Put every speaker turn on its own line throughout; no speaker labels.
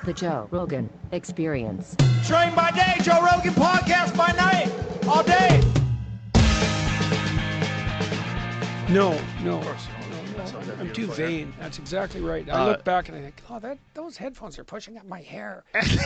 The Joe Rogan Experience.
Train by day, Joe Rogan Podcast by night, all day.
No. I'm too vain. That's exactly right. I look back and I think, those headphones are pushing up my hair. Isn't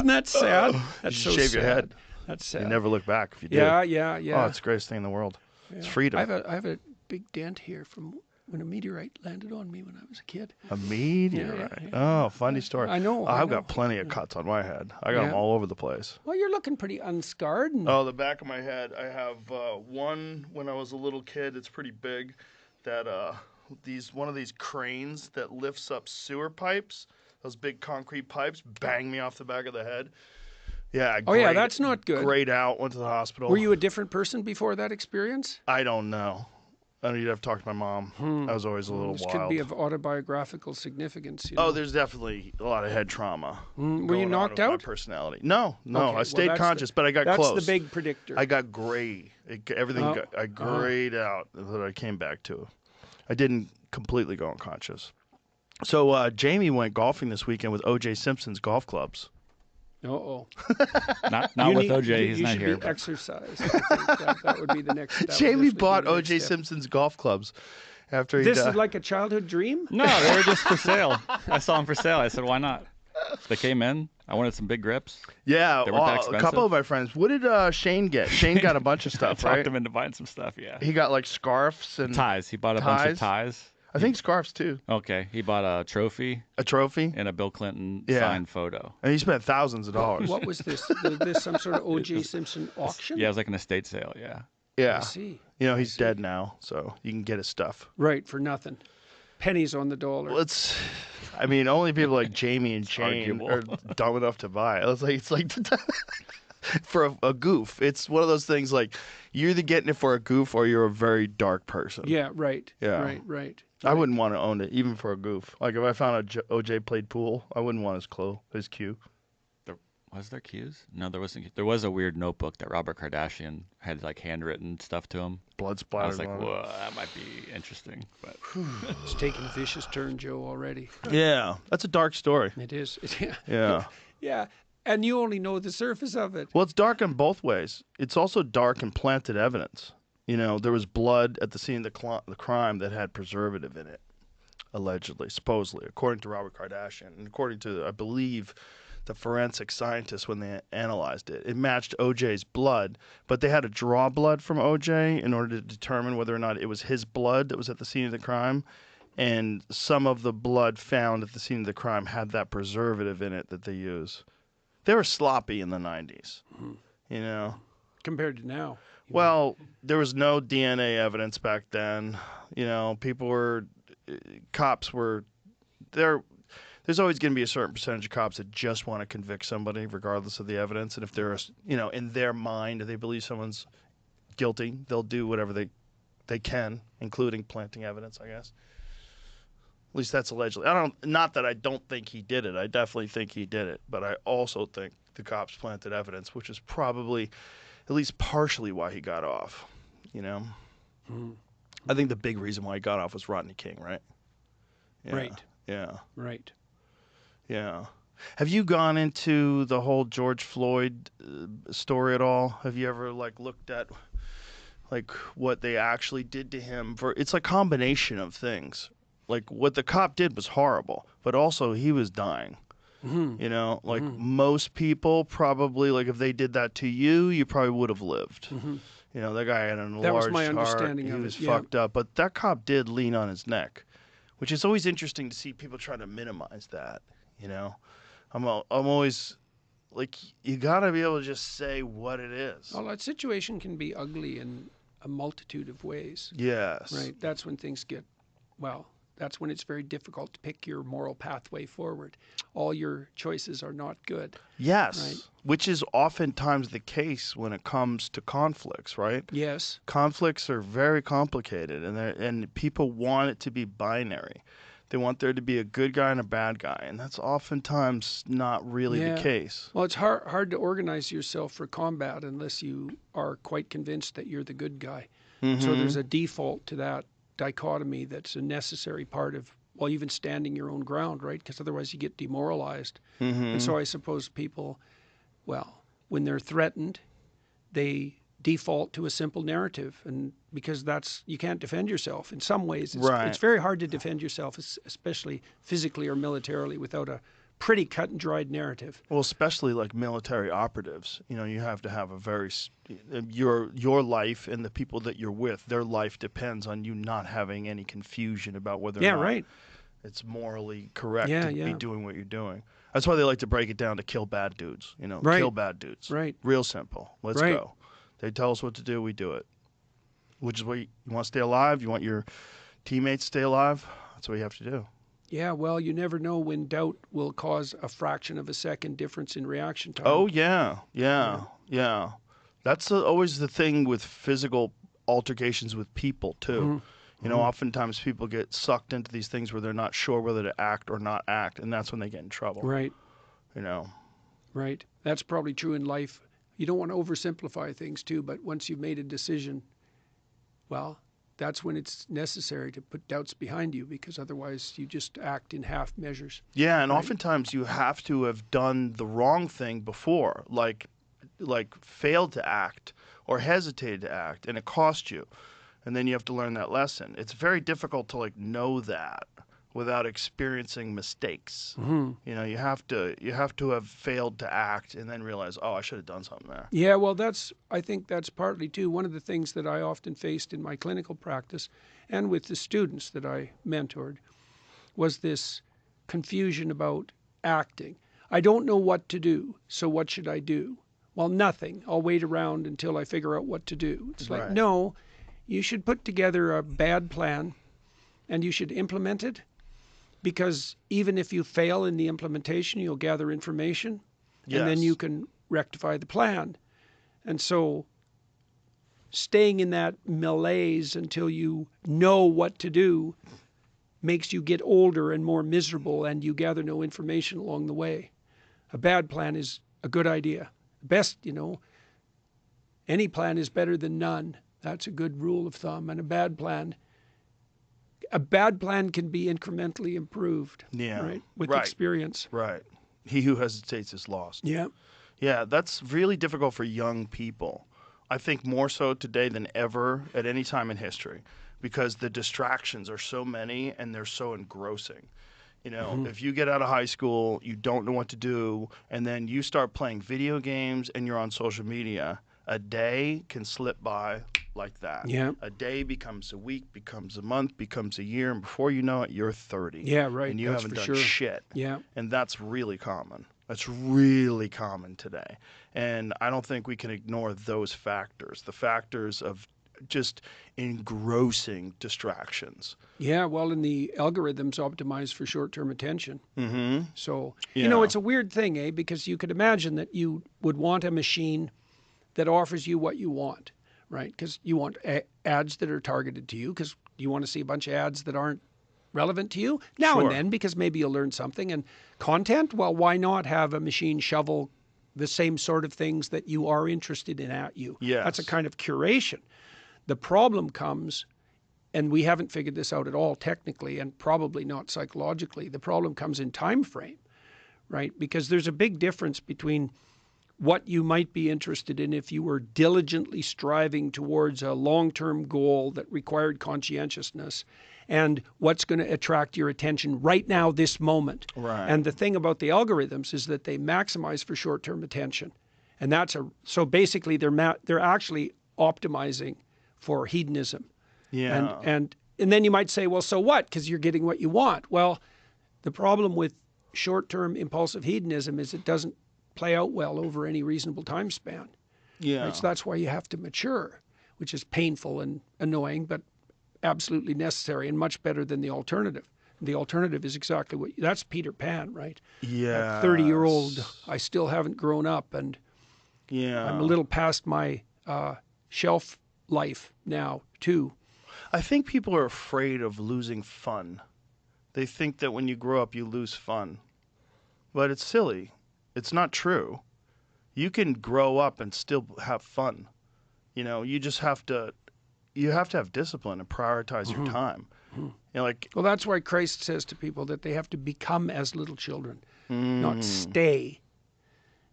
that sad? That's so
shave
sad.
your head.
That's sad.
You never look back if you do.
Yeah.
Oh, it's the greatest thing in the world.
Yeah.
It's freedom.
I have a big dent here from when a meteorite landed on me when I was a kid.
A meteorite.
Yeah.
Oh, funny story.
I know.
I've got plenty of cuts on my head. I got them all over the place.
Well, you're looking pretty unscarred.
Oh, the back of my head. I have one when I was a little kid. It's pretty big. That one of these cranes that lifts up sewer pipes, those big concrete pipes, banged me off the back of the head. Yeah.
Yeah, that's not good.
Grayed out. Went to the hospital.
Were you a different person before that experience?
I don't know. I need to have talked to my mom. I was always a little
This
wild.
could be of autobiographical significance.
Oh, there's definitely a lot of head trauma.
Were you knocked out?
My personality. No.
Okay,
I stayed conscious, but I got close.
That's the big predictor.
I got gray. I grayed out that I came back to. I didn't completely go unconscious. So Jamie went golfing this weekend with O.J. Simpson's golf clubs.
Uh-oh.
Not with OJ. He's not here.
You should be exercised. I think that would be the next step.
Jamie bought O.J. Simpson's golf clubs after he
This
died.
is like a childhood dream?
No, they were just for sale. I saw them for sale. I said, why not? They came in. I wanted some big grips.
Yeah,
They weren't that
a
expensive.
couple of my friends. What did Shane get? Shane got a bunch of stuff,
I
right?
talked him into buying some stuff, yeah.
He got like scarves and
Ties. He bought a bunch of ties.
I think scarves too.
Okay. He bought a trophy
A trophy.
and a Bill Clinton
Yeah.
signed photo.
And he spent thousands of dollars.
What was this? Was this some sort of O.J. Simpson auction?
Yeah, it was like an estate sale, yeah.
Yeah.
I see.
You know, he's dead now, so you can get his stuff.
Right, for nothing. Pennies on the dollar.
Well, only people like Jamie and Shane
arguable.
are dumb enough to buy it. It's like for a goof. It's one of those things like you're either getting it for a goof or you're a very dark person.
Yeah, right.
Yeah.
Right.
I wouldn't want to own it, even for a goof. Like if I found out OJ played pool, I wouldn't want his cue.
Was there cues? No, there wasn't. There was a weird notebook that Robert Kardashian had like handwritten stuff to him.
Blood
I was
splatter.
like, whoa, that might be interesting. But
It's taking a vicious turn, Joe, already.
Yeah, that's a dark story.
It is.
Yeah.
Yeah, and you only know the surface of it.
Well, it's dark in both ways. It's also dark in planted evidence. You know, there was blood at the scene of the crime that had preservative in it, allegedly, supposedly, according to Robert Kardashian, and according to, I believe, the forensic scientists when they analyzed it. It matched OJ's blood, but they had to draw blood from OJ in order to determine whether or not it was his blood that was at the scene of the crime. And some of the blood found at the scene of the crime had that preservative in it that they use. They were sloppy in the 90s, you know.
Compared to now.
Well, there was no DNA evidence back then. You know, cops were there. There's always going to be a certain percentage of cops that just want to convict somebody regardless of the evidence. And if they're, in their mind, they believe someone's guilty, they'll do whatever they can, including planting evidence, I guess. At least that's allegedly. Not that I don't think he did it. I definitely think he did it. But I also think the cops planted evidence, which is probably at least partially why he got off, you know? I think the big reason why he got off was Rodney King, right? Yeah.
Right.
Yeah.
Right.
Yeah. Have you gone into the whole George Floyd story at all? Have you ever looked at what they actually did to him? It's a combination of things. Like what the cop did was horrible, but also he was dying. You know, most people probably, if they did that to you, you probably would have lived. You know, that guy had an
That was
large
my
heart.
understanding
He
of it,
was
yeah.
fucked up, but that cop did lean on his neck, which is always interesting to see people try to minimize that. You know, I'm always you got to be able to just say what it is.
Well, that situation can be ugly in a multitude of ways.
Yes.
Right. That's when things get, that's when it's very difficult to pick your moral pathway forward. All your choices are not good.
Yes.
Right.
Which is oftentimes the case when it comes to conflicts, right?
Yes.
Conflicts are very complicated, and people want it to be binary. They want there to be a good guy and a bad guy, and that's oftentimes not really the case.
Well, it's hard to organize yourself for combat unless you are quite convinced that you're the good guy. So there's a default to that dichotomy that's a necessary part of while even standing your own ground, right? Because otherwise you get demoralized.
Mm-hmm.
And so I suppose people, well, when they're threatened, they default to a simple narrative, and because you can't defend yourself. In some ways, it's very hard to defend yourself, especially physically or militarily, without a pretty cut and dried narrative.
Well, especially like military operatives, you have to have a very your life and the people that you're with, their life depends on you not having any confusion about whether or not it's morally correct to be doing what you're doing. That's why they like to break it down to kill bad dudes. Kill bad dudes.
Right.
Real simple. Let's go. They tell us what to do, we do it. Which is what you want to stay alive. You want your teammates to stay alive. That's what you have to do.
Yeah, well, you never know when doubt will cause a fraction of a second difference in reaction time.
Oh, yeah. That's always the thing with physical altercations with people, too. Oftentimes people get sucked into these things where they're not sure whether to act or not act, and that's when they get in trouble.
Right.
Right.
That's probably true in life. You don't want to oversimplify things, too, but once you've made a decision, well, that's when it's necessary to put doubts behind you, because otherwise you just act in half measures.
Yeah, and oftentimes you have to have done the wrong thing before, like failed to act or hesitated to act, and it cost you. And then you have to learn that lesson. It's very difficult to know that without experiencing mistakes.
Mm-hmm.
You have to have failed to act and then realize, oh, I should have done something there.
Yeah, well, I think that's partly too one of the things that I often faced in my clinical practice and with the students that I mentored was this confusion about acting. I don't know what to do, so what should I do? Well, nothing. I'll wait around until I figure out what to do. It's like, no, you should put together a bad plan and you should implement it. Because even if you fail in the implementation, you'll gather information, and then you can rectify the plan. And so staying in that malaise until you know what to do makes you get older and more miserable, and you gather no information along the way. A bad plan is a good idea. Best, any plan is better than none. That's a good rule of thumb. And a bad plan can be incrementally improved.
Yeah.
Right? With experience.
Right. He who hesitates is lost.
Yeah.
Yeah, that's really difficult for young people. I think more so today than ever at any time in history, because the distractions are so many and they're so engrossing. If you get out of high school, you don't know what to do, and then you start playing video games and you're on social media, a day can slip by like that.
Yeah.
A day becomes a week, becomes a month, becomes a year, and before you know it, you're 30.
Yeah, right.
And you haven't done shit.
Yeah.
And that's really common. That's really common today. And I don't think we can ignore those factors, the factors of just engrossing distractions.
Yeah, well, and the algorithms optimize for short-term attention.
Mm-hmm.
So,
Yeah.
it's a weird thing, because you could imagine that you would want a machine that offers you what you want, right? Because you want ads that are targeted to you, because you want to see a bunch of ads that aren't relevant to you now and then, because maybe you'll learn something. And content, well, why not have a machine shovel the same sort of things that you are interested in at you?
Yes.
That's a kind of curation. The problem comes, and we haven't figured this out at all technically, and probably not psychologically, the problem comes in time frame, right? Because there's a big difference between what you might be interested in if you were diligently striving towards a long-term goal that required conscientiousness, and what's going to attract your attention right now, this moment.
Right.
And the thing about the algorithms is that they maximize for short-term attention. And so basically they're actually optimizing for hedonism.
Yeah.
And then you might say, well, so what? Because you're getting what you want. Well, the problem with short-term impulsive hedonism is it doesn't play out well over any reasonable time span.
Yeah.
Right? So that's why you have to mature, which is painful and annoying, but absolutely necessary and much better than the alternative. The alternative is exactly that's Peter Pan, right?
Yeah.
30-year-old, I still haven't grown up, and
yeah,
I'm a little past my shelf life now, too.
I think people are afraid of losing fun. They think that when you grow up, you lose fun. But it's silly. It's not true. You can grow up and still have fun. You just have to have discipline and prioritize your time. You know, like,
Well, that's why Christ says to people that they have to become as little children, not stay.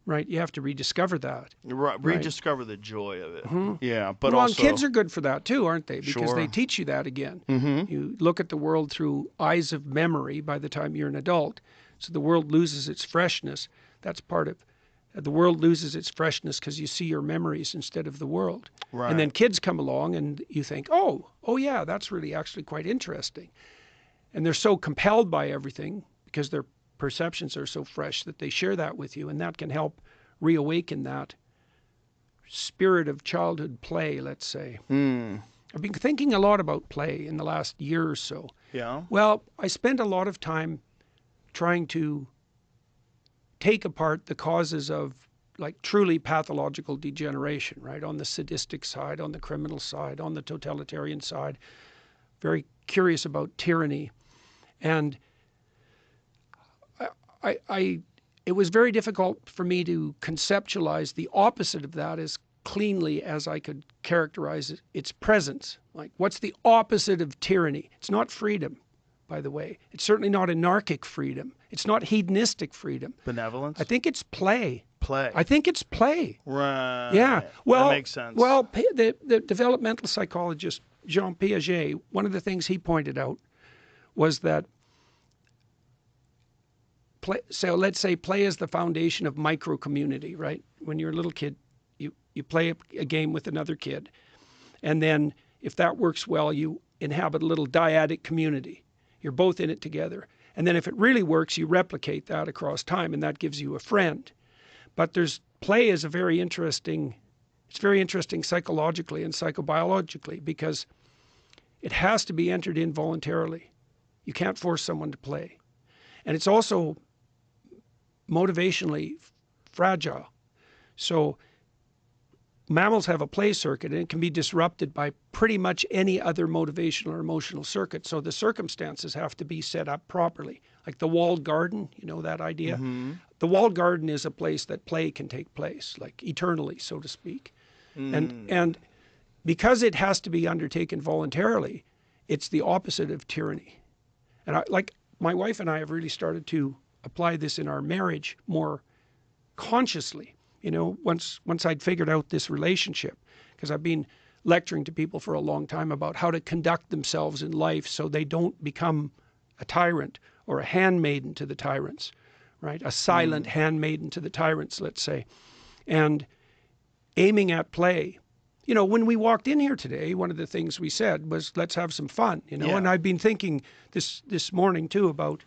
Right? You have to rediscover that.
rediscover the joy of it. Yeah, but
Well,
also
and kids are good for that too, aren't they? Because they
Sure.
teach you that again. You look at the world through eyes of memory by the time you're an adult. So the world loses its freshness. That's part of the world loses its freshness because you see your memories instead of the world.
Right.
And then kids come along and you think, oh yeah, that's really actually quite interesting. And they're so compelled by everything because their perceptions are so fresh that they share that with you, and that can help reawaken that spirit of childhood play, let's say. I've been thinking a lot about play in the last year or so.
yeah.
Well, I spent a lot of time trying to take apart the causes of like truly pathological degeneration, right? On the sadistic side, on the criminal side, on the totalitarian side. Very curious about tyranny. And it was very difficult for me to conceptualize the opposite of that as cleanly as I could characterize its presence. Like, what's the opposite of tyranny? It's not freedom, by the way. It's certainly not anarchic freedom. It's not hedonistic freedom.
Benevolence?
I think it's play.
Play.
I think it's play.
Right.
Yeah. Well,
that makes sense.
Well, the developmental psychologist Jean Piaget, one of the things he pointed out was that so let's say play is the foundation of micro community, right? When you're a little kid, you play a game with another kid. And then if that works well, you inhabit a little dyadic community. You're both in it together. And then if it really works, you replicate that across time, and that gives you a friend. But play is it's very interesting psychologically and psychobiologically because it has to be entered in voluntarily. You can't force someone to play. And it's also motivationally fragile. So mammals have a play circuit, and it can be disrupted by pretty much any other motivational or emotional circuit. So the circumstances have to be set up properly. Like the walled garden, you know that idea? The walled garden is a place that play can take place, like eternally, so to speak. And because it has to be undertaken voluntarily, it's the opposite of tyranny. And my wife and I have really started to apply this in our marriage more consciously. You know, once I'd figured out this relationship, because I've been lecturing to people for a long time about how to conduct themselves in life so they don't become a tyrant or a handmaiden to the tyrants, right? A silent handmaiden to the tyrants, let's say. And aiming at play. You know, when we walked in here today, one of the things we said was, let's have some fun, you know?
Yeah.
And I've been thinking this morning too about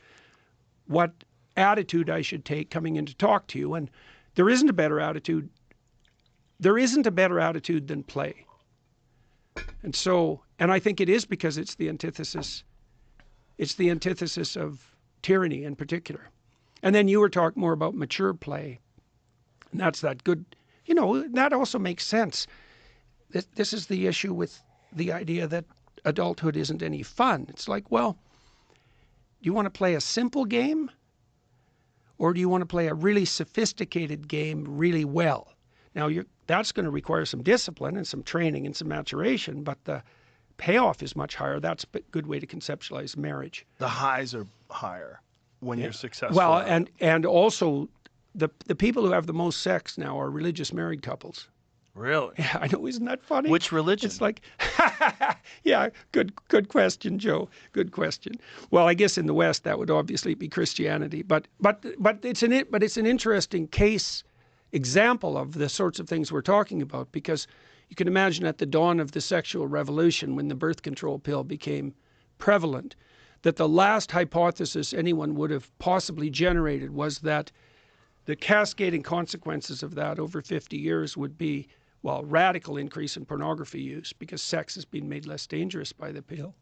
what attitude I should take coming in to talk to you. And there isn't a better attitude. There isn't a better attitude than play. And I think it is because it's the antithesis. It's the antithesis of tyranny in particular. And then you were talking more about mature play. And that's that good, you know, that also makes sense. This is the issue with the idea that adulthood isn't any fun. It's like, well, do you want to play a simple game? Or do you want to play a really sophisticated game really well? Now, that's going to require some discipline and some training and some maturation, but the payoff is much higher. That's a good way to conceptualize marriage.
The highs are higher when you're successful.
Well, and also the people who have the most sex now are religious married couples.
Really?
Yeah, I know. Isn't that funny?
Which religion?
It's like, yeah, good question, Joe. Good question. Well, I guess in the West that would obviously be Christianity, but it's an interesting case example of the sorts of things we're talking about, because you can imagine at the dawn of the sexual revolution, when the birth control pill became prevalent, that the last hypothesis anyone would have possibly generated was that the cascading consequences of that over 50 years would be, well, radical increase in pornography use because sex has been made less dangerous by the pill,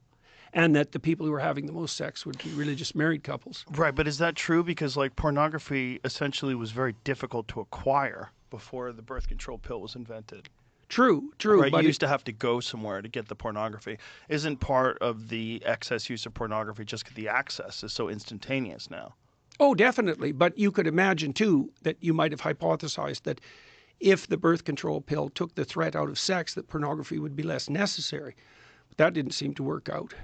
and that the people who are having the most sex would be religious married couples.
Right, but is that true? Because like pornography essentially was very difficult to acquire before the birth control pill was invented.
True.
Right,
But
you used to have to go somewhere to get the pornography. Isn't part of the excess use of pornography just 'cause the access is so instantaneous now?
Oh, definitely. But you could imagine, too, that you might have hypothesized that if the birth control pill took the threat out of sex, that pornography would be less necessary. But that didn't seem to work out.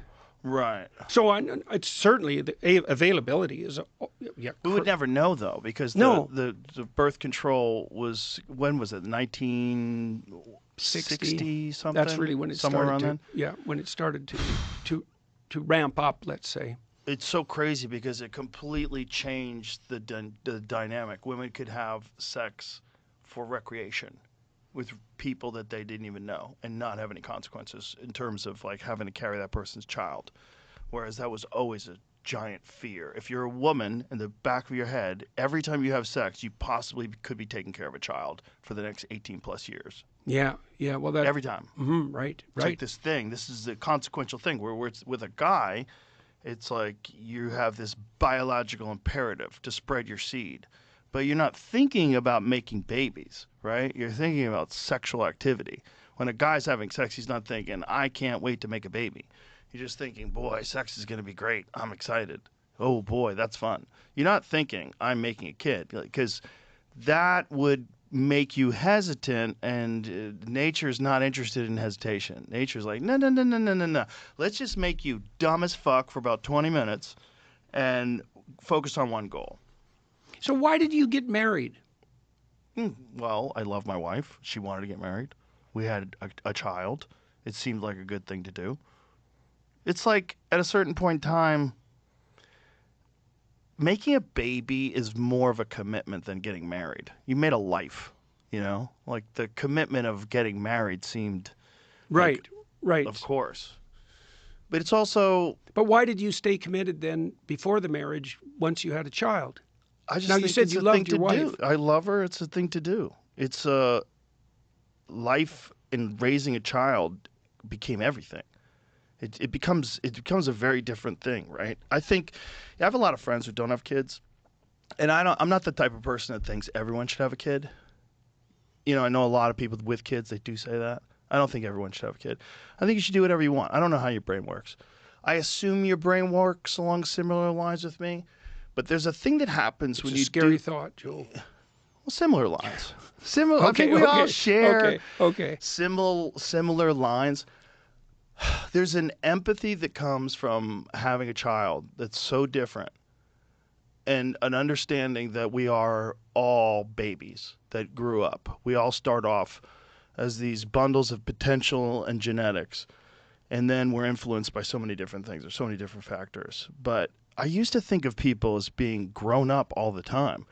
Right.
So it's certainly the availability is.
We would never know though, because the birth control was, when was it? 1960 something.
That's really when it
somewhere
started
around
to.
then.
Yeah, when it started to ramp up. Let's say.
It's so crazy because it completely changed the dynamic. Women could have sex for recreation with people that they didn't even know and not have any consequences in terms of like having to carry that person's child. Whereas that was always a giant fear. If you're a woman, in the back of your head, every time you have sex, you possibly could be taking care of a child for the next 18 plus years.
Yeah. Well, that
Every time.
Right.
It's like this thing. This is a consequential thing where it's with a guy. It's like you have this biological imperative to spread your seed, but you're not thinking about making babies, right? You're thinking about sexual activity. When a guy's having sex, he's not thinking, I can't wait to make a baby. You're just thinking, boy, sex is going to be great. I'm excited. Oh, boy, that's fun. You're not thinking, I'm making a kid, because that would make you hesitant, and nature's not interested in hesitation. Nature's like, no. Let's just make you dumb as fuck for about 20 minutes and focus on one goal.
So why did you get married?
Well, I love my wife. She wanted to get married. We had a child. It seemed like a good thing to do. It's like, at a certain point in time, making a baby is more of a commitment than getting married. You made a life, you know? Like, the commitment of getting married seemed...
Right.
Of course. But it's also...
But why did you stay committed then before the marriage once you had a child?
I just
now,
think
you said
it's
you
a
loved
thing
your
to
wife.
do. I love her. It's a thing to do. It's life in raising a child became everything. It becomes a very different thing, right? I think I have a lot of friends who don't have kids, and I'm not the type of person that thinks everyone should have a kid. You know, I know a lot of people with kids, they do say that. I don't think everyone should have a kid. I think you should do whatever you want. I don't know how your brain works. I assume your brain works along similar lines with me, but there's a thing that happens when you do...
It's a scary thought, Joel.
Well, similar lines. Similar. I think we all share similar lines. There's an empathy that comes from having a child that's so different, and an understanding that we are all babies that grew up. We all start off as these bundles of potential and genetics, and then we're influenced by so many different things. There's so many different factors. But I used to think of people as being grown up all the time.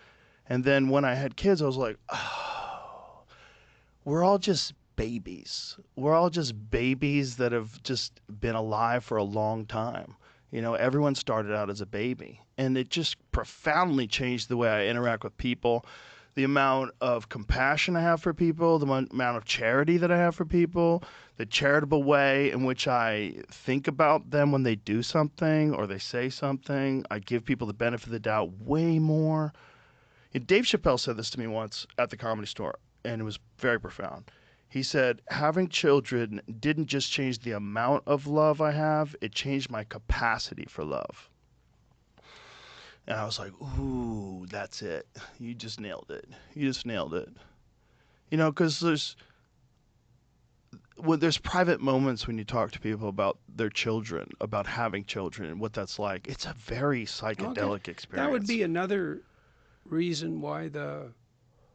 And then when I had kids, I was like, oh, we're all just babies. We're all just babies that have just been alive for a long time. You know, everyone started out as a baby. And it just profoundly changed the way I interact with people, the amount of compassion I have for people, the amount of charity that I have for people, the charitable way in which I think about them when they do something or they say something. I give people the benefit of the doubt way more. And Dave Chappelle said this to me once at the Comedy Store, and it was very profound. He said, having children didn't just change the amount of love I have, it changed my capacity for love. And I was like, ooh, that's it. You just nailed it. You just nailed it. You know, because there's private moments when you talk to people about their children, about having children and what that's like. It's a very psychedelic experience.
That would be another reason why the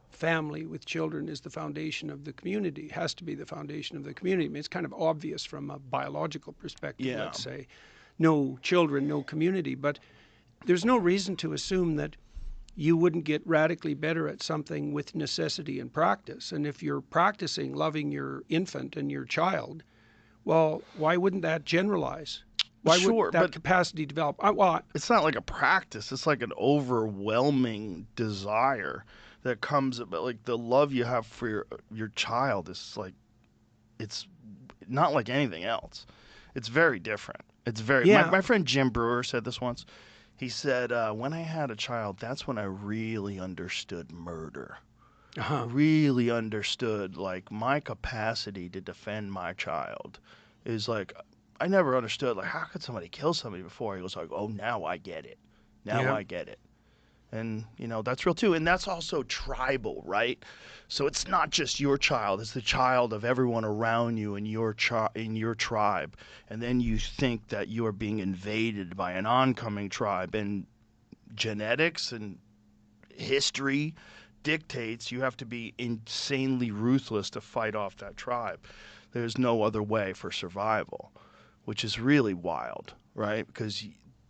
family with children is the foundation of the community, has to be the foundation of the community. I mean, it's kind of obvious from a biological perspective, let's say. No children, no community. But there's no reason to assume that you wouldn't get radically better at something with necessity and practice. And if you're practicing loving your infant and your child, well, why wouldn't that generalize? Why wouldn't that capacity develop?
It's not like a practice. It's like an overwhelming desire that comes about, like, the love you have for your child is like, it's not like anything else. It's very different. It's very... My friend Jim Brewer said this once. He said, when I had a child, that's when I really understood murder. Really understood, like, my capacity to defend my child is like... I never understood, like, how could somebody kill somebody before? He was like, oh, now I get it. Now I get it. And, that's real too. And that's also tribal, right? So it's not just your child. It's the child of everyone around you in your tribe. And then you think that you are being invaded by an oncoming tribe. And genetics and history dictates you have to be insanely ruthless to fight off that tribe. There's no other way for survival, which is really wild, right? Because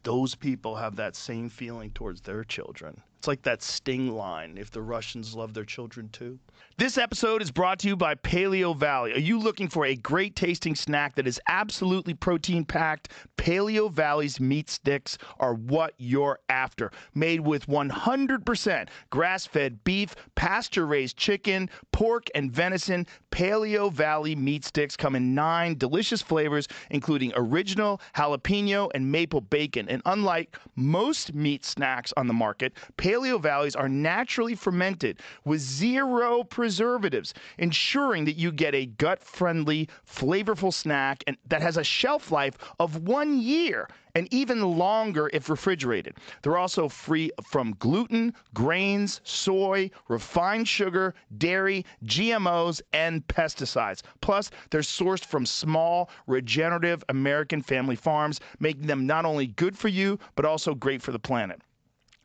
those people have that same feeling towards their children. It's like that Sting line, if the Russians love their children too. This episode is brought to you by Paleo Valley. Are you looking for a great tasting snack that is absolutely protein packed? Paleo Valley's meat sticks are what you're after. Made with 100% grass-fed beef, pasture-raised chicken, pork, and venison, Paleo Valley meat sticks come in 9 delicious flavors, including original, jalapeno, and maple bacon. And unlike most meat snacks on the market, Paleo Valleys are naturally fermented with 0 preservatives, ensuring that you get a gut-friendly, flavorful snack and that has a shelf life of 1 year and even longer if refrigerated. They're also free from gluten, grains, soy, refined sugar, dairy, GMOs, and pesticides. Plus, they're sourced from small, regenerative American family farms, making them not only good for you, but also great for the planet.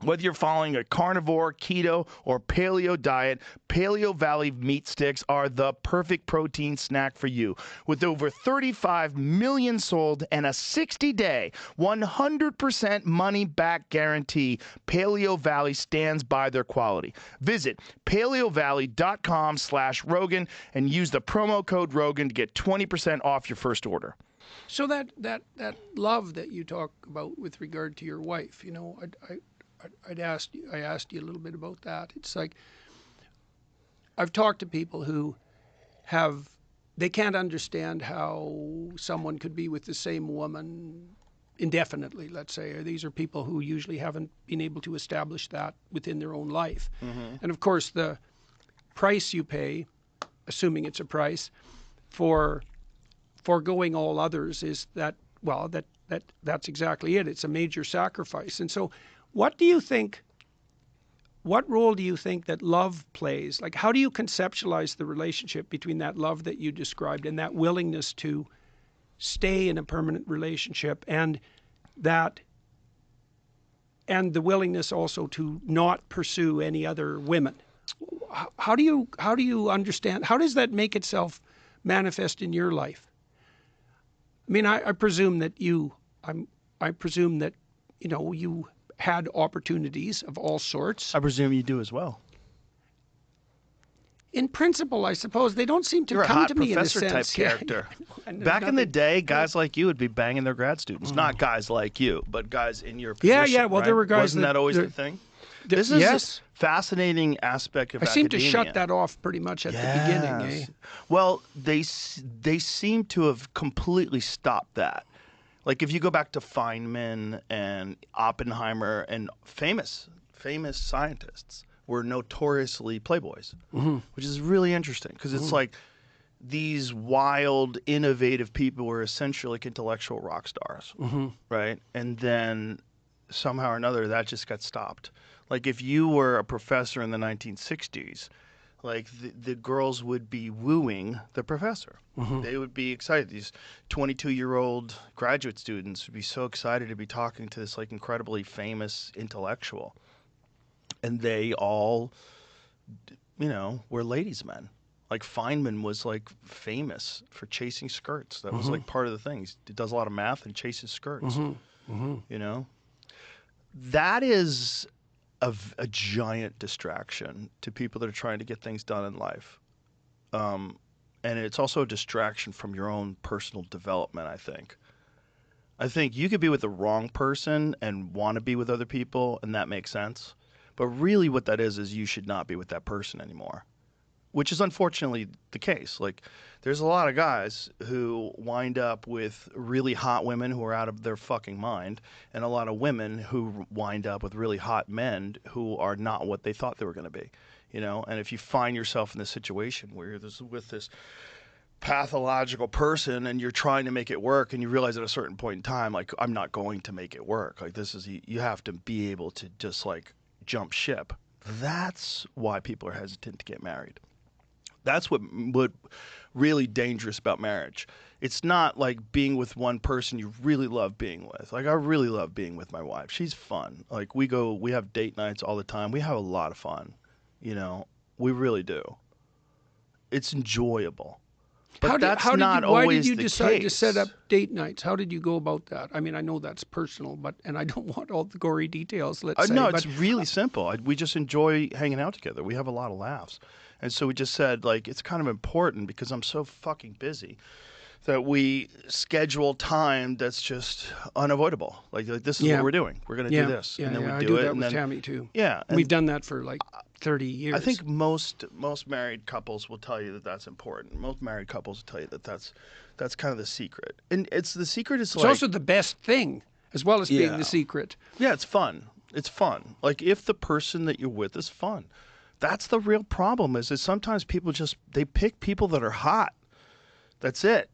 Whether you're following a carnivore, keto, or paleo diet, Paleo Valley meat sticks are the perfect protein snack for you. With over 35 million sold and a 60-day, 100% money-back guarantee, Paleo Valley stands by their quality. Visit paleovalley.com/Rogan and use the promo code Rogan to get 20% off your first order.
So that love that you talk about with regard to your wife, I asked you a little bit about that. It's like I've talked to people who they can't understand how someone could be with the same woman indefinitely, let's say. Or these are people who usually haven't been able to establish that within their own life. Mm-hmm. And of course, the price you pay, assuming it's a price, for foregoing all others is that's exactly it. It's a major sacrifice. And so what role do you think that love plays? Like, how do you conceptualize the relationship between that love that you described and that willingness to stay in a permanent relationship and the willingness also to not pursue any other women? How do you understand? How does that make itself manifest in your life? I mean, I presume that you had opportunities of all sorts.
I presume you do as well.
In principle, I suppose they don't seem to
You're
come
a
to me in a
professor
sense.
type character.
Back
in the day, guys like you would be banging their grad students. Not guys like you, but guys in your position.
Yeah. Well,
right?
there were guys.
Wasn't that always the thing? This is a fascinating aspect of
I
academia.
seem to shut that off pretty much at the beginning. Eh?
Well, they seem to have completely stopped that. Like if you go back to Feynman and Oppenheimer and famous scientists were notoriously playboys, which is really interesting because it's like these wild, innovative people were essentially like intellectual rock stars, right? And then somehow or another that just got stopped. Like if you were a professor in the 1960s, like the girls would be wooing the professor. They would be excited. These 22-year-old graduate students would be so excited to be talking to this like incredibly famous intellectual. And they all, were ladies' men. Like Feynman was like famous for chasing skirts. That was like part of the thing. He does a lot of math and chases skirts. That is a giant distraction to people that are trying to get things done in life. And it's also a distraction from your own personal development, I think. I think you could be with the wrong person and want to be with other people, and that makes sense. But really what that is you should not be with that person anymore, which is unfortunately the case. Like, there's a lot of guys who wind up with really hot women who are out of their fucking mind, and a lot of women who wind up with really hot men who are not what they thought they were going to be, And if you find yourself in this situation where you're with this pathological person and you're trying to make it work and you realize at a certain point in time, like, I'm not going to make it work. Like, you have to be able to just like jump ship. That's why people are hesitant to get married. That's what really dangerous about marriage. It's not like being with one person you really love being with. Like, I really love being with my wife. She's fun. Like, we have date nights all the time. We have a lot of fun. You know, we really do. It's enjoyable. But
why did you
the
decide to
case.
set up date nights? How did you go about that? I mean, I know that's personal, and I don't want all the gory details, let's say.
No, it's really simple. We just enjoy hanging out together. We have a lot of laughs. And so we just said, like, it's kind of important because I'm so fucking busy that we schedule time that's just unavoidable. Like this is what we're doing. We're going to do this.
Yeah,
and then we
I
do
do
it.
that
And
with
then,
Tammy, too.
Yeah.
We've done that for, like, 30 years.
I think most married couples will tell you that that's important. Most married couples will tell you that that's kind of the secret. And it's
also the best thing, as well as being the secret.
Yeah, it's fun. It's fun. Like, if the person that you're with is fun. That's the real problem is sometimes people they pick people that are hot. That's it.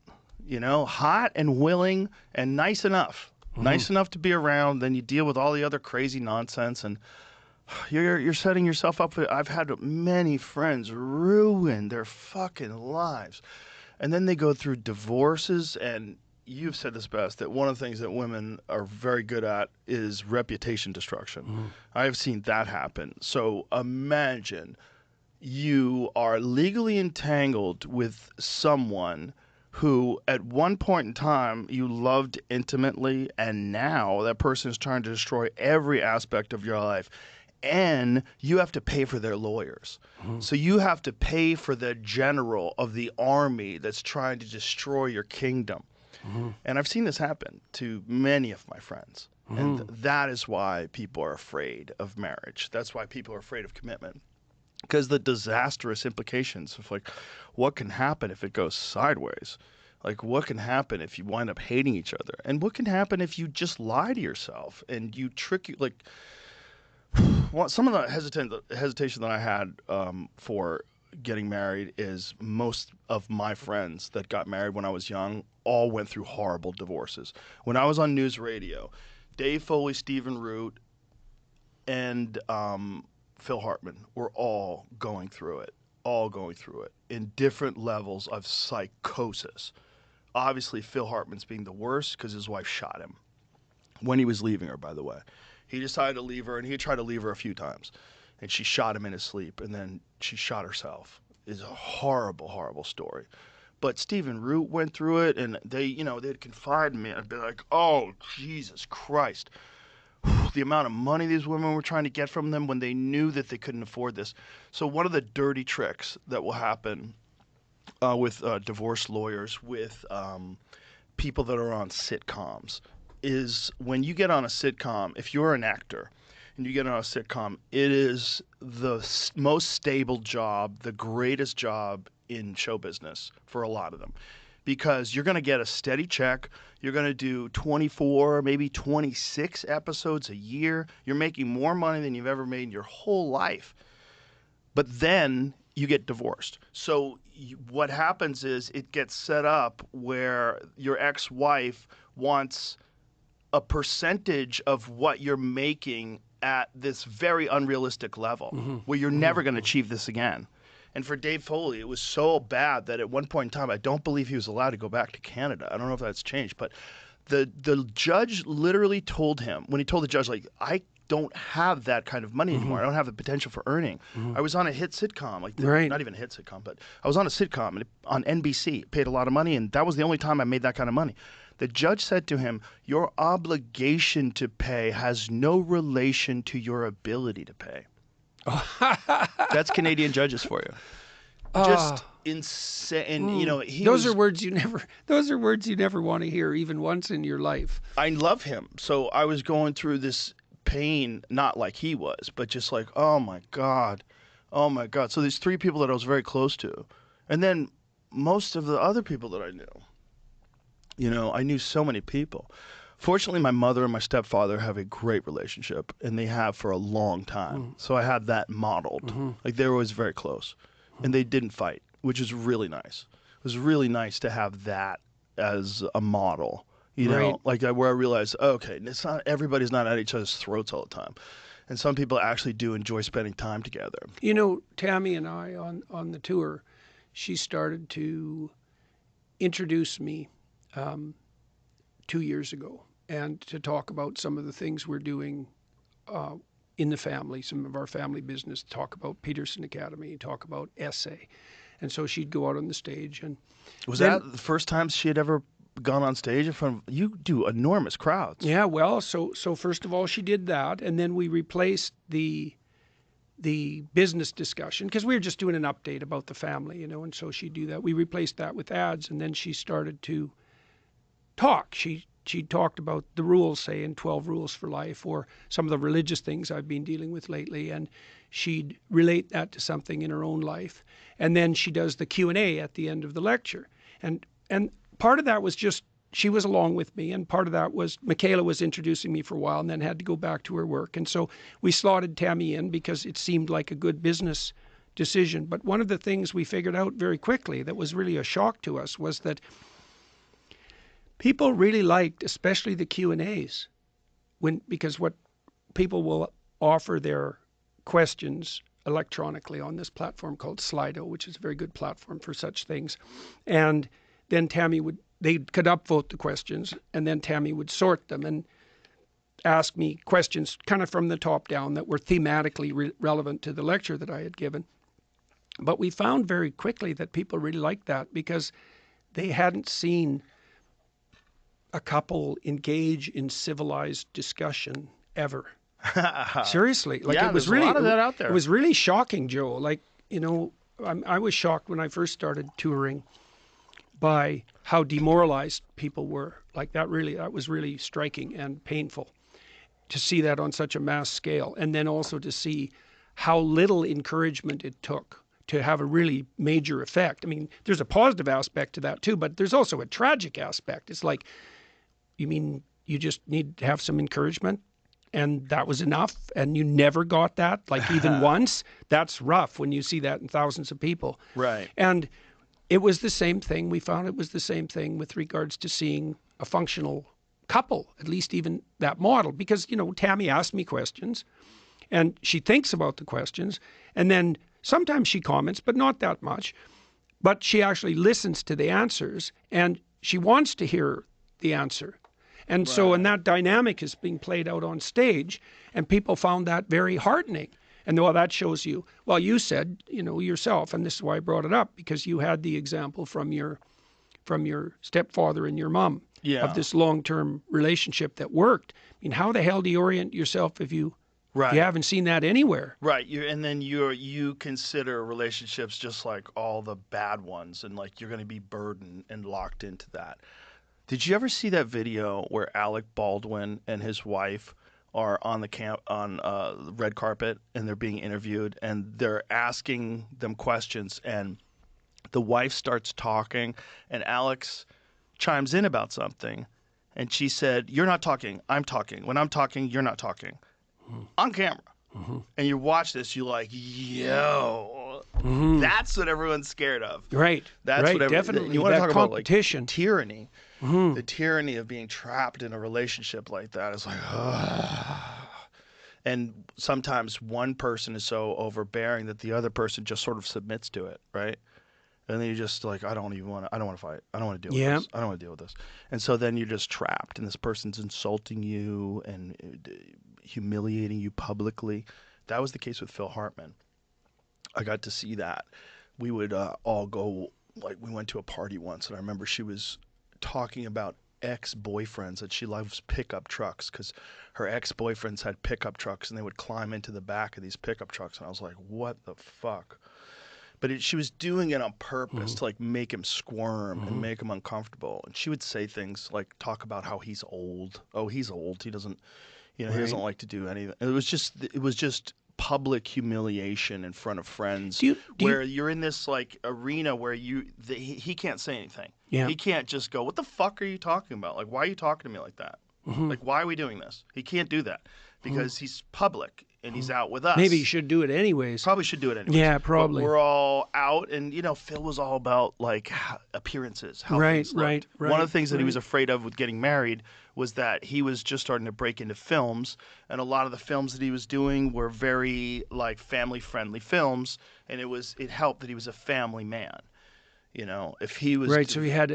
You know, hot and willing and nice enough. Mm-hmm. Nice enough to be around. Then you deal with all the other crazy nonsense and you're setting yourself up for. I've had many friends ruin their fucking lives. And then they go through divorces, and you've said this best, that one of the things that women are very good at is reputation destruction. Mm-hmm. I have seen that happen. So imagine you are legally entangled with someone who at one point in time you loved intimately, and now that person is trying to destroy every aspect of your life. And you have to pay for their lawyers. Mm-hmm. So you have to pay for the general of the army that's trying to destroy your kingdom. Mm-hmm. And I've seen this happen to many of my friends. Mm-hmm. And that is why people are afraid of marriage. That's why people are afraid of commitment. Because the disastrous implications of, like, what can happen if it goes sideways? Like, what can happen if you wind up hating each other? And what can happen if you just lie to yourself and you trick you, like... Well, some of the hesitation that I had for getting married is most of my friends that got married when I was young all went through horrible divorces. When I was on news radio, Dave Foley, Stephen Root, and Phil Hartman were all going through it in different levels of psychosis. Obviously, Phil Hartman's being the worst because his wife shot him when he was leaving her, by the way. He decided to leave her, and he tried to leave her a few times. And she shot him in his sleep, and then she shot herself. It's a horrible, horrible story. But Stephen Root went through it, and they'd confide in me. I'd be like, oh, Jesus Christ. The amount of money these women were trying to get from them when they knew that they couldn't afford this. So one of the dirty tricks that will happen with divorce lawyers, with people that are on sitcoms, is when you get on a sitcom, if you're an actor and you get on a sitcom, it is the most stable job, the greatest job in show business for a lot of them. Because you're going to get a steady check. You're going to do 24, maybe 26 episodes a year. You're making more money than you've ever made in your whole life. But then you get divorced. So what happens is it gets set up where your ex-wife wants a percentage of what you're making at this very unrealistic level, where you're never going to achieve this again. And for Dave Foley, it was so bad that at one point in time, I don't believe he was allowed to go back to Canada. I don't know if that's changed, but the judge literally told him, when he told the judge, like, I don't have that kind of money anymore. I don't have the potential for earning. I was on a hit sitcom, not even a hit sitcom, but I was on a sitcom on NBC, paid a lot of money, and that was the only time I made that kind of money. The judge said to him, your obligation to pay has no relation to your ability to pay. That's Canadian judges for you. Just insane. Those are words you never want to hear even once in your life. I love him. So I was going through this pain, not like he was, but just like, oh my God. So these three people that I was very close to. And then most of the other people that I knew. I knew so many people. Fortunately, my mother and my stepfather have a great relationship, and they have for a long time. So I had that modeled. Like, they were always very close, and they didn't fight, which is really nice. It was really nice to have that as a model, like where I realized, okay, everybody's not at each other's throats all the time. And some people actually do enjoy spending time together.
You know, Tammy and I on the tour, she started to introduce me 2 years ago, and to talk about some of the things we're doing in the family, some of our family business, talk about Peterson Academy, talk about essay. And so she'd go out on the stage. And
was that the first time she had ever gone on stage in front of, you do enormous crowds.
Yeah, well, so first of all, she did that, and then we replaced the business discussion, because we were just doing an update about the family, you know, and so she'd do that. We replaced that with ads, and then she started to talk. She talked about the rules, say, in 12 Rules for Life, or some of the religious things I've been dealing with lately, and she'd relate that to something in her own life. And then she does the Q&A at the end of the lecture. And part of that was just, she was along with me, and part of that was Michaela was introducing me for a while and then had to go back to her work. And so we slotted Tammy in because it seemed like a good business decision. But one of the things we figured out very quickly that was really a shock to us was that people really liked, especially the Q&As, because what people will offer their questions electronically on this platform called Slido, which is a very good platform for such things. And then they could upvote the questions, and then Tammy would sort them and ask me questions kind of from the top down that were thematically relevant to the lecture that I had given. But we found very quickly that people really liked that because they hadn't seen a couple engage in civilized discussion ever. Seriously, like
Yeah,
it was
there's
really
a lot of that out there.
It was really shocking, Joe. Like, you know, I was shocked when I first started touring by how demoralized people were. Like that was really striking and painful to see that on such a mass scale, and then also to see how little encouragement it took to have a really major effect. I mean, there's a positive aspect to that too, but there's also a tragic aspect. It's like, you mean you just need to have some encouragement and that was enough, and you never got that, like even once? That's rough when you see that in thousands of people.
Right.
And it was the same thing. We found it was the same thing with regards to seeing a functional couple, at least even that model. Because, you know, Tammy asked me questions, and she thinks about the questions, and then sometimes she comments, but not that much. But she actually listens to the answers, and she wants to hear the answer. And so, and that dynamic is being played out on stage, and people found that very heartening. And well, that shows you, well, you said, you know, yourself, and this is why I brought it up, because you had the example from your stepfather and your mom of this long-term relationship that worked. I mean, how the hell do you orient yourself if you haven't seen that anywhere?
Right. And then you consider relationships just like all the bad ones, and like you're going to be burdened and locked into that. Did you ever see that video where Alec Baldwin and his wife are on the red carpet, and they're being interviewed, and they're asking them questions, and the wife starts talking, and Alex chimes in about something, and she said, "You're not talking, I'm talking. When I'm talking, you're not talking." On camera. And you watch this, you're like, yo, that's what everyone's scared of.
Right.
That's what
definitely.
You want to
that
talk
competition.
about like tyranny. The tyranny of being trapped in a relationship like that is like, and sometimes one person is so overbearing that the other person just sort of submits to it, right? And then you're just like, I don't want to fight. I don't want to deal with this. I don't want to deal with this. And so then you're just trapped, and this person's insulting you and humiliating you publicly. That was the case with Phil Hartman. I got to see that. We would all go, like, we went to a party once, and I remember she was talking about ex-boyfriends, that she loves pickup trucks because her ex-boyfriends had pickup trucks, and they would climb into the back of these pickup trucks. And I was like, what the fuck? But she was doing it on purpose to like make him squirm and make him uncomfortable. And she would say things like, talk about how he's old. Oh, he's old. He doesn't, he doesn't like to do anything. It was just public humiliation in front of friends, where you're in this like arena where he can't say anything. Yeah. He can't just go, what the fuck are you talking about? Like, why are you talking to me like that? Like, why are we doing this? He can't do that because he's public. And he's out with us.
Maybe he should do it anyways.
Probably should do it anyways.
Yeah, probably.
But we're all out, and Phil was all about like appearances. How things looked.
Right.
One of the things that he was afraid of with getting married was that he was just starting to break into films, and a lot of the films that he was doing were very like family-friendly films, and it helped that he was a family man. You know, if he was
right, so he had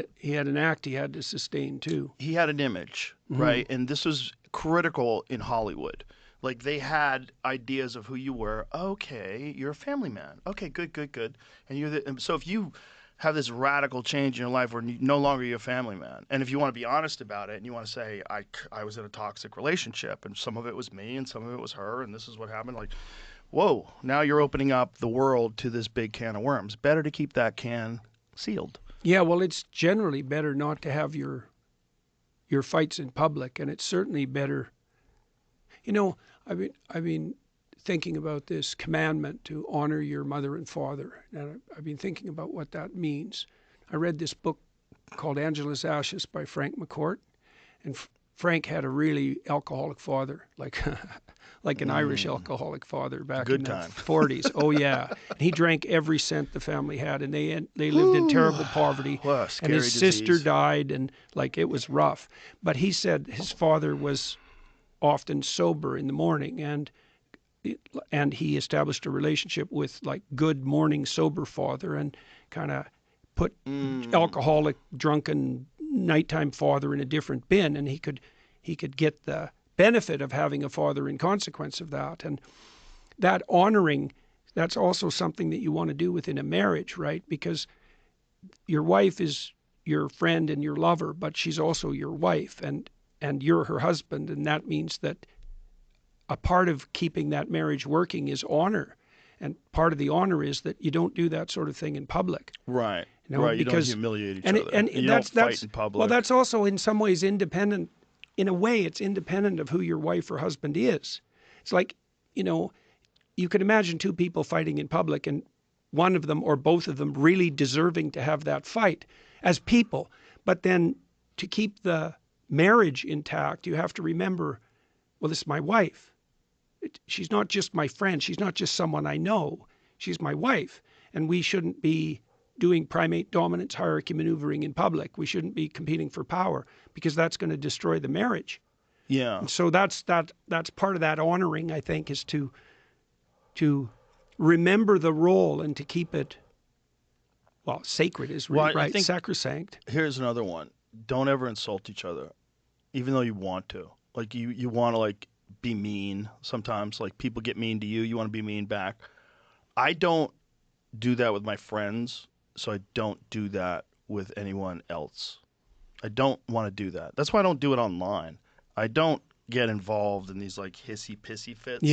an act he had to sustain too.
he had an image, right? And this was critical in Hollywood. Like they had ideas of who you were. Okay, you're a family man. Okay, good. And so if you have this radical change in your life where no longer you're a family man, and if you want to be honest about it and you want to say I was in a toxic relationship and some of it was me and some of it was her and this is what happened, like, whoa, now you're opening up the world to this big can of worms. Better to keep that can sealed.
Yeah, well, it's generally better not to have your fights in public, and it's certainly better. You know, I've been thinking about this commandment to honor your mother and father, and I've been thinking about what that means. I read this book called Angela's Ashes by Frank McCourt, and Frank had a really alcoholic father, like an Irish alcoholic father back in the 40s. Oh yeah, and he drank every cent the family had, and they lived in terrible poverty.
Wow,
and his
disease.
sister died, and like it was rough. But he said his father was often sober in the morning, and he established a relationship with like good morning sober father, and kind of put alcoholic, drunken, nighttime father in a different bin, and he could get the benefit of having a father in consequence of that. And that honoring, that's also something that you want to do within a marriage, right? Because your wife is your friend and your lover, but she's also your wife, and you're her husband, and that means that a part of keeping that marriage working is honor. And part of the honor is that you don't do that sort of thing in public.
Right.
You know,
right. You
because,
don't humiliate each
and
other.
And
you
that's,
don't fight in public.
Well, that's also in some ways independent. In a way, it's independent of who your wife or husband is. It's like, you know, you could imagine two people fighting in public and one of them or both of them really deserving to have that fight as people. But then to keep the marriage intact, you have to remember, well, this is my wife. She's not just my friend. She's not just someone I know. She's my wife. And we shouldn't be doing primate dominance hierarchy maneuvering in public. We shouldn't be competing for power, because that's going to destroy the marriage.
Yeah.
And so that's part of that honoring, I think, is to remember the role and to keep it, well, sacred is really right, sacrosanct.
Here's another one. Don't ever insult each other, even though you want to. Like you want to like be mean sometimes. Like people get mean to you, you want to be mean back. I don't do that with my friends, so I don't do that with anyone else. I don't want to do that. That's why I don't do it online. I don't get involved in these like hissy pissy fits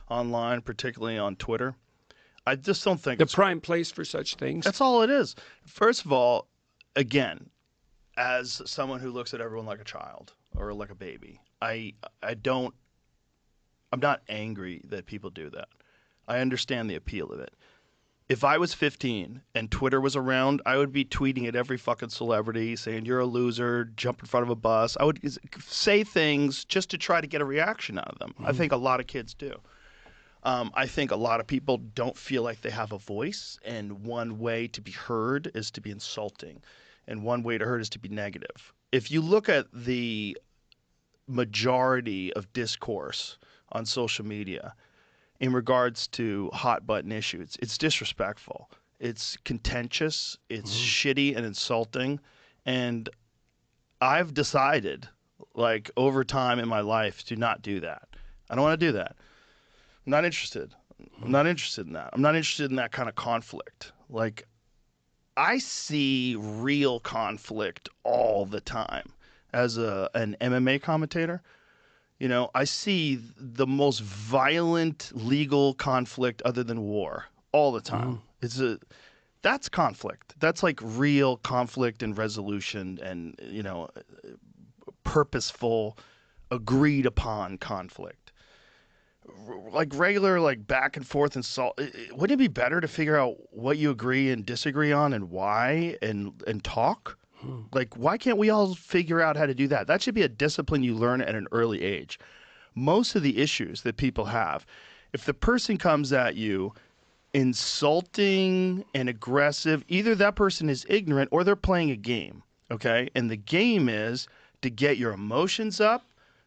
online, particularly on Twitter. I just don't think
the prime place for such things.
That's all it is. First of all, again, as someone who looks at everyone like a child or like a baby, I'm not angry that people do that. I understand the appeal of it. If I was 15 and Twitter was around, I would be tweeting at every fucking celebrity saying, you're a loser, jump in front of a bus. I would say things just to try to get a reaction out of them. I think a lot of kids do. I think a lot of people don't feel like they have a voice, and one way to be heard is to be insulting, and one way to hurt is to be negative. If you look at the majority of discourse on social media in regards to hot button issues, it's disrespectful, it's contentious, it's shitty and insulting, and I've decided, like, over time in my life to not do that. I don't want to do that. I'm not interested. I'm not interested in that. I'm not interested in that kind of conflict. Like, I see real conflict all the time as an MMA commentator. You know, I see the most violent legal conflict other than war all the time. That's conflict. That's like real conflict and resolution and, you know, purposeful, agreed upon conflict. Like regular, like back and forth insult. Wouldn't it be better to figure out what you agree and disagree on and why and talk? Like, why can't we all figure out how to do that? That should be a discipline you learn at an early age. Most of the issues that people have, if the person comes at you insulting and aggressive, either that person is ignorant or they're playing a game, okay? And the game is to get your emotions up,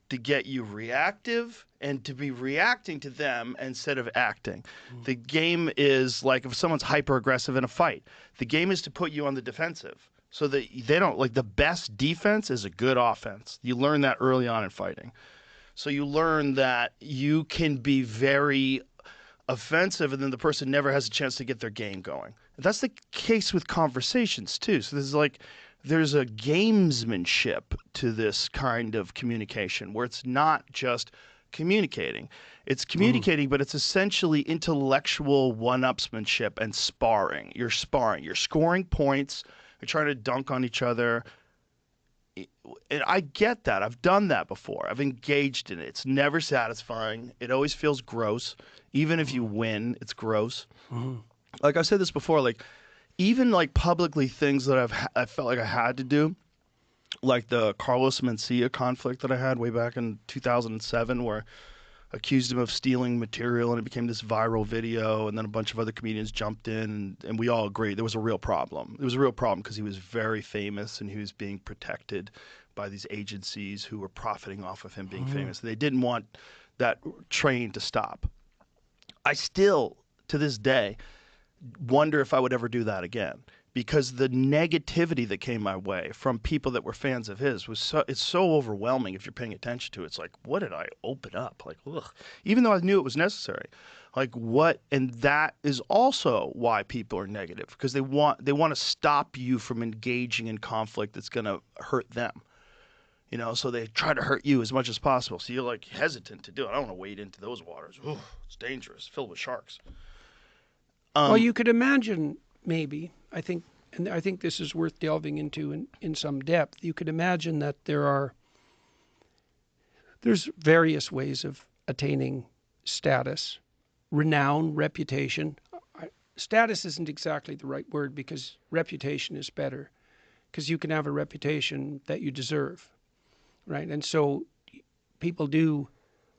to get you reactive, and to be reacting to them instead of acting. The game is like if someone's hyper-aggressive in a fight, the game is to put you on the defensive so that they don't, like the best defense is a good offense. You learn that early on in fighting. So you learn that you can be very offensive and then the person never has a chance to get their game going. That's the case with conversations too. So there's a gamesmanship to this kind of communication where it's not just communicating. It's communicating, but it's essentially intellectual one-upsmanship and sparring. You're sparring. You're scoring points. You're trying to dunk on each other. And I get that. I've done that before. I've engaged in it. It's never satisfying. It always feels gross. Even if you win, it's gross. Like I said this before, like even like publicly things that I felt like I had to do, like the Carlos Mencia conflict that I had way back in 2007 where I accused him of stealing material and it became this viral video and then a bunch of other comedians jumped in and we all agreed there was a real problem. It was a real problem because he was very famous and he was being protected by these agencies who were profiting off of him being famous. They didn't want that train to stop. I still, to this day, wonder if I would ever do that again because the negativity that came my way from people that were fans of his it's so overwhelming if you're paying attention to it. It's like, what did I open up? Like, ugh. Even though I knew it was necessary. Like what? And that is also why people are negative because they want to stop you from engaging in conflict that's going to hurt them. You know, so they try to hurt you as much as possible. So you're like hesitant to do it. I don't want to wade into those waters. Ooh, it's dangerous, filled with sharks.
Well, you could imagine maybe, I think this is worth delving into in some depth. You could imagine that there's various ways of attaining status, renown, reputation. Status isn't exactly the right word because reputation is better because you can have a reputation that you deserve, right? And so people do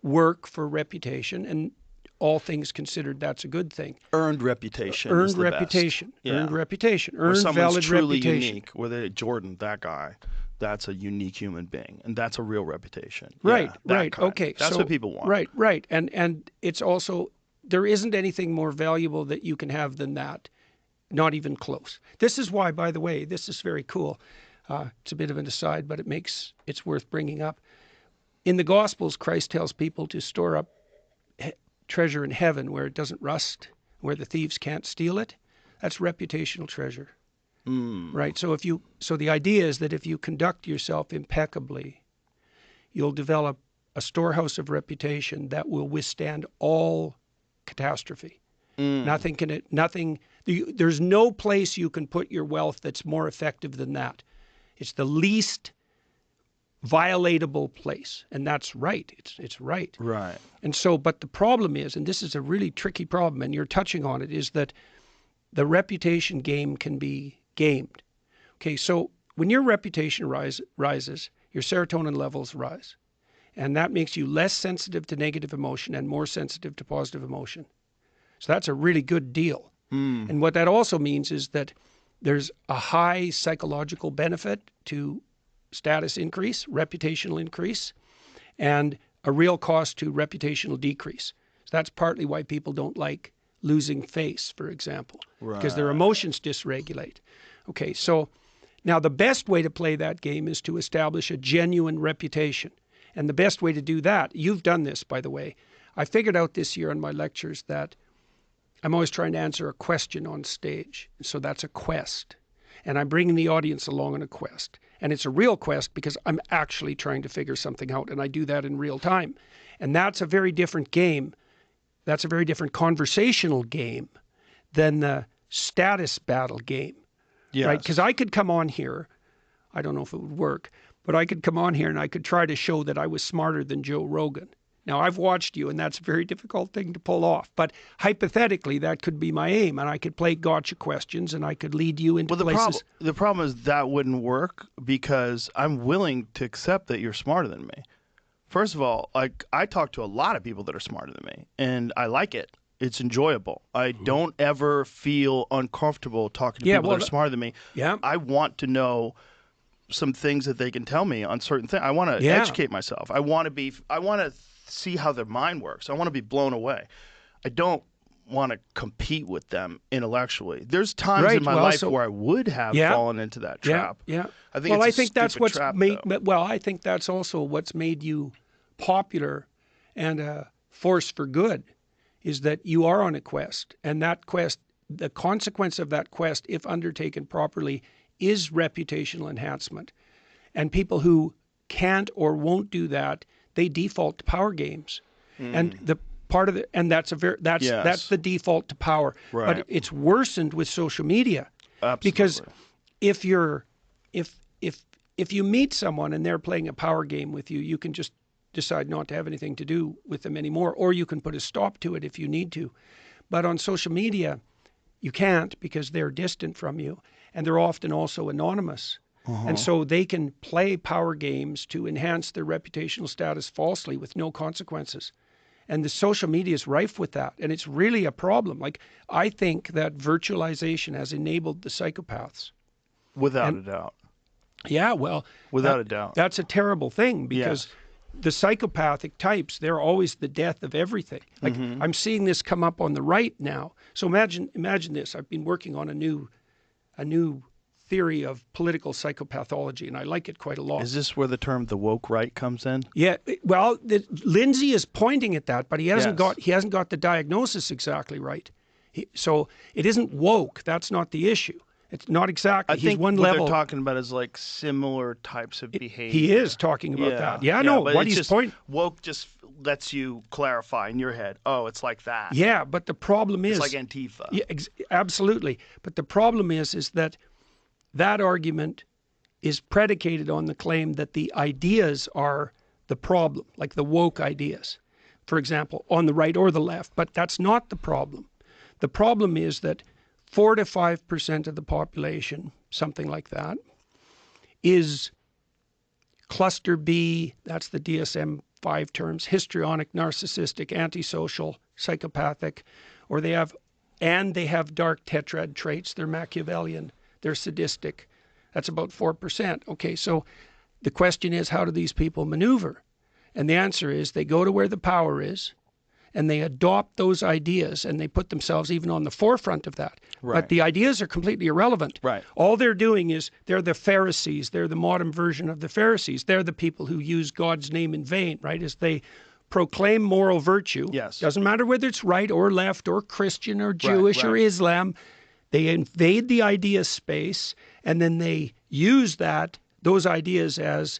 work for reputation and all things considered, that's a good thing.
Earned reputation.
Earned reputation.
Yeah.
Earned reputation. Earned valid
truly
reputation.
Unique. Where Jordan, that guy, that's a unique human being, and that's a real reputation.
Right.
Yeah,
right.
kind.
Okay.
That's what people want.
Right. Right. And it's also there isn't anything more valuable that you can have than that. Not even close. This is why, by the way, this is very cool. It's a bit of an aside, but it's worth bringing up. In the Gospels, Christ tells people to store up treasure in heaven where it doesn't rust, where the thieves can't steal it. That's reputational treasure. Right? So the idea is that if you conduct yourself impeccably, you'll develop a storehouse of reputation that will withstand all catastrophe. There's no place you can put your wealth that's more effective than that. It's the least violatable place, and that's right. It's right.
Right.
And so, but the problem is, and this is a really tricky problem, and you're touching on it, is that the reputation game can be gamed. Okay, so when your reputation rises, your serotonin levels rise, and that makes you less sensitive to negative emotion and more sensitive to positive emotion. So that's a really good deal. And what that also means is that there's a high psychological benefit to status increase, reputational increase, and a real cost to reputational decrease. So that's partly why people don't like losing face, for example, because their emotions dysregulate. Okay, so now the best way to play that game is to establish a genuine reputation. And the best way to do that, you've done this, by the way. I figured out this year in my lectures that I'm always trying to answer a question on stage. So that's a quest. And I'm bringing the audience along on a quest. And it's a real quest because I'm actually trying to figure something out. And I do that in real time. And that's a very different game. That's a very different conversational game than the status battle game.
Yes.
Right? Because I could come on here. I don't know if it would work. But I could come on here and I could try to show that I was smarter than Joe Rogan. Now, I've watched you, and that's a very difficult thing to pull off. But hypothetically, that could be my aim, and I could play gotcha questions, and I could lead you into places.
The problem is that wouldn't work because I'm willing to accept that you're smarter than me. First of all, I talk to a lot of people that are smarter than me, and I like it. It's enjoyable. I don't ever feel uncomfortable talking to people that are smarter than me.
Yeah.
I want to know some things that they can tell me on certain things. I want to educate myself. I want to see how their mind works. I want to be blown away. I don't want to compete with them intellectually. There's times in my life where I would have fallen into that trap.
Yeah.
I think
that's what's
trap,
made. Well, I think that's also what's made you popular and a force for good, is that you are on a quest, and that quest, the consequence of that quest, if undertaken properly, is reputational enhancement. And people who can't or won't do that, they default to power games. And the part of that's the default to power.
Right.
But it's worsened with social media.
Absolutely.
Because if you meet someone and they're playing a power game with you, you can just decide not to have anything to do with them anymore, or you can put a stop to it if you need to. But on social media, you can't, because they're distant from you, and they're often also anonymous. And so they can play power games to enhance their reputational status falsely with no consequences. And the social media is rife with that, and it's really a problem. Like, I think that virtualization has enabled the psychopaths.
Without a doubt.
Yeah, well,
without a doubt.
That's a terrible thing, because the psychopathic types, they're always the death of everything. Like, I'm seeing this come up on the right now. So imagine this. I've been working on a new theory of political psychopathology, and I like it quite a lot.
Is this where the term the woke right comes in?
Yeah, well, Lindsay is pointing at that, but he hasn't got the diagnosis exactly right. So it isn't woke. That's not the issue. It's not exactly.
I think
he's one
what
level.
they're talking about is like similar types of behavior.
He is talking about that. Yeah, no.
But
What he's pointing.
Woke just lets you clarify in your head. Oh, it's like that.
Yeah, but the problem is.
It's like Antifa.
Yeah, absolutely. But the problem is that argument is predicated on the claim that the ideas are the problem, like the woke ideas, for example, on the right or the left. But that's not the problem. The problem is that 4 to 5% of the population, something like that, is cluster B, that's the DSM-5 terms, histrionic, narcissistic, antisocial, psychopathic, or they have dark tetrad traits. They're Machiavellian, they're sadistic. That's about 4%. Okay, so the question is, how do these people maneuver? And the answer is they go to where the power is, and they adopt those ideas, and they put themselves even on the forefront of that.
Right.
But the ideas are completely irrelevant.
Right.
All they're doing is they're the Pharisees. They're the modern version of the Pharisees. They're the people who use God's name in vain, right? As they proclaim moral virtue.
Yes.
Doesn't matter whether it's right or left or Christian or Jewish or Islam. They invade the idea space, and then they use those ideas as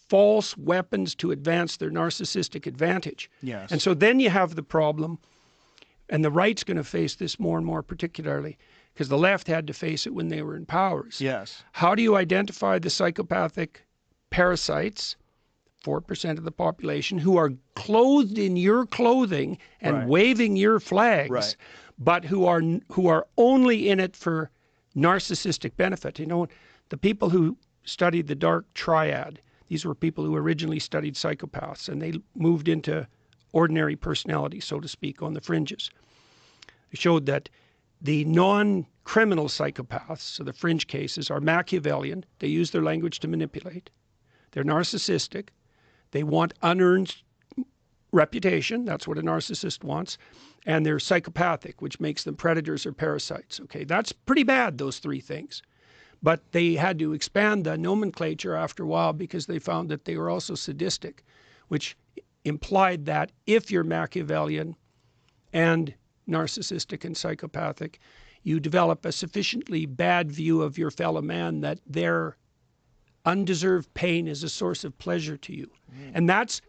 false weapons to advance their narcissistic advantage.
Yes.
And so then you have the problem, and the right's going to face this more and more particularly, because the left had to face it when they were in powers.
Yes.
How do you identify the psychopathic parasites, 4% of the population, who are clothed in your clothing and waving your flags, but who are only in it for narcissistic benefit? You know, the people who studied the dark triad, these were people who originally studied psychopaths, and they moved into ordinary personality, so to speak, on the fringes. They showed that the non-criminal psychopaths, so the fringe cases, are Machiavellian. They use their language to manipulate. They're narcissistic. They want unearned reputation. That's what a narcissist wants. And they're psychopathic, which makes them predators or parasites. Okay, that's pretty bad, those three things. But they had to expand the nomenclature after a while, because they found that they were also sadistic, which implied that if you're Machiavellian and narcissistic and psychopathic, you develop a sufficiently bad view of your fellow man that their undeserved pain is a source of pleasure to you. And that's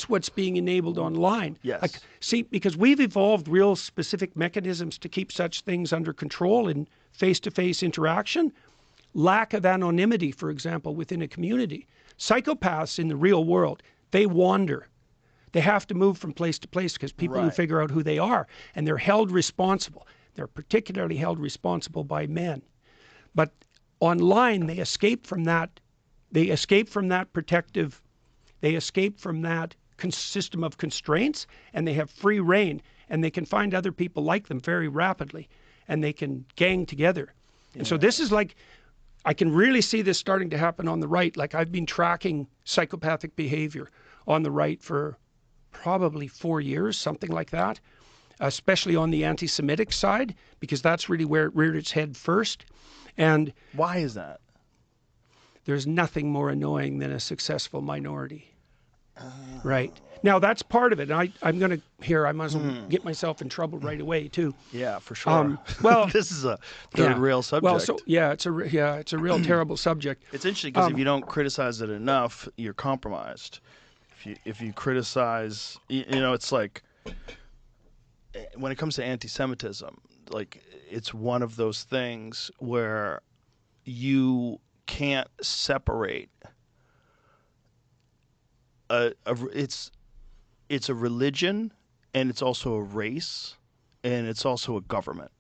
what's being enabled online.
Yes.
Like, see, because we've evolved real specific mechanisms to keep such things under control in face-to-face interaction. Lack of anonymity, for example, within a community. Psychopaths in the real world, they wander. They have to move from place to place because people who figure out who they are, and they're held responsible. They're particularly held responsible by men. But online, they escape from that. They escape from that protective. They escape from that system of constraints, and they have free reign, and they can find other people like them very rapidly, and they can gang together. And so this is like I can really see this starting to happen on the right. Like I've been tracking psychopathic behavior on the right for probably 4 years, something like that, especially on the anti-Semitic side, because that's really where it reared its head first. And
why is that?
There's nothing more annoying than a successful minority. Right. Now, that's part of it. And I'm going to, here, I might as well get myself in trouble right away, too.
Yeah, for sure.
Well,
this is a third real subject.
Well, so, it's a real terrible subject.
It's interesting because if you don't criticize it enough, you're compromised. If you criticize, it's like, when it comes to anti-Semitism, like, it's one of those things where you can't separate it's a religion, and it's also a race, and it's also a government.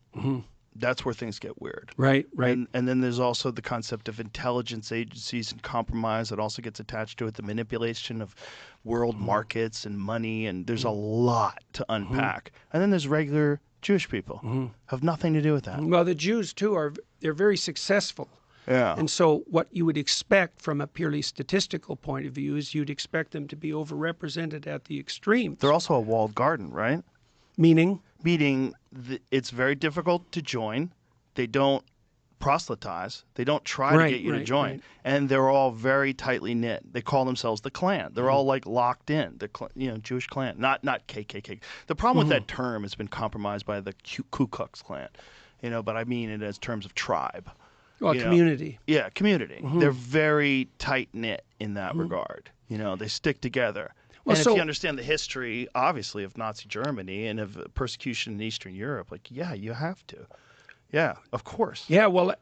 That's where things get weird.
Right.
And then there's also the concept of intelligence agencies and compromise that also gets attached to it, the manipulation of world markets and money, and there's a lot to unpack. And then there's regular Jewish people have nothing to do with that.
Well, the Jews, too, they're very successful.
Yeah.
And so what you would expect from a purely statistical point of view is you'd expect them to be overrepresented at the extremes.
They're also a walled garden, right?
Meaning?
Meaning it's very difficult to join. They don't proselytize. They don't try to get you to join. Right. And they're all very tightly knit. They call themselves the Klan. They're all like locked in. The Jewish Klan, not KKK. The problem with that term has been compromised by the Ku Klux Klan. But I mean it as terms of tribe.
Well, community.
Yeah, community. They're very tight-knit in that regard. They stick together. Well, and if you understand the history, obviously, of Nazi Germany and of persecution in Eastern Europe, you have to. Yeah, of course.
Yeah, well,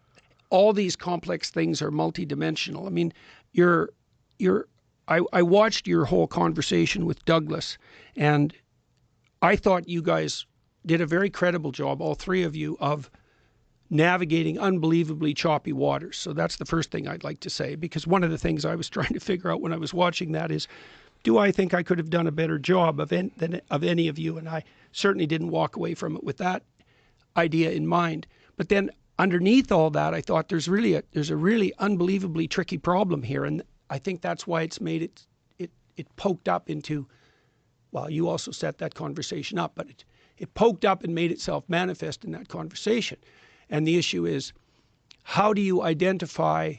all these complex things are multidimensional. I mean, I watched your whole conversation with Douglas, and I thought you guys did a very credible job, all three of you, of navigating unbelievably choppy waters. So that's the first thing I'd like to say, because one of the things I was trying to figure out when I was watching that is, do I think I could have done a better job of any of you? And I certainly didn't walk away from it with that idea in mind. But then underneath all that, I thought there's a really unbelievably tricky problem here, and I think that's why it's made it poked up into, well, you also set that conversation up, but it poked up and made itself manifest in that conversation. And the issue is, how do you identify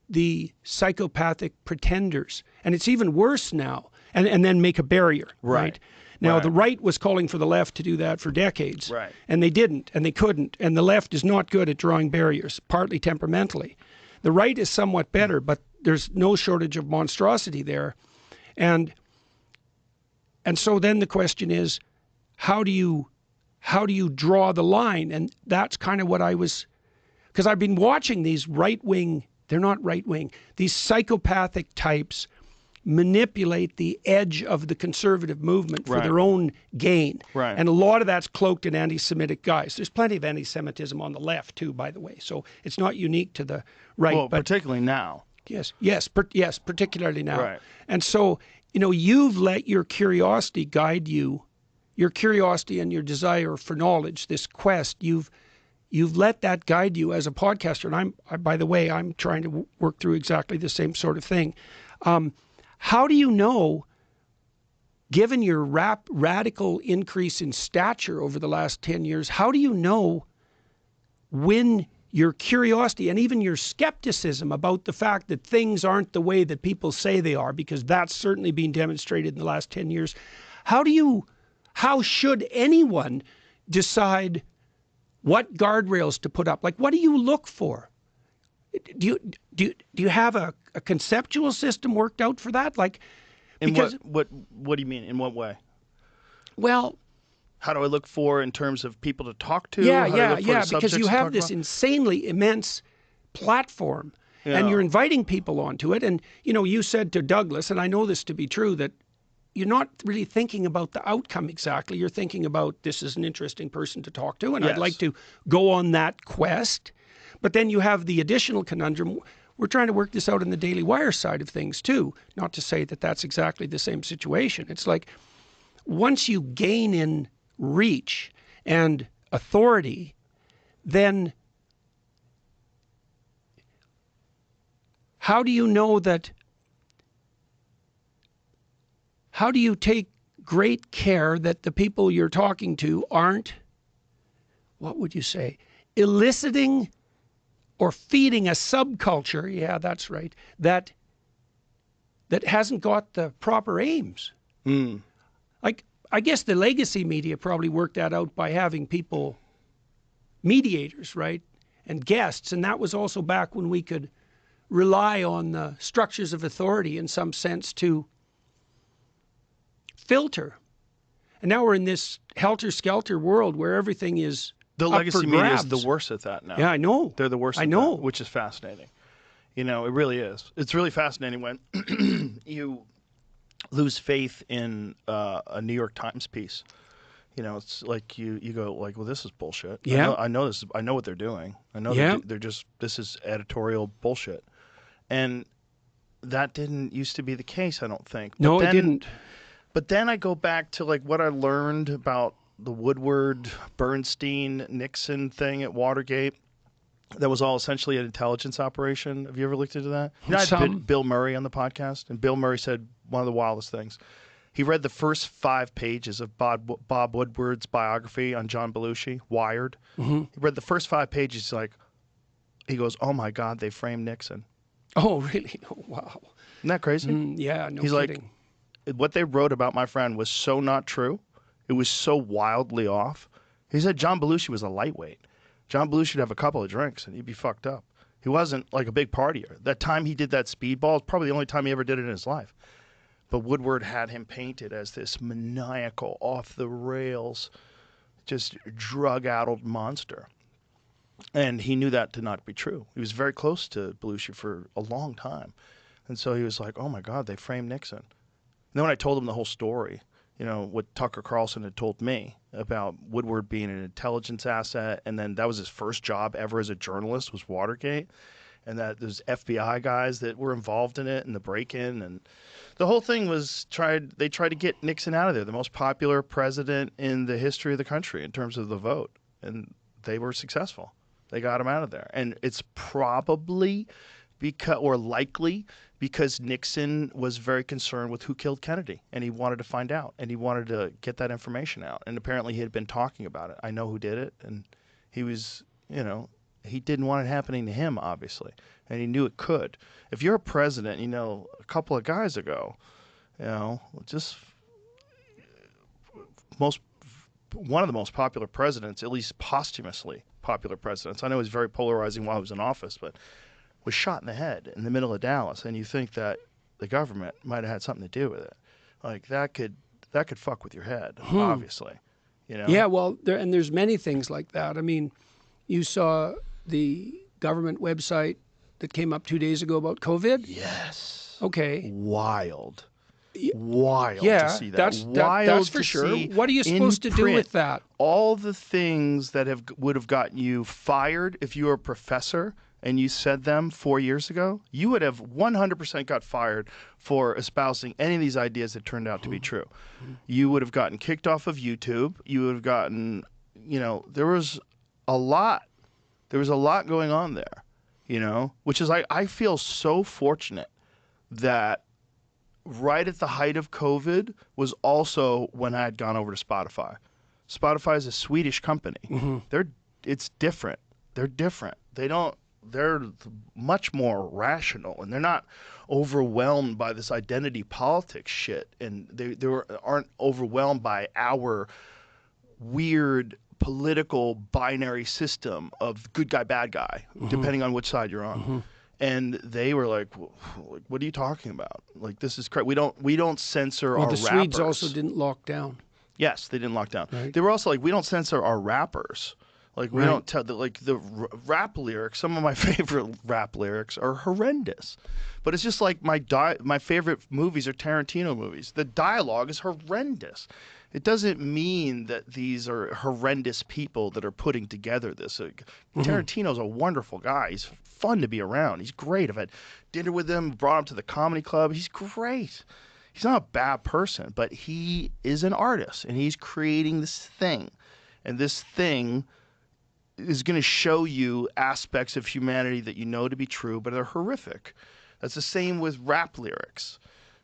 the psychopathic pretenders? And it's even worse now, and then make a barrier, right? Now, the right was calling for the left to do that for decades, and they didn't, and they couldn't, and the left is not good at drawing barriers, partly temperamentally. The right is somewhat better, but there's no shortage of monstrosity there. And so then the question is, how do you draw the line? And that's kind of what I was, because I've been watching these right-wing, they're not right-wing, these psychopathic types manipulate the edge of the conservative movement for their own gain. And a lot of that's cloaked in anti-Semitic guys. There's plenty of anti-Semitism on the left too, by the way. So it's not unique to the right.
Well, but particularly now.
Yes, particularly now. And so, you've let your curiosity guide you, your curiosity and your desire for knowledge, this quest, you've let that guide you as a podcaster. And by the way, I'm trying to work through exactly the same sort of thing. How do you know, given your radical increase in stature over the last 10 years, how do you know when your curiosity and even your skepticism about the fact that things aren't the way that people say they are, because that's certainly been demonstrated in the last 10 years, how should anyone decide what guardrails to put up? Like, what do you look for? Do you have a conceptual system worked out for that? Like, because
what do you mean? In what way?
Well,
how do I look for in terms of people to talk to?
Yeah. Because you have this insanely immense platform, and you're inviting people onto it. And you said to Douglas, and I know this to be true, that you're not really thinking about the outcome exactly. You're thinking about, this is an interesting person to talk to, and I'd like to go on that quest. But then you have the additional conundrum. We're trying to work this out in the Daily Wire side of things too. Not to say that that's exactly the same situation. It's like, once you gain in reach and authority, then how do you know that? How do you take great care that the people you're talking to aren't, what would you say, eliciting or feeding a subculture, yeah, that's right, that hasn't got the proper aims? Like, I guess the legacy media probably worked that out by having people, mediators, right, and guests, and that was also back when we could rely on the structures of authority in some sense to filter. And now we're in this helter-skelter world where everything is
The
up
legacy
for
media
grabs.
is the worst at that now.
Yeah, I know.
They're the worst
I
at
know.
that, which is fascinating. You know, it really is. It's really fascinating when you lose faith in a New York Times piece. You know, it's like you go like, well, this is bullshit.
Yeah.
I know this. I know what they're doing. I know
Yeah.
they're just, this is editorial bullshit. And that didn't used to be the case, I don't think. But
No,
then,
it didn't.
But then I go back to like what I learned about the Woodward, Bernstein, Nixon thing at Watergate. That was all essentially an intelligence operation. Have you ever looked into that? You know, I had
Some.
Bill Murray on the podcast, and Bill Murray said one of the wildest things. He read the first 5 pages of Bob Woodward's biography on John Belushi, Wired.
Mm-hmm.
He read the first 5 pages. He goes, "Oh my God, they framed Nixon."
Oh, really? Oh, wow.
Isn't that crazy?
Yeah, no
He's
kidding.
like, what they wrote about my friend was so not true. It was so wildly off. He said John Belushi was a lightweight. John Belushi would have a couple of drinks and he'd be fucked up. He wasn't like a big partier. That time he did that speedball is probably the only time he ever did it in his life. But Woodward had him painted as this maniacal, off the rails, just drug-addled monster. And he knew that to not be true. He was very close to Belushi for a long time. And so he was like, oh my God, they framed Nixon. And then when I told him the whole story, you know, what Tucker Carlson had told me about Woodward being an intelligence asset, and then that was his first job ever as a journalist was Watergate, and that there's FBI guys that were involved in it and the break-in, and the whole thing was they tried to get Nixon out of there, the most popular president in the history of the country in terms of the vote, and they were successful. They got him out of there, and it's probably likely because Nixon was very concerned with who killed Kennedy, and he wanted to find out, and he wanted to get that information out, and apparently he had been talking about it. I know who did it, and he was, you know, he didn't want it happening to him, obviously, and he knew it could. If you're a president, you know, a couple of guys ago, you know, just one of the most popular presidents, at least posthumously popular presidents. I know he's very polarizing while he was in office, but was shot in the head in the middle of Dallas, and you think that the government might have had something to do with it. Like that could fuck with your head, obviously. You know?
Yeah, well, there's many things like that. I mean, you saw the government website that came up 2 days ago about COVID?
Yes.
Okay.
Wild
Yeah,
to see that.
That's for sure. What are you supposed to do with that?
All the things that would have gotten you fired if you were a professor and you said them 4 years ago, you would have 100% got fired for espousing any of these ideas that turned out to be true. You would have gotten kicked off of YouTube. You would have gotten, you know, there was a lot going on there, you know, which is I feel so fortunate that right at the height of COVID was also when I had gone over to Spotify. Spotify is a Swedish company. It's different. They're different. They're much more rational, and they're not overwhelmed by this identity politics shit, and they aren't overwhelmed by our weird political binary system of good guy, bad guy, depending on which side you're on. And they were like, "What are you talking about? Like, this is crazy. We don't censor our rappers."
The Swedes also didn't lock down.
Yes, they didn't lock down.
Right.
They were also like, "We don't censor our rappers. Like, we don't tell the rap lyrics. Some of my favorite rap lyrics are horrendous, but it's just like my favorite movies are Tarantino movies. The dialogue is horrendous. It doesn't mean that these are horrendous people that are putting together this. Tarantino's a wonderful guy. He's fun to be around. He's great. I've had dinner with him, brought him to the comedy club. He's great. He's not a bad person, but he is an artist, and he's creating this thing, and this thing is going to show you aspects of humanity that you know to be true, but are horrific. That's the same with rap lyrics.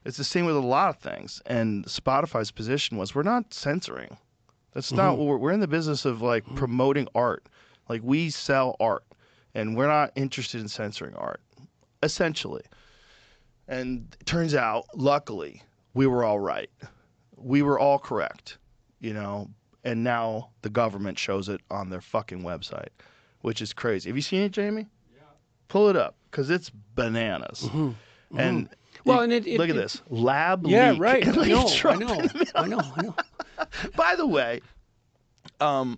It's the same with a lot of things. And Spotify's position was, we're not censoring. That's not what we're in the business of, like, promoting art. Like, we sell art, and we're not interested in censoring art, essentially. And it turns out, luckily, we were all right. We were all correct, and now the government shows it on their fucking website, which is crazy. Have you seen it, Jamie? Yeah. Pull it up, because it's bananas. And
Well,
look at this. Lab
yeah,
leak.
right.
Leave
I
Trump
know.
in the
I know.
By the way, I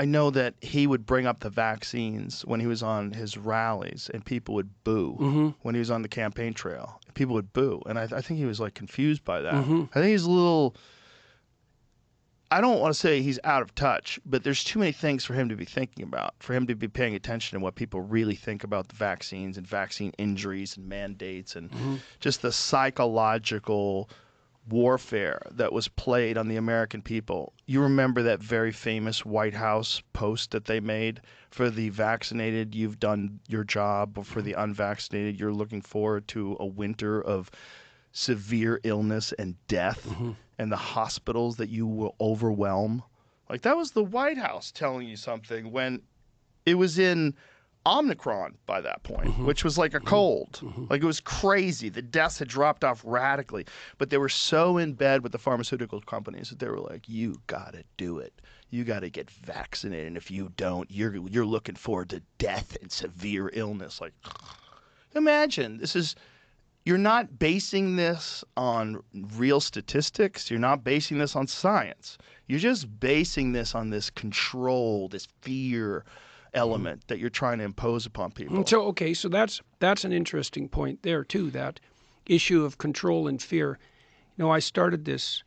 know that he would bring up the vaccines when he was on his rallies, and people would boo. When he was on the campaign trail, people would boo, and I think he was, like, confused by that. I think he's a little. I don't want to say he's out of touch, but there's too many things for him to be thinking about, for him to be paying attention to what people really think about the vaccines and vaccine injuries and mandates and just the psychological warfare that was played on the American people. You remember that very famous White House post that they made for the vaccinated, you've done your job, or for the unvaccinated, you're looking forward to a winter of severe illness and death, and the hospitals that you will overwhelm. Like, that was the White House telling you something when it was in Omicron by that point, which was like a cold. Like, it was crazy. The deaths had dropped off radically, but they were so in bed with the pharmaceutical companies that they were like, you gotta do it. You gotta get vaccinated, and if you don't, you're looking forward to death and severe illness. Like, imagine, you're not basing this on real statistics. You're not basing this on science. You're just basing this on this control, this fear element that you're trying to impose upon people.
So that's an interesting point there too, that issue of control and fear. I started this.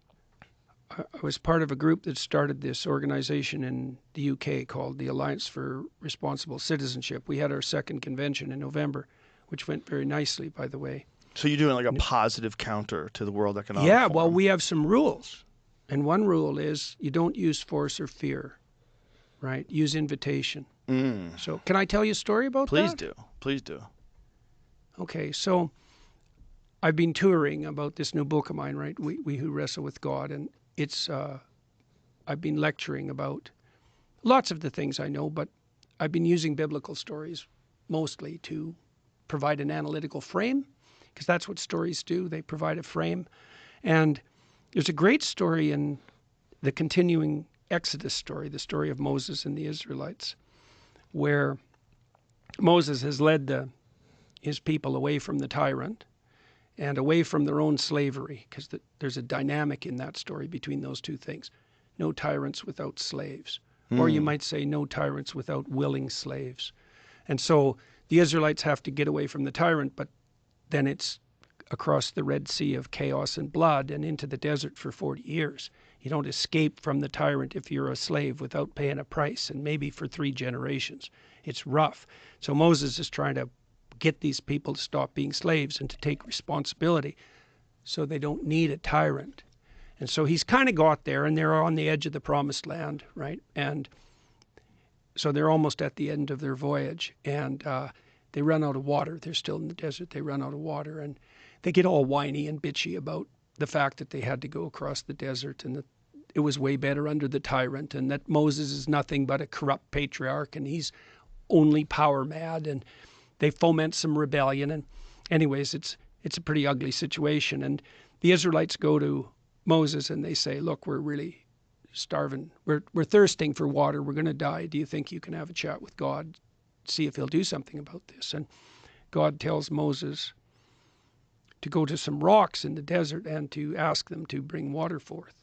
I was part of a group that started this organization in the UK called the Alliance for Responsible Citizenship. We had our second convention in November, which went very nicely, by the way.
So you're doing like a positive counter to the World Economic
Forum.
Forum.
Well, we have some rules. And one rule is you don't use force or fear, right? Use invitation. So can I tell you a story about that?
Please do.
Okay, so I've been touring about this new book of mine, right? We Who Wrestle with God. And it's, I've been lecturing about lots of the things I know, but I've been using biblical stories mostly to provide an analytical frame, because that's what stories do. They provide a frame. And there's a great story in the continuing Exodus story, the story of Moses and the Israelites, where Moses has led his people away from the tyrant and away from their own slavery, because there's a dynamic in that story between those two things. No tyrants without slaves. Or you might say no tyrants without willing slaves. And so the Israelites have to get away from the tyrant, but then it's across the Red Sea of chaos and blood and into the desert for 40 years. You don't escape from the tyrant if you're a slave without paying a price, and maybe for 3 generations. It's rough. So Moses is trying to get these people to stop being slaves and to take responsibility so they don't need a tyrant. And so he's kind of got there, and they're on the edge of the promised land, right? And so they're almost at the end of their voyage, and they run out of water. They're still in the desert. They run out of water, and they get all whiny and bitchy about the fact that they had to go across the desert and that it was way better under the tyrant, and that Moses is nothing but a corrupt patriarch and he's only power mad, and they foment some rebellion. And anyways, it's a pretty ugly situation. And the Israelites go to Moses and they say, look, we're really starving. We're thirsting for water. We're going to die. Do you think you can have a chat with God, see if he'll do something about this? And God tells Moses to go to some rocks in the desert and to ask them to bring water forth.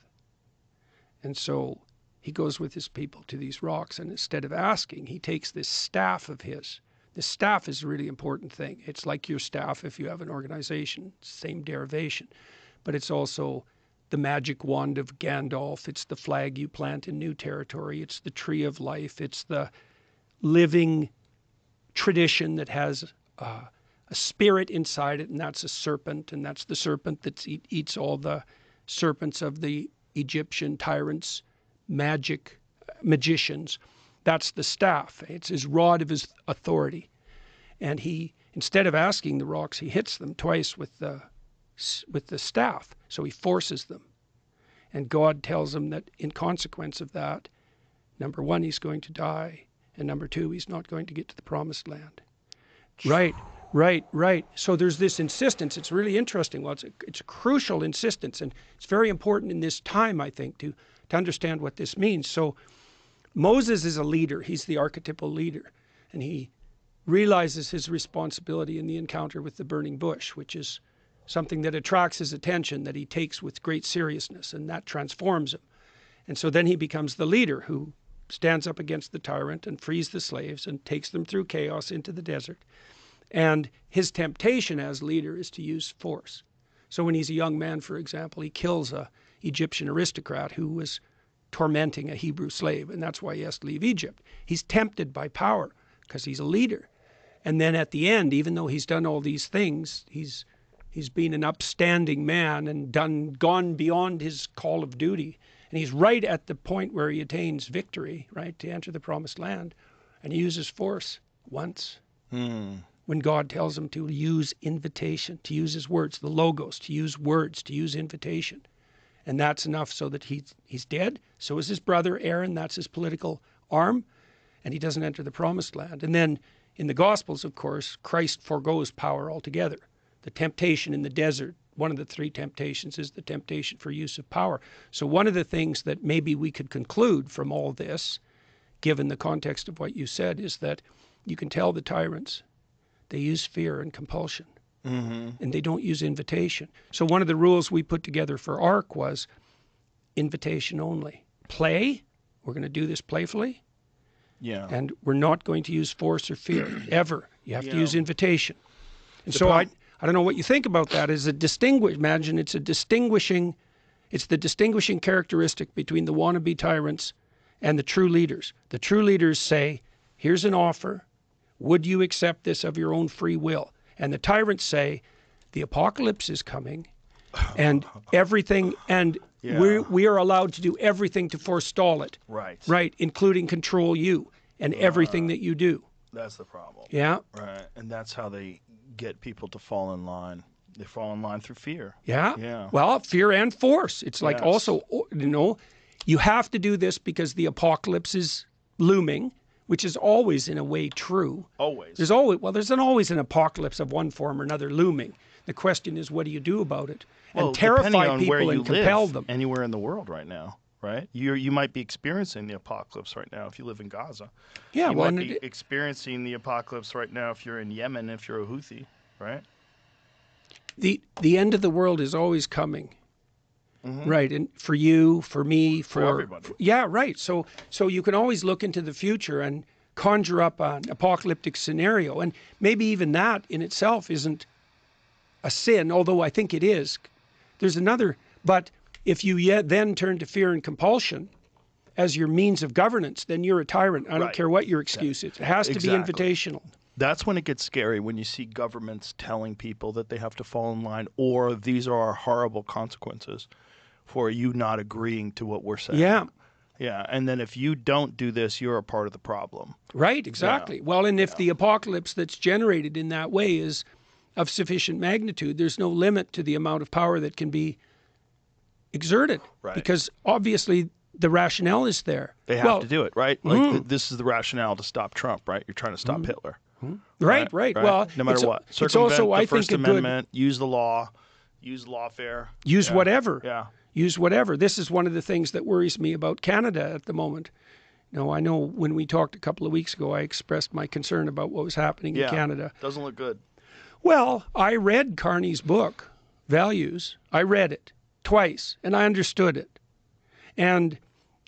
And so he goes with his people to these rocks, and instead of asking, he takes this staff of his. The staff is a really important thing. It's like your staff if you have an organization, same derivation. But it's also the magic wand of Gandalf. It's the flag you plant in new territory. It's the tree of life. It's the living tradition that has a spirit inside it, and that's a serpent, and that's the serpent that eats all the serpents of the Egyptian tyrants, magicians. That's the staff. It's his rod of his authority. And he, instead of asking the rocks, he hits them twice with the staff. So he forces them. And God tells him that in consequence of that, number one, he's going to die. And number two, he's not going to get to the promised land. Right. So there's this insistence. It's really interesting. Well, it's a crucial insistence. And it's very important in this time, I think, to understand what this means. So Moses is a leader. He's the archetypal leader. And he realizes his responsibility in the encounter with the burning bush, which is something that attracts his attention, that he takes with great seriousness, and that transforms him. And so then he becomes the leader who stands up against the tyrant and frees the slaves and takes them through chaos into the desert. And his temptation as leader is to use force. So when he's a young man, for example, he kills an Egyptian aristocrat who was tormenting a Hebrew slave, and that's why he has to leave Egypt. He's tempted by power because he's a leader. And then at the end, even though he's done all these things, he's been an upstanding man and gone beyond his call of duty. And he's right at the point where he attains victory, right, to enter the promised land. And he uses force once. When God tells him to use invitation, to use his words, the logos, to use words, to use invitation. And that's enough so that he's dead. So is his brother Aaron. That's his political arm. And he doesn't enter the promised land. And then in the Gospels, of course, Christ forgoes power altogether. The temptation in the desert, one of the three temptations is the temptation for use of power. So one of the things that maybe we could conclude from all this, given the context of what you said, is that you can tell the tyrants, they use fear and compulsion, and they don't use invitation. So one of the rules we put together for ARC was invitation only. Play, we're going to do this playfully, and we're not going to use force or fear, ever. You have to use invitation. And so I don't know what you think about that. Imagine it's the distinguishing characteristic between the wannabe tyrants and the true leaders. The true leaders say, here's an offer. Would you accept this of your own free will? And the tyrants say, the apocalypse is coming and everything, and we are allowed to do everything to forestall it. Right, including control you and everything that you do.
That's the problem.
Yeah.
Right, and that's how they get people to fall in line. They fall in line through fear.
Yeah. Well, fear and force. It's like also, you have to do this because the apocalypse is looming, which is always in a way true.
Always.
There's always an apocalypse of one form or another looming. The question is, what do you do about it? And terrify people and compel them.
Anywhere in the world right now, right? You might be experiencing the apocalypse right now if you live in Gaza.
Yeah,
you might be experiencing the apocalypse right now if you're in Yemen, if you're a Houthi, right?
The end of the world is always coming. Right, and for you, for me, for
everybody.
Right. So you can always look into the future and conjure up an apocalyptic scenario, and maybe even that in itself isn't a sin, although I think it is. There's another, but if you then turn to fear and compulsion as your means of governance, then you're a tyrant. I don't care what your excuse is. It has to be invitational.
That's when it gets scary, when you see governments telling people that they have to fall in line, or these are our horrible consequences for you not agreeing to what we're saying. Yeah, and then if you don't do this, you're a part of the problem.
Right, exactly. Well, and if the apocalypse that's generated in that way is of sufficient magnitude, there's no limit to the amount of power that can be exerted. Right. Because obviously the rationale is there.
They have to do it, right? Like this is the rationale to stop Trump, right? You're trying to stop Hitler.
Right. Well,
no matter what. Circumvent it's also, the First Amendment, use the law, use lawfare.
Use whatever.
Yeah.
Use whatever. This is one of the things that worries me about Canada at the moment. I know when we talked a couple of weeks ago, I expressed my concern about what was happening in Canada.
Doesn't look good.
Well, I read Carney's book, Values. I read it twice, and I understood it. And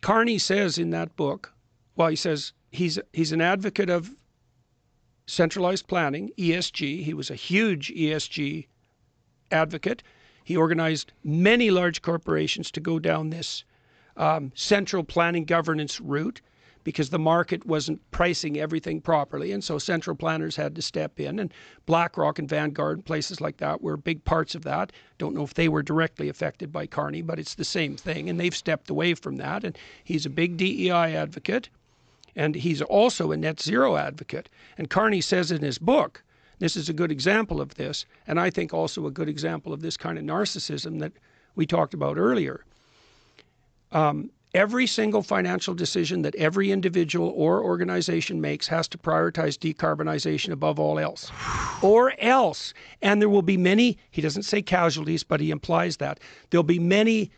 Carney says in that book, he says he's an advocate of centralized planning, ESG. He was a huge ESG advocate. He organized many large corporations to go down this central planning governance route because the market wasn't pricing everything properly. And so central planners had to step in. And BlackRock and Vanguard and places like that were big parts of that. Don't know if they were directly affected by Carney, but it's the same thing. And they've stepped away from that. And he's a big DEI advocate. And he's also a net zero advocate. And Carney says in his book This is a good example of this, and I think also a good example of this kind of narcissism that we talked about earlier. Every single financial decision that every individual or organization makes has to prioritize decarbonization above all else. Or else, and there will be many, he doesn't say casualties, but he implies that, there'll be many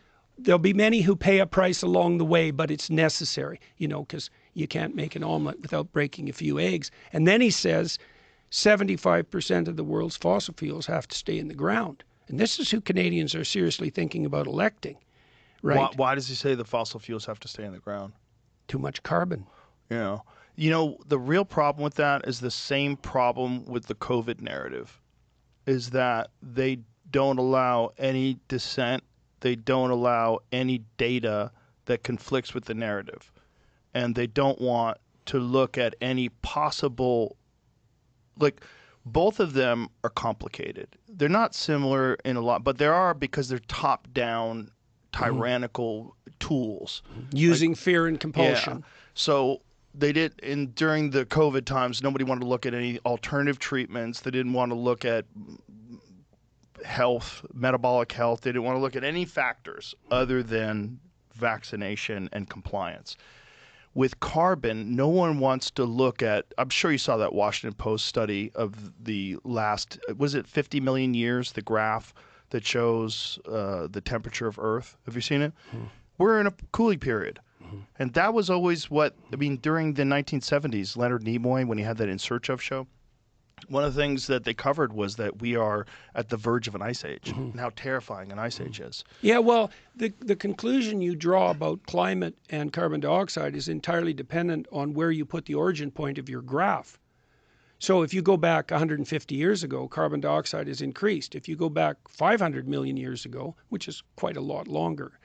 who pay a price along the way, but it's necessary, because you can't make an omelet without breaking a few eggs. And then he says 75% of the world's fossil fuels have to stay in the ground. And this is who Canadians are seriously thinking about electing. Right.
Why does he say the fossil fuels have to stay in the ground?
Too much carbon.
The real problem with that is the same problem with the COVID narrative, is that they don't allow any dissent. They don't allow any data that conflicts with the narrative. And they don't want to look at any possible, both of them are complicated. They're not similar in a lot, but there are, because they're top-down tyrannical tools.
Using fear and compulsion.
Yeah. So they did, during the COVID times, nobody wanted to look at any alternative treatments. They didn't want to look at health, metabolic health. They didn't want to look at any factors other than vaccination and compliance. With carbon, no one wants to look at, I'm sure you saw that Washington Post study of the last, was it 50 million years, the graph that shows the temperature of Earth. Have you seen it? We're in a cooling period. And that was always during the 1970s, Leonard Nimoy, when he had that In Search Of show, one of the things that they covered was that we are at the verge of an ice age, and how terrifying an ice age is.
Yeah, well, the conclusion you draw about climate and carbon dioxide is entirely dependent on where you put the origin point of your graph. So if you go back 150 years ago, carbon dioxide has increased. If you go back 500 million years ago, which is quite a lot longer,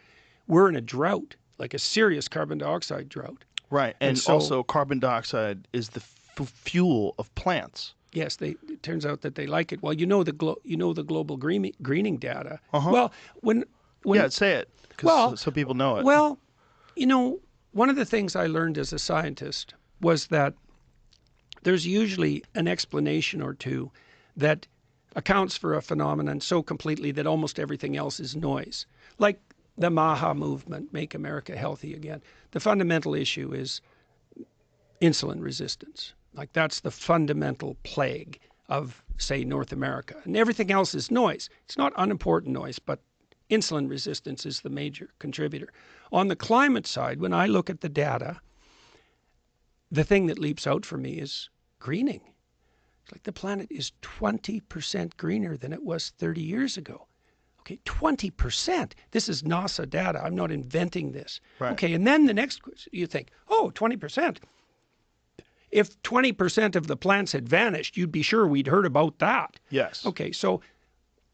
we're in a drought, like a serious carbon dioxide drought.
Right, and so, also carbon dioxide is the fuel of plants.
Yes, it turns out that they like it. Well, the global greening data. Well, when
say it, so people know it.
Well, one of the things I learned as a scientist was that there's usually an explanation or two that accounts for a phenomenon so completely that almost everything else is noise. Like the MAHA movement, Make America Healthy Again. The fundamental issue is insulin resistance. Like that's the fundamental plague of, say, North America. And everything else is noise. It's not unimportant noise, but insulin resistance is the major contributor. On the climate side, when I look at the data, the thing that leaps out for me is greening. It's like the planet is 20% greener than it was 30 years ago. Okay, 20%. This is NASA data. I'm not inventing this.
Right.
Okay, and then the next question, you think, 20%. If 20% of the plants had vanished, you'd be sure we'd heard about that.
Yes.
Okay,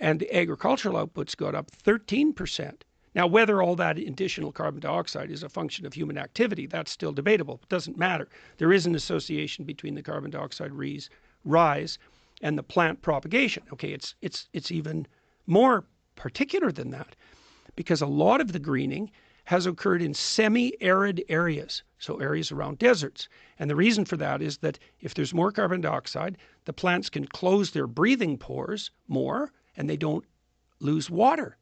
and the agricultural output's got up 13%. Now, whether all that additional carbon dioxide is a function of human activity, that's still debatable. It doesn't matter. There is an association between the carbon dioxide rise and the plant propagation. Okay, it's even more particular than that, because a lot of the greening has occurred in semi-arid areas, so areas around deserts. And the reason for that is that if there's more carbon dioxide, the plants can close their breathing pores more, and they don't lose water.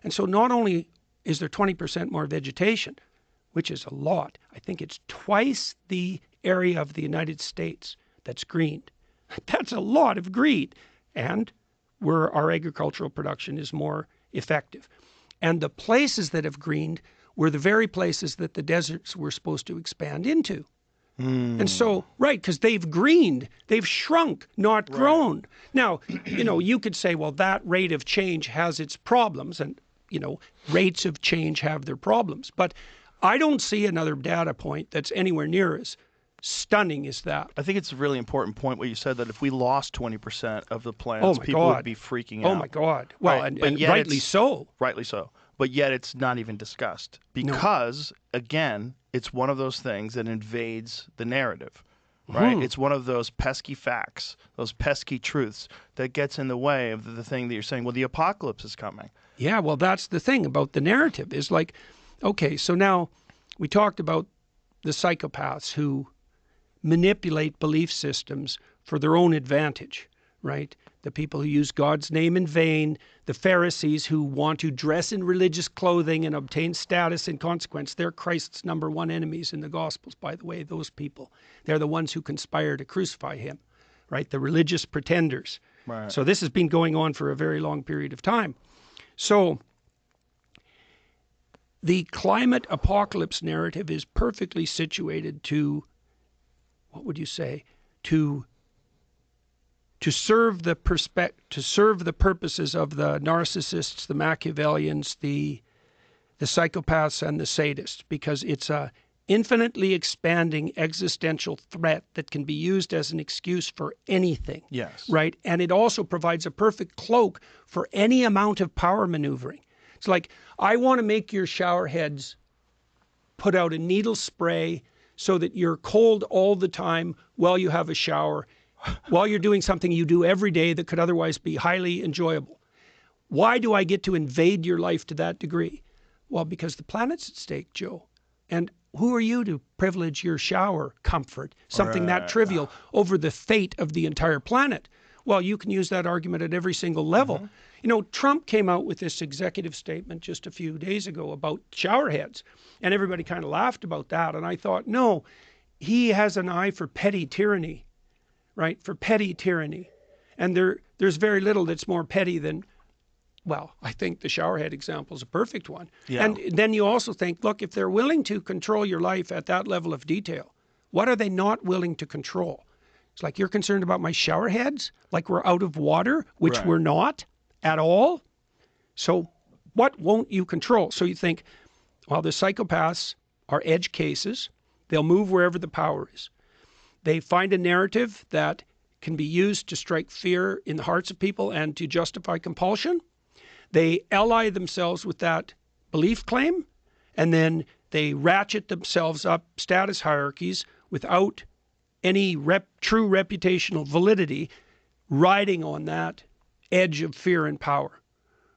And so not only is there 20% more vegetation, which is a lot, I think it's twice the area of the United States that's greened. That's a lot of green, and where our agricultural production is more effective. And the places that have greened were the very places that the deserts were supposed to expand into. And so, right, because they've greened, they've shrunk, not grown. Now, you could say, well, that rate of change has its problems, and, rates of change have their problems. But I don't see another data point that's anywhere near as stunning as that.
I think it's a really important point what you said, that if we lost 20% of the plants, people would be freaking out.
Oh, my God. Well, right. and rightly so.
Rightly so. But yet it's not even discussed because, again, it's one of those things that invades the narrative, right? It's one of those pesky facts, those pesky truths that gets in the way of the thing that you're saying, well, the apocalypse is coming.
Yeah, well, that's the thing about the narrative is like, okay, so now we talked about the psychopaths who manipulate belief systems for their own advantage, right? The people who use God's name in vain, the Pharisees who want to dress in religious clothing and obtain status in consequence. They're Christ's number one enemies in the Gospels, by the way, those people. They're the ones who conspire to crucify him, right? The religious pretenders.
Right.
So this has been going on for a very long period of time. So the climate apocalypse narrative is perfectly situated to, what would you say, to serve the purposes of the narcissists, the Machiavellians, the psychopaths, and the sadists, because it's a infinitely expanding existential threat that can be used as an excuse for anything.
Yes.
Right? And it also provides a perfect cloak for any amount of power maneuvering. It's like, I want to make your shower heads put out a needle spray so that you're cold all the time while you have a shower, while you're doing something you do every day that could otherwise be highly enjoyable. Why do I get to invade your life to that degree? Well, because the planet's at stake, Joe. And who are you to privilege your shower comfort, something that trivial, over the fate of the entire planet? Well, you can use that argument at every single level. Mm-hmm. You know, Trump came out with this executive statement just a few days ago about shower heads, and everybody kind of laughed about that. And I thought, no, he has an eye for petty tyranny, right? For petty tyranny. And there's very little that's more petty than, well, I think the showerhead example is a perfect one. Yeah. And then you also think, look, if they're willing to control your life at that level of detail, what are they not willing to control? It's like, you're concerned about my shower heads? Like we're out of water, which we're not at all? So what won't you control? So you think, well, the psychopaths are edge cases. They'll move wherever the power is. They find a narrative that can be used to strike fear in the hearts of people and to justify compulsion. They ally themselves with that belief claim, and then they ratchet themselves up status hierarchies without any true reputational validity, riding on that edge of fear and power.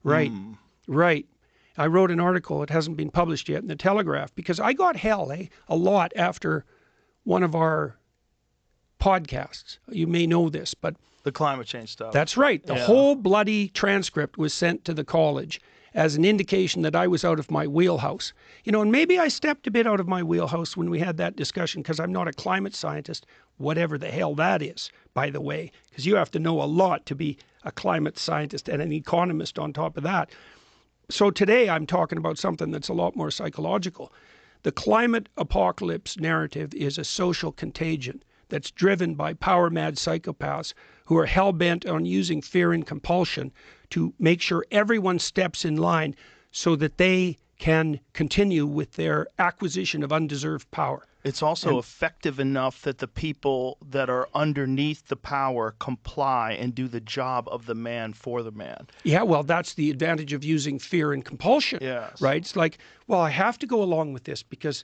Right, right. I wrote an article, it hasn't been published yet, in the Telegraph, because I got hell a lot after one of our podcasts. You may know this, but
the climate change stuff.
That's right. The whole bloody transcript was sent to the college as an indication that I was out of my wheelhouse. You know, and maybe I stepped a bit out of my wheelhouse when we had that discussion, because I'm not a climate scientist, whatever the hell that is, by the way, because you have to know a lot to be a climate scientist and an economist on top of that. So today I'm talking about something that's a lot more psychological. The climate apocalypse narrative is a social contagion that's driven by power-mad psychopaths who are hell-bent on using fear and compulsion to make sure everyone steps in line so that they can continue with their acquisition of undeserved power.
It's also effective enough that the people that are underneath the power comply and do the job of the man for the man.
Yeah, well, that's the advantage of using fear and compulsion, right? It's like, well, I have to go along with this because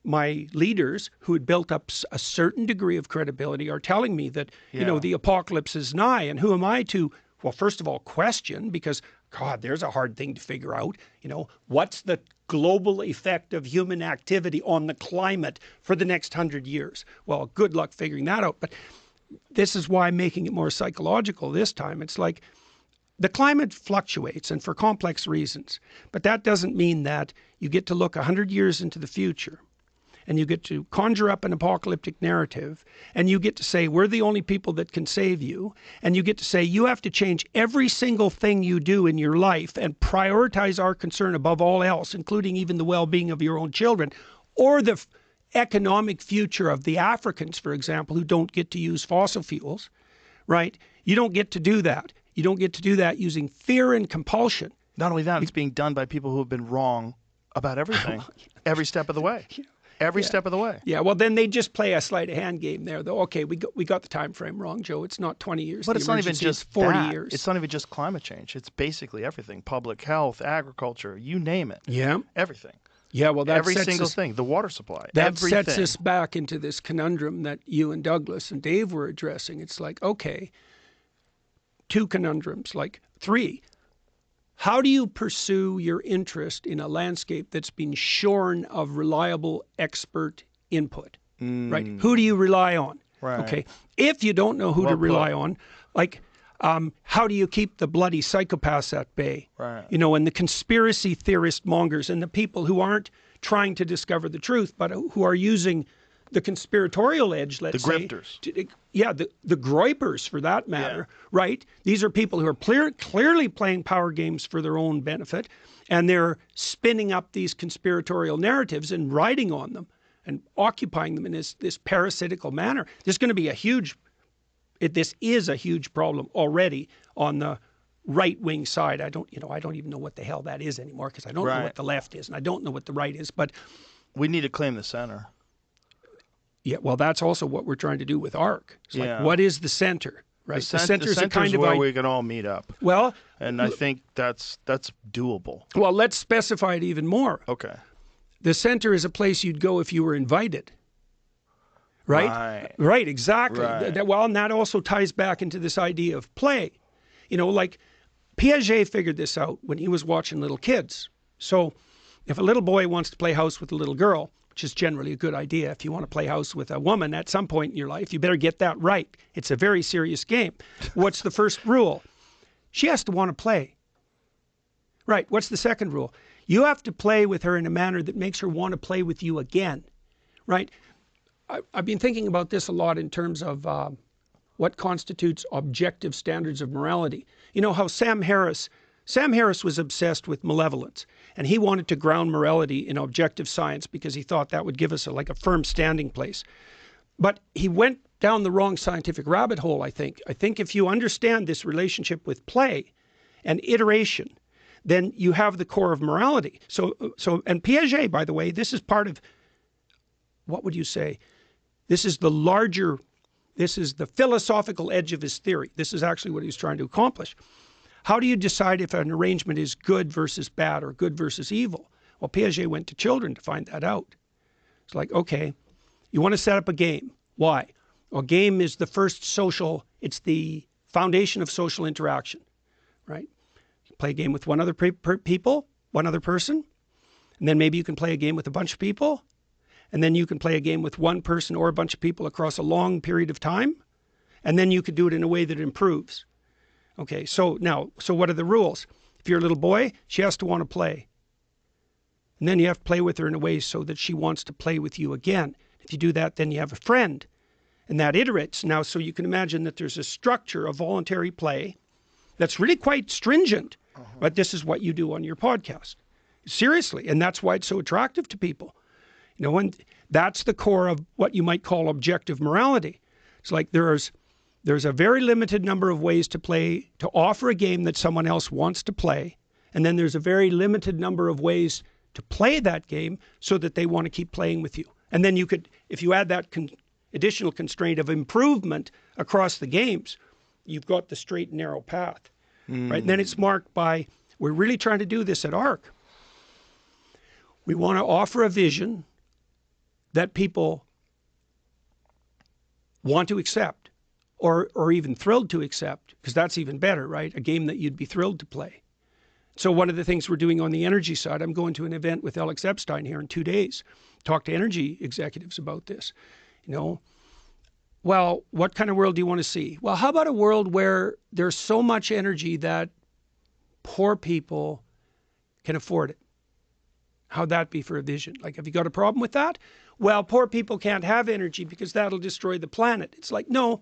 my leaders who had built up a certain degree of credibility are telling me that, you know, the apocalypse is nigh. And who am I to, well, first of all, question, because, God, there's a hard thing to figure out. You know, what's the global effect of human activity on the climate for the next 100 years? Well, good luck figuring that out. But this is why I'm making it more psychological this time. It's like the climate fluctuates, and for complex reasons. But that doesn't mean that you get to look 100 years into the future and you get to conjure up an apocalyptic narrative, and you get to say, we're the only people that can save you, and you get to say, you have to change every single thing you do in your life and prioritize our concern above all else, including even the well-being of your own children, or the economic future of the Africans, for example, who don't get to use fossil fuels, right? You don't get to do that. You don't get to do that using fear and compulsion.
Not only that, it's being done by people who have been wrong about everything, every step of the way. Every step of the way.
Yeah, well, then they just play a sleight of hand game there, though. Okay, we got the time frame wrong, Joe. It's not 20 years.
But it's not even just
40
that.
years.
It's not even just climate change. It's basically everything. Public health, agriculture, you name it.
Yeah.
Everything.
Yeah, well, that
every single thing. The water supply.
That sets us back into this conundrum that you and Douglas and Dave were addressing. It's like, okay, 2 conundrums, like 3. How do you pursue your interest in a landscape that's been shorn of reliable expert input, right? Who do you rely on?
Right.
Okay. If you don't know who to rely on, like, How do you keep the bloody psychopaths at bay?
Right.
You know, and the conspiracy theorist mongers and the people who aren't trying to discover the truth, but who are using the conspiratorial edge, let's say.
The grifters.
The groypers, for that matter, right? These are people who are clearly playing power games for their own benefit, and they're spinning up these conspiratorial narratives and riding on them and occupying them in this parasitical manner. There's going to be this is a huge problem already on the right-wing side. I don't even know what the hell that is anymore, because I don't know what the left is and I don't know what the right is. But
we need to claim the center.
Yeah, well, that's also what we're trying to do with ARC. It's like, what is the center? Right,
the center is a kind of where we can all meet up.
Well,
and I think that's doable.
Well, let's specify it even more.
Okay.
The center is a place you'd go if you were invited. Right? Right, exactly.
Right.
And that also ties back into this idea of play. You know, like Piaget figured this out when he was watching little kids. So if a little boy wants to play house with a little girl, which is generally a good idea, if you want to play house with a woman at some point in your life, you better get that right. It's a very serious game. What's the first rule? She has to want to play. Right. What's the second rule? You have to play with her in a manner that makes her want to play with you again. Right? I've been thinking about this a lot in terms of what constitutes objective standards of morality. You know how Sam Harris was obsessed with malevolence, and he wanted to ground morality in objective science because he thought that would give us a firm standing place. But he went down the wrong scientific rabbit hole, I think. I think if you understand this relationship with play and iteration, then you have the core of morality. And Piaget, by the way, this is part of, what would you say? This is the philosophical edge of his theory. This is actually what he was trying to accomplish. How do you decide if an arrangement is good versus bad or good versus evil? Well, Piaget went to children to find that out. It's like, okay, you want to set up a game. Why? Well, game is it's the foundation of social interaction, right? You play a game with one other person, and then maybe you can play a game with a bunch of people, and then you can play a game with one person or a bunch of people across a long period of time, and then you could do it in a way that improves. Okay, so what are the rules? If you're a little boy, she has to want to play. And then you have to play with her in a way so that she wants to play with you again. If you do that, then you have a friend. And that iterates. Now, so you can imagine that there's a structure of voluntary play that's really quite stringent. But this is what you do on your podcast. Seriously. And that's why it's so attractive to people. You know, and that's the core of what you might call objective morality. It's like there's a very limited number of ways to play, to offer a game that someone else wants to play. And then there's a very limited number of ways to play that game so that they want to keep playing with you. And then you could, if you add that additional constraint of improvement across the games, you've got the straight and narrow path. Right? And then it's marked by, we're really trying to do this at ARC. We want to offer a vision that people want to accept or even thrilled to accept, because that's even better, right? A game that you'd be thrilled to play. So one of the things we're doing on the energy side, I'm going to an event with Alex Epstein here in 2 days, talk to energy executives about this. You know, well, what kind of world do you want to see? Well, how about a world where there's so much energy that poor people can afford it? How'd that be for a vision? Like, have you got a problem with that? Well, poor people can't have energy because that'll destroy the planet. It's like, no,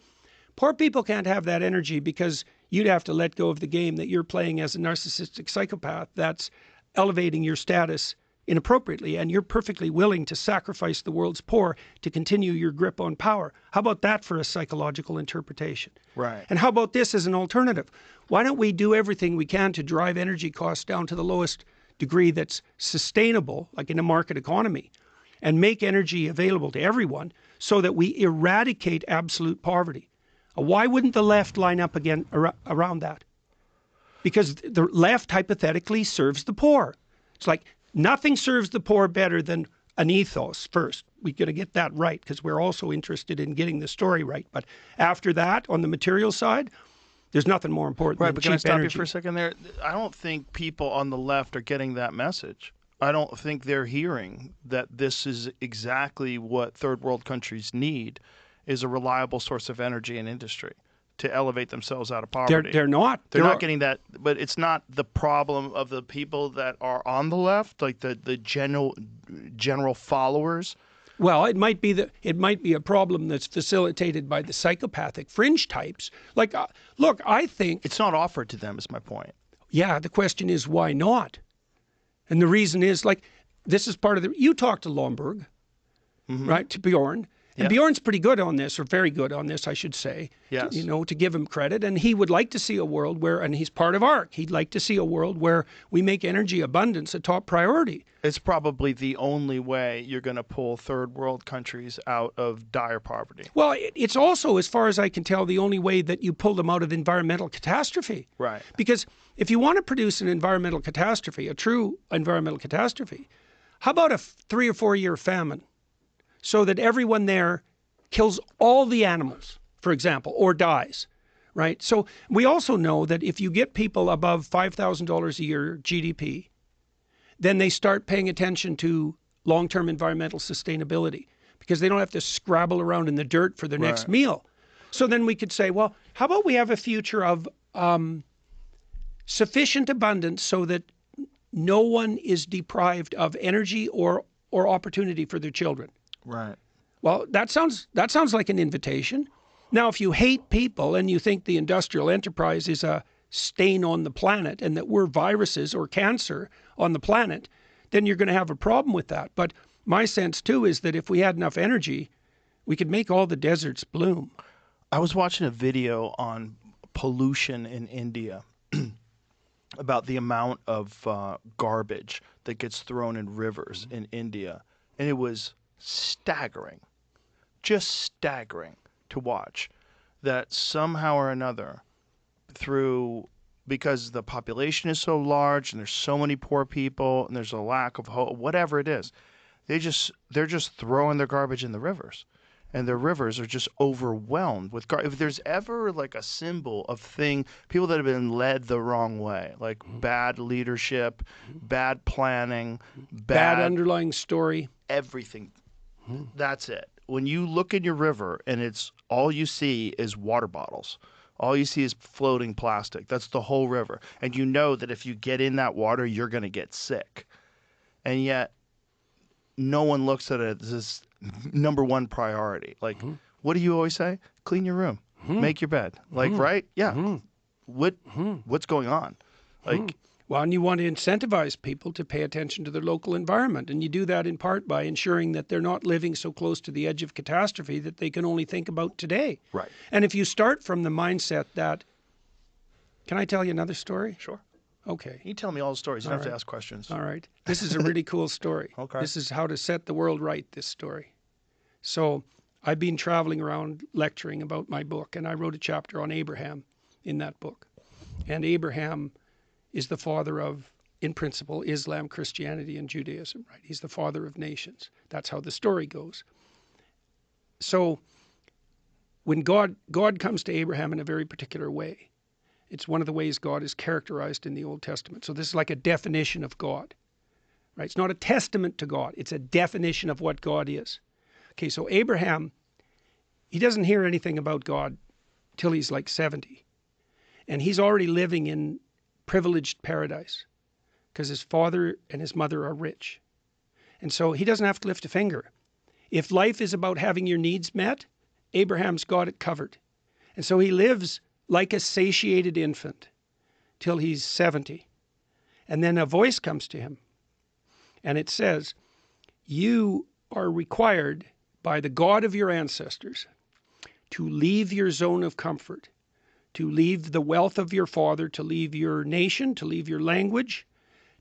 poor people can't have that energy because you'd have to let go of the game that you're playing as a narcissistic psychopath that's elevating your status inappropriately, and you're perfectly willing to sacrifice the world's poor to continue your grip on power. How about that for a psychological interpretation?
Right.
And how about this as an alternative? Why don't we do everything we can to drive energy costs down to the lowest degree that's sustainable, like in a market economy, and make energy available to everyone so that we eradicate absolute poverty? Why wouldn't the left line up again around that? Because the left hypothetically serves the poor. It's like nothing serves the poor better than an ethos first. We've got to get that right because we're also interested in getting the story right. But after that, on the material side, there's nothing more important than
but
cheap
can I stop
energy.
you for a second there? I don't think people on the left are getting that message. I don't think they're hearing that this is exactly what third world countries need, is a reliable source of energy and industry to elevate themselves out of poverty.
They're not.
They're not getting that, but it's not the problem of the people that are on the left, like the general followers.
Well, it might be a problem that's facilitated by the psychopathic fringe types. Like, look, I think
It's not offered to them, is my point.
yeah. The question is why not? And the reason is like this is part of the. You talked to Lomberg, right? To Bjorn. And
Yeah.
Bjorn's pretty good on this, or very good on this, I should say.
Yes.
To give him credit. And he would like to see a world where, and he's part of ARC, he'd like to see a world where we make energy abundance a top priority.
It's probably the only way you're going to pull third world countries out of dire poverty.
Well, it's also, as far as I can tell, the only way that you pull them out of environmental catastrophe.
Right.
Because if you want to produce an environmental catastrophe, a true environmental catastrophe, how about a 3 or 4 year famine? So that everyone there kills all the animals, for example, or dies, right? So we also know that if you get people above $5,000 a year GDP, then they start paying attention to long-term environmental sustainability because they don't have to scrabble around in the dirt for their next meal. So then we could say, well, how about we have a future of sufficient abundance so that no one is deprived of energy or opportunity for their children?
Right.
Well, that sounds like an invitation. Now, if you hate people and you think the industrial enterprise is a stain on the planet and that we're viruses or cancer on the planet, then you're going to have a problem with that. But my sense, too, is that if we had enough energy, we could make all the deserts bloom.
I was watching a video on pollution in India about the amount of garbage that gets thrown in rivers in India, and it was staggering, just staggering to watch that somehow or another because the population is so large and there's so many poor people and there's a lack of hope, whatever it is, they're just throwing their garbage in the rivers, and their rivers are just overwhelmed with garbage. If there's ever like a symbol of people that have been led the wrong way, like bad leadership, bad planning,
Bad underlying story.
everything. That's it. When you look in your river and it's all you see is water bottles, all you see is floating plastic. That's the whole river. And you know that if you get in that water, you're going to get sick. And yet no one looks at it as this number one priority. Like, what do you always say? Clean your room, make your bed. Like, right? Yeah. What's going on? Like,
Well, and you want to incentivize people to pay attention to their local environment. And you do that in part by ensuring that they're not living so close to the edge of catastrophe that they can only think about today.
Right.
And if you start from the mindset that, can I tell you another story?
sure.
Okay.
You tell me all the stories. You don't have to
right.
ask questions.
All right. This is a really cool story.
Okay.
This is how to set the world right, this story. So I've been traveling around lecturing about my book, and I wrote a chapter on Abraham in that book. And Abraham is the father of, in principle, Islam, Christianity, and Judaism, right? He's the father of nations. That's how the story goes. So when God comes to Abraham in a very particular way, it's one of the ways God is characterized in the Old Testament. So this is like a definition of God, right? It's not a testament to God. It's a definition of what God is. Okay, so Abraham, he doesn't hear anything about God till he's like 70. And he's already living in privileged paradise because his father and his mother are rich. And so he doesn't have to lift a finger. If life is about having your needs met, Abraham's got it covered. And so he lives like a satiated infant till he's 70. And then a voice comes to him and it says, you are required by the God of your ancestors to leave your zone of comfort, to leave the wealth of your father, to leave your nation, to leave your language,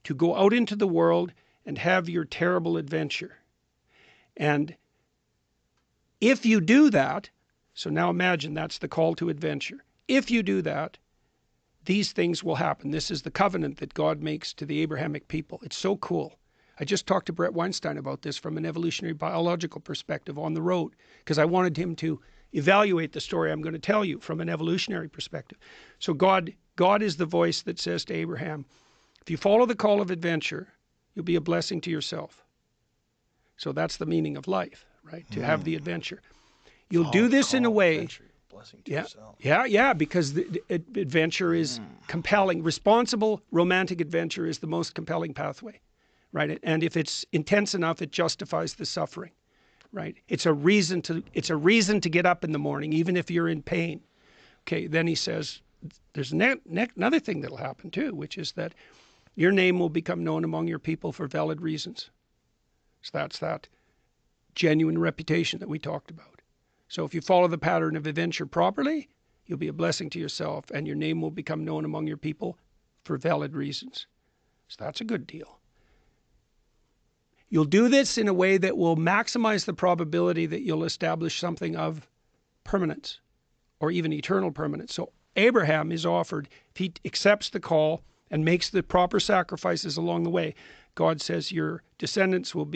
to go out into the world and have your terrible adventure. And if you do that, so now imagine that's the call to adventure. If you do that, these things will happen. This is the covenant that God makes to the Abrahamic people. It's so cool. I just talked to Brett Weinstein about this from an evolutionary biological perspective on the road because I wanted him to evaluate the story I'm going to tell you from an evolutionary perspective. So God is the voice that says to Abraham, if you follow the call of adventure, you'll be a blessing to yourself. So that's the meaning of life, right? To have the adventure. You'll do this in a way
blessing to
Yeah,
yourself.
yeah, because the adventure is compelling. Responsible romantic adventure is the most compelling pathway, right? And if it's intense enough, it justifies the suffering, right? It's a reason to get up in the morning, even if you're in pain. Okay, then he says, there's another thing that'll happen too, which is that your name will become known among your people for valid reasons. So that's that genuine reputation that we talked about. So if you follow the pattern of adventure properly, you'll be a blessing to yourself, and your name will become known among your people for valid reasons. So that's a good deal. You'll do this in a way that will maximize the probability that you'll establish something of permanence or even eternal permanence. So Abraham is offered, if he accepts the call and makes the proper sacrifices along the way, God says your descendants will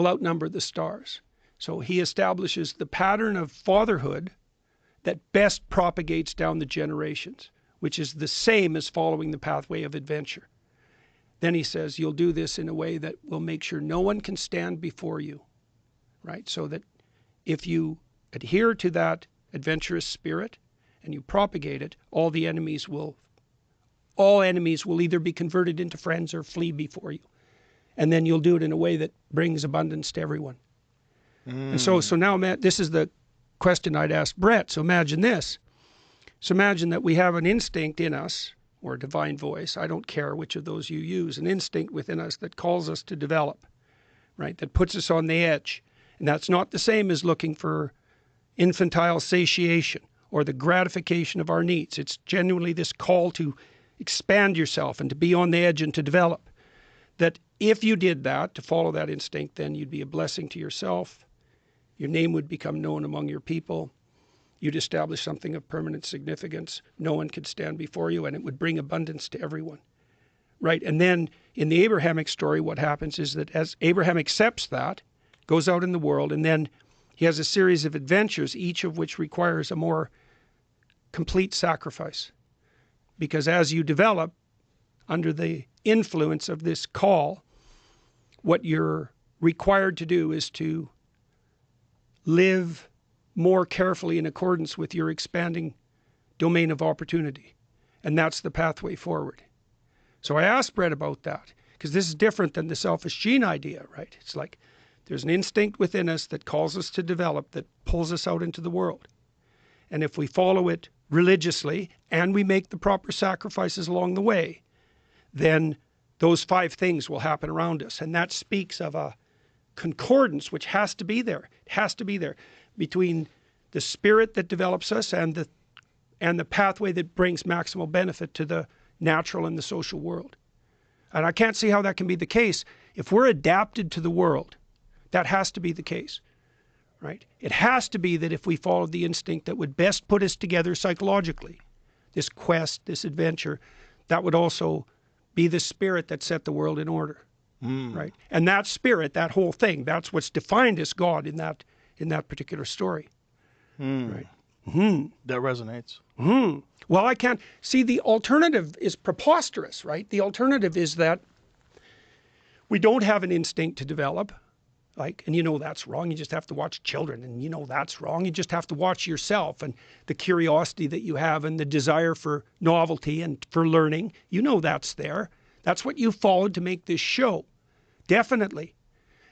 outnumber the stars. So he establishes the pattern of fatherhood that best propagates down the generations, which is the same as following the pathway of adventure. Then he says, you'll do this in a way that will make sure no one can stand before you, right? So that if you adhere to that adventurous spirit and you propagate it, all enemies will either be converted into friends or flee before you. And then you'll do it in a way that brings abundance to everyone. And so now, Matt, this is the question I'd ask Brett. So imagine this. So imagine that we have an instinct in us, or a divine voice, I don't care which of those you use, an instinct within us that calls us to develop, right? That puts us on the edge. And that's not the same as looking for infantile satiation or the gratification of our needs. It's genuinely this call to expand yourself and to be on the edge and to develop. That if you did that, to follow that instinct, then you'd be a blessing to yourself. Your name would become known among your people. You'd establish something of permanent significance. No one could stand before you, and it would bring abundance to everyone. Right? And then in the Abrahamic story, what happens is that as Abraham accepts that, goes out in the world, and then he has a series of adventures, each of which requires a more complete sacrifice. Because as you develop under the influence of this call, what you're required to do is to live more carefully in accordance with your expanding domain of opportunity. And that's the pathway forward. So I asked Brett about that, because this is different than the selfish gene idea, right? It's like there's an instinct within us that calls us to develop, that pulls us out into the world. And if we follow it religiously and we make the proper sacrifices along the way, then those 5 things will happen around us. And that speaks of a concordance which has to be there. It has to be there between the spirit that develops us and the pathway that brings maximal benefit to the natural and the social world. And I can't see how that can be the case. If we're adapted to the world, that has to be the case, right? It has to be that if we follow the instinct that would best put us together psychologically, this quest, this adventure, that would also be the spirit that set the world in order, right? And that spirit, that whole thing, that's what's defined as God in that particular story, right?
That resonates.
Well, I can't see, the alternative is preposterous, right? The alternative is that we don't have an instinct to develop, and you know that's wrong. You just have to watch children, and you know that's wrong. You just have to watch yourself and the curiosity that you have and the desire for novelty and for learning. You know that's there. That's what you followed to make this show, definitely.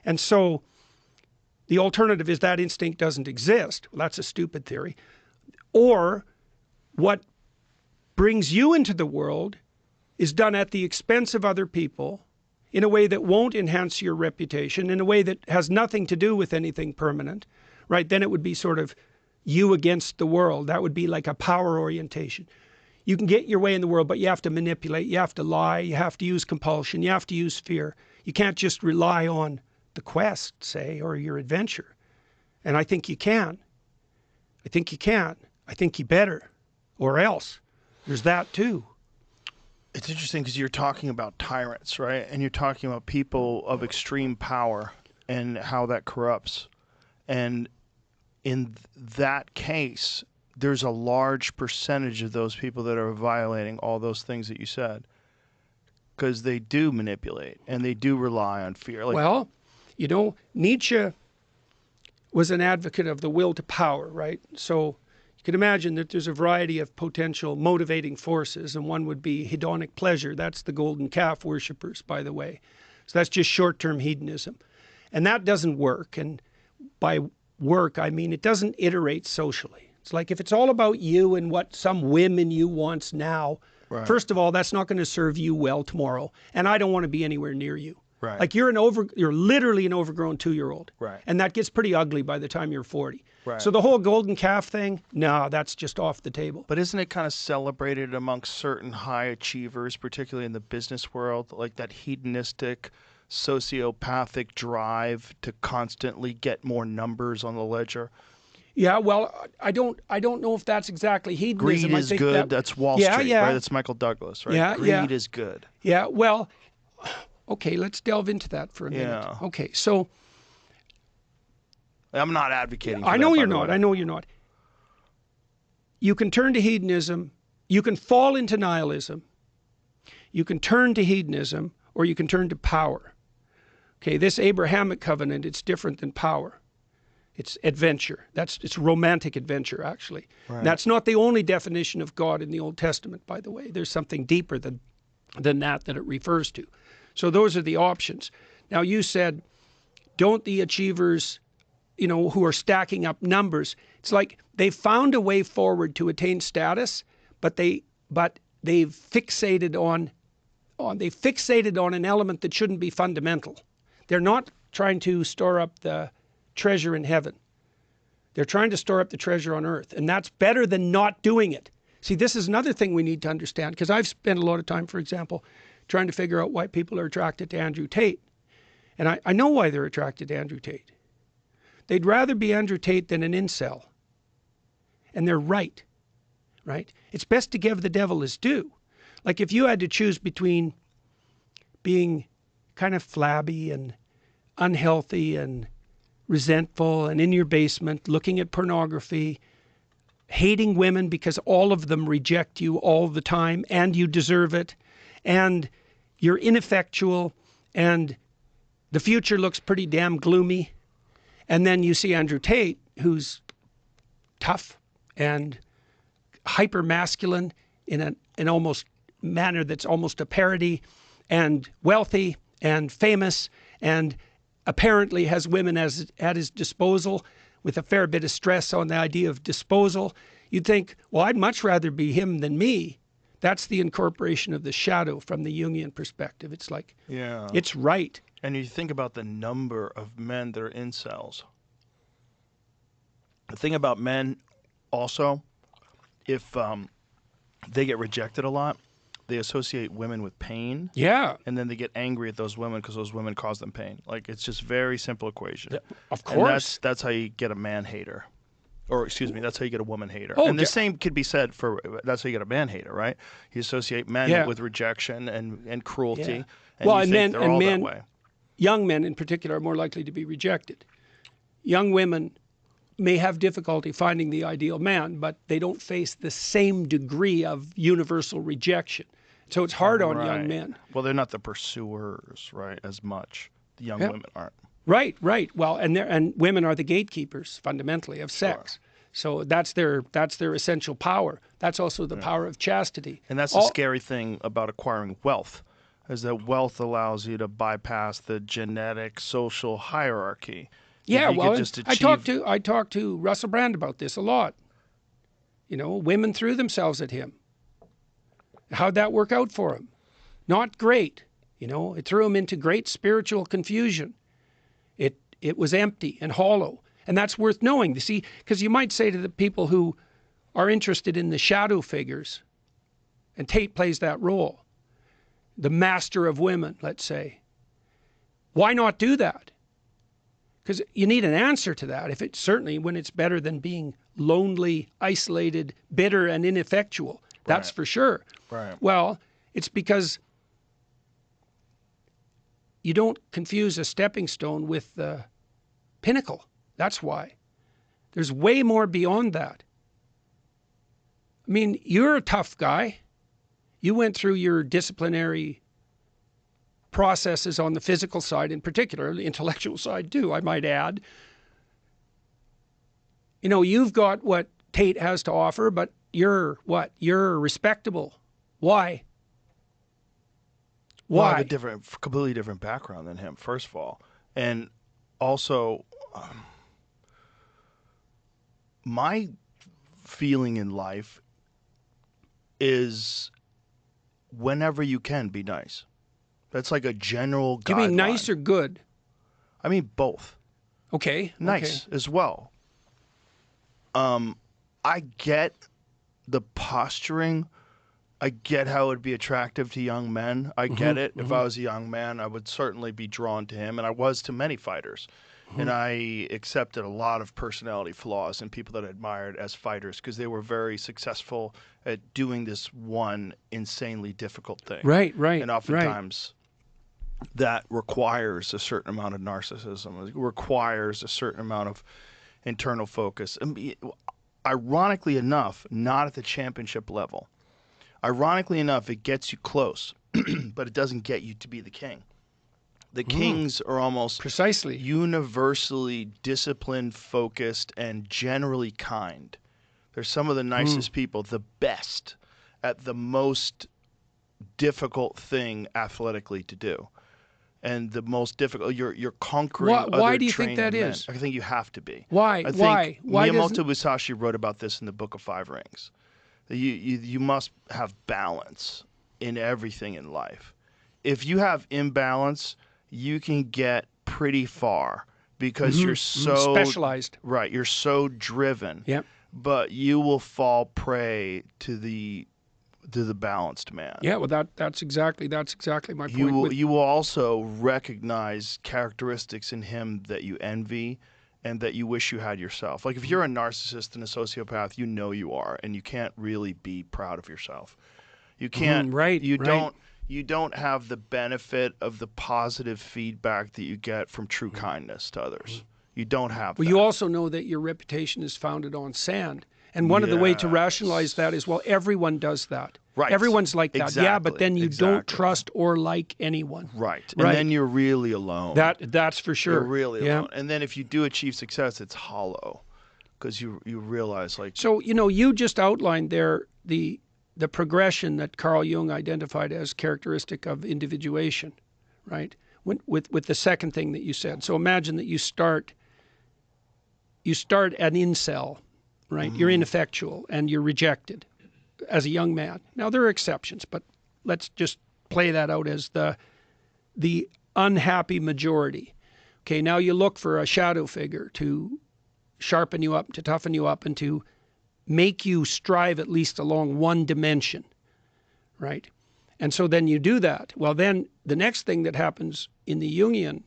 And so the alternative is that instinct doesn't exist. Well, that's a stupid theory. Or what brings you into the world is done at the expense of other people in a way that won't enhance your reputation, in a way that has nothing to do with anything permanent, right? Then it would be sort of you against the world. That would be like a power orientation. You can get your way in the world, but you have to manipulate, you have to lie, you have to use compulsion, you have to use fear. You can't just rely on the quest, say, or your adventure. And I think you can. I think you can. I think you better. Or else. There's that too.
It's interesting because you're talking about tyrants, right? And you're talking about people of extreme power and how that corrupts. And in that case, there's a large percentage of those people that are violating all those things that you said, because they do manipulate and they do rely on fear.
Well, you know, Nietzsche was an advocate of the will to power, right? So You can imagine that there's a variety of potential motivating forces, and one would be hedonic pleasure. That's the golden calf worshippers, by the way. So that's just short-term hedonism. And that doesn't work. And by work, I mean it doesn't iterate socially. It's like if it's all about you and what some whim in you wants now,
Right.
first of all, that's not going to serve you well tomorrow. And I don't want to be anywhere near you.
Right.
Like you're literally an overgrown 2-year-old.
Right.
And that gets pretty ugly by the time you're 40.
Right.
So the whole golden calf thing, no, that's just off the table.
But isn't it kind of celebrated amongst certain high achievers, particularly in the business world, like that hedonistic, sociopathic drive to constantly get more numbers on the ledger?
Yeah, well, I don't know if that's exactly hedonism.
Greed
I
is
think
good. That's Wall Street, right? That's Michael Douglas, right?
Yeah,
Greed is good.
Yeah, well, okay, let's delve into that for a minute.
Yeah.
Okay, so
I'm not advocating for
I
that,
know
by
you're
the
not.
way.
I know you're not. You can turn to hedonism. You can fall into nihilism. You can turn to hedonism, or you can turn to power. Okay, this Abrahamic covenant, it's different than power. It's adventure. It's romantic adventure, actually.
Right.
That's not the only definition of God in the Old Testament, by the way. There's something deeper than that it refers to. So those are the options. Now, you said, don't the achievers, who are stacking up numbers, it's like they've found a way forward to attain status, but they've fixated on an element that shouldn't be fundamental. They're not trying to store up the treasure in heaven. They're trying to store up the treasure on earth, and that's better than not doing it. See, this is another thing we need to understand, because I've spent a lot of time, for example, trying to figure out why people are attracted to Andrew Tate. And I know why they're attracted to Andrew Tate. They'd rather be Andrew Tate than an incel. And they're right? It's best to give the devil his due. Like if you had to choose between being kind of flabby and unhealthy and resentful and in your basement looking at pornography, hating women because all of them reject you all the time and you deserve it, and you're ineffectual and the future looks pretty damn gloomy, and then you see Andrew Tate, who's tough and hyper masculine in an almost manner that's almost a parody, and wealthy and famous, and apparently has women at his disposal, with a fair bit of stress on the idea of disposal. You'd think, well, I'd much rather be him than me. That's the incorporation of the shadow from the Jungian perspective. It's like,
Yeah.
it's right.
And you think about the number of men that are incels. The thing about men also, if they get rejected a lot, they associate women with pain.
Yeah.
And then they get angry at those women because those women cause them pain. Like, it's just very simple equation.
Of
And
course.
that's how you get a man hater. Or, excuse me, that's how you get a woman hater.
Oh,
and the
yeah.
same could be said for, that's how you get a man hater, right? You associate men
Yeah.
with rejection and cruelty.
Yeah.
And
Well,
you
and
think
men-
they're
and
all
men-
that way.
Young men in particular are more likely to be rejected. Young women may have difficulty finding the ideal man, but they don't face the same degree of universal rejection. So it's hard on young
Right.
men.
Well, they're not the pursuers, right, as much. The young
Yeah.
women aren't.
Right. Well, and women are the gatekeepers fundamentally of sex. So that's their essential power. That's also the power of chastity.
And that's the scary thing about acquiring wealth, is that wealth allows you to bypass the genetic social hierarchy. If
Yeah,
you
well,
could just
I
achieve-
talked to Russell Brand about this a lot. Women threw themselves at him. How'd that work out for him? Not great. It threw him into great spiritual confusion. It was empty and hollow. And that's worth knowing, you see, because you might say to the people who are interested in the shadow figures, and Tate plays that role, the master of women, let's say, why not do that? Because you need an answer to that. If it's certainly when it's better than being lonely, isolated, bitter, and ineffectual. That's
Right.
for sure.
Right.
Well, it's because you don't confuse a stepping stone with the pinnacle. That's why. There's way more beyond that. I mean, you're a tough guy. You went through your disciplinary processes on the physical side, in particular, the intellectual side too, I might add. You've got what Tate has to offer, but you're what? You're respectable. Why?
Well, I
Why?
have a completely different background than him, first of all. And also, my feeling in life is whenever you can, be nice. That's like a general guideline.
Do you mean nice or good?
I mean both.
Okay.
Nice
okay.
as well. I get the posturing. I get how it would be attractive to young men. I get it. If I was a young man, I would certainly be drawn to him, and I was to many fighters. And I accepted a lot of personality flaws in people that I admired as fighters because they were very successful at doing this one insanely difficult thing.
Right.
And oftentimes that requires a certain amount of narcissism. It requires a certain amount of internal focus. And ironically enough, not at the championship level. Ironically enough, it gets you close, but it doesn't get you to be the king. The kings are almost
Precisely.
universally disciplined, focused, and generally kind. They're some of the nicest people, the best at the most difficult thing athletically to do. And the most difficult, you're conquering
Why
other
do you think
trained
that
men.
is?
I think you have to be.
Why?
I think
Why
Miyamoto Musashi wrote about this in the Book of Five Rings. You must have balance in everything in life. If you have imbalance, you can get pretty far because you're so
specialized.
Right, you're so driven.
Yep.
But you will fall prey to the balanced man.
Yeah, well, that's exactly my point.
You will also recognize characteristics in him that you envy and that you wish you had yourself. Like if you're a narcissist and a sociopath, you know you are, and you can't really be proud of yourself. You can't. You don't have the benefit of the positive feedback that you get from true kindness to others. You don't have that.
Well, you also know that your reputation is founded on sand. And one of the way to rationalize that is, well, everyone does that.
Right.
Everyone's like that.
Exactly.
Yeah, but then you don't trust or like anyone.
Right. And then you're really alone.
That's for sure.
You're really alone. And then if you do achieve success, it's hollow because you realize like.
So, you just outlined there the progression that Carl Jung identified as characteristic of individuation, right? With the second thing that you said. So imagine that you start an incel, right? You're ineffectual and you're rejected as a young man. Now there are exceptions, but let's just play that out as the unhappy majority. Okay, now you look for a shadow figure to sharpen you up, to toughen you up, and to make you strive at least along one dimension, right? And so then you do that. Well, then the next thing that happens in the Jungian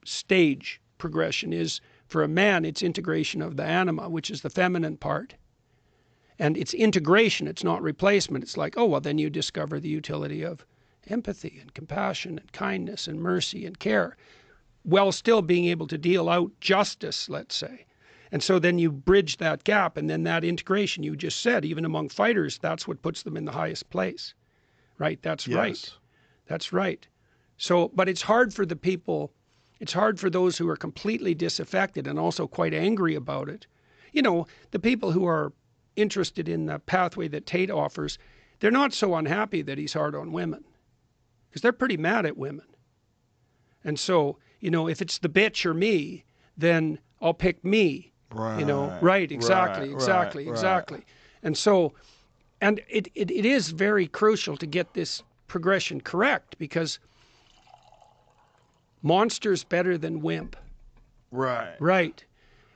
stage progression is, for a man, it's integration of the anima, which is the feminine part. And it's integration, it's not replacement. It's like, oh, well, then you discover the utility of empathy and compassion and kindness and mercy and care, while still being able to deal out justice, let's say. And so then you bridge that gap, and then that integration you just said, even among fighters, that's what puts them in the highest place, right? That's right. That's right. So, but it's hard for the people, it's hard for those who are completely disaffected and also quite angry about it. The people who are interested in the pathway that Tate offers, they're not so unhappy that he's hard on women because they're pretty mad at women. And so, if it's the bitch or me, then I'll pick me. Right. Exactly. And so, and it is very crucial to get this progression correct because monster's better than wimp. Right.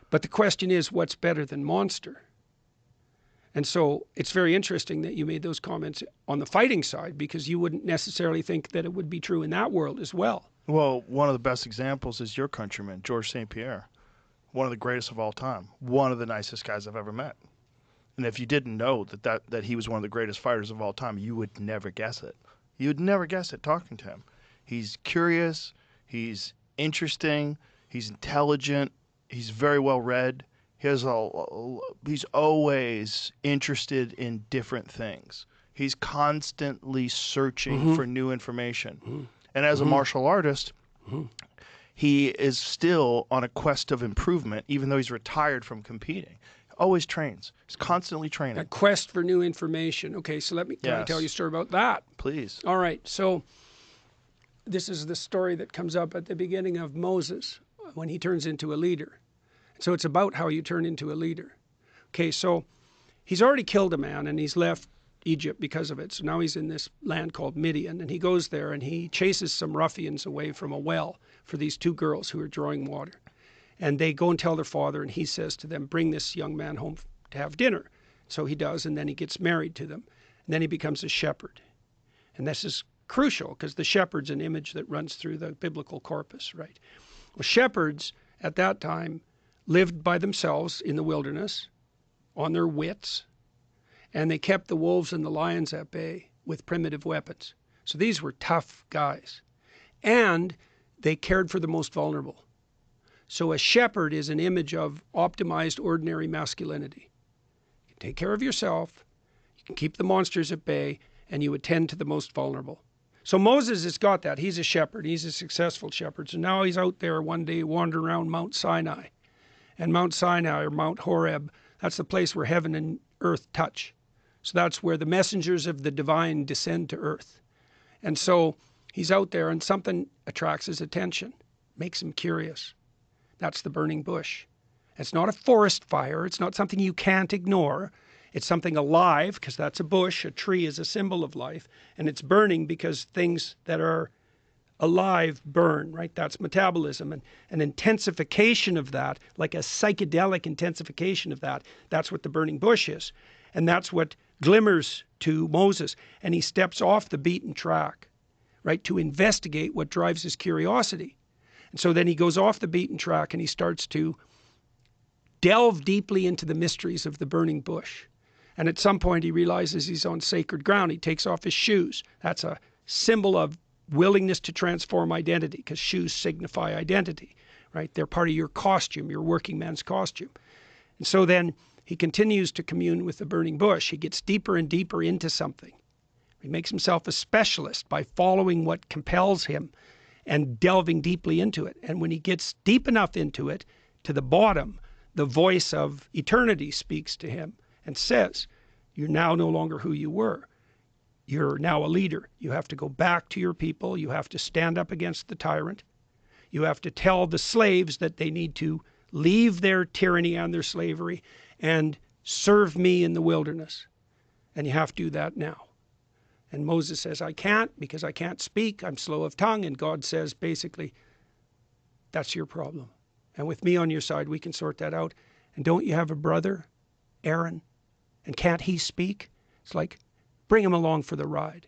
But the question is, what's better than monster? And so it's very interesting that you made those comments on the fighting side because you wouldn't necessarily think that it would be true in that world as well.
Well, one of the best examples is your countryman, Georges St. Pierre. One of the greatest of all time. One of the nicest guys I've ever met. And if you didn't know that he was one of the greatest fighters of all time, you would never guess it. You would never guess it talking to him. He's curious. He's interesting. He's intelligent. He's very well read. He's always interested in different things. He's constantly searching for new information. And as a martial artist, he is still on a quest of improvement, even though he's retired from competing. Always trains. He's constantly training.
A quest for new information. Okay, so can I tell you a story about that?
Please.
All right, so this is the story that comes up at the beginning of Moses when he turns into a leader. So it's about how you turn into a leader. Okay, so he's already killed a man and he's left Egypt because of it. So now he's in this land called Midian, and he goes there and he chases some ruffians away from a well for these two girls who are drawing water. And they go and tell their father, and he says to them, bring this young man home to have dinner. So he does, and then he gets married to them. And then he becomes a shepherd. And this is crucial because the shepherd's an image that runs through the biblical corpus, right? Well, shepherds at that time lived by themselves in the wilderness on their wits, and they kept the wolves and the lions at bay with primitive weapons. So these were tough guys. And they cared for the most vulnerable. So a shepherd is an image of optimized ordinary masculinity. You can take care of yourself, you can keep the monsters at bay, and you attend to the most vulnerable. So Moses has got that. He's a shepherd. He's a successful shepherd. So now he's out there one day wandering around Mount Sinai. And Mount Sinai, or Mount Horeb, that's the place where heaven and earth touch. So that's where the messengers of the divine descend to earth. And so he's out there and something attracts his attention, makes him curious. That's the burning bush. It's not a forest fire. It's not something you can't ignore. It's something alive, because that's a bush. A tree is a symbol of life. And it's burning because things that are alive burn, right? That's metabolism. And an intensification of that, like a psychedelic intensification of that, that's what the burning bush is. And that's what glimmers to Moses. And he steps off the beaten track, right, to investigate what drives his curiosity. And so then he goes off the beaten track and he starts to delve deeply into the mysteries of the burning bush. And at some point he realizes he's on sacred ground. He takes off his shoes. That's a symbol of willingness to transform identity, because shoes signify identity, right? They're part of your costume, your working man's costume. And so then he continues to commune with the burning bush. He gets deeper and deeper into something. He makes himself a specialist by following what compels him and delving deeply into it. And when he gets deep enough into it, to the bottom, the voice of eternity speaks to him and says, you're now no longer who you were. You're now a leader. You have to go back to your people. You have to stand up against the tyrant. You have to tell the slaves that they need to leave their tyranny and their slavery and serve me in the wilderness. And you have to do that now. And Moses says, I can't, because I can't speak. I'm slow of tongue. And God says, basically, that's your problem. And with me on your side, we can sort that out. And don't you have a brother, Aaron? And can't he speak? It's like, bring him along for the ride.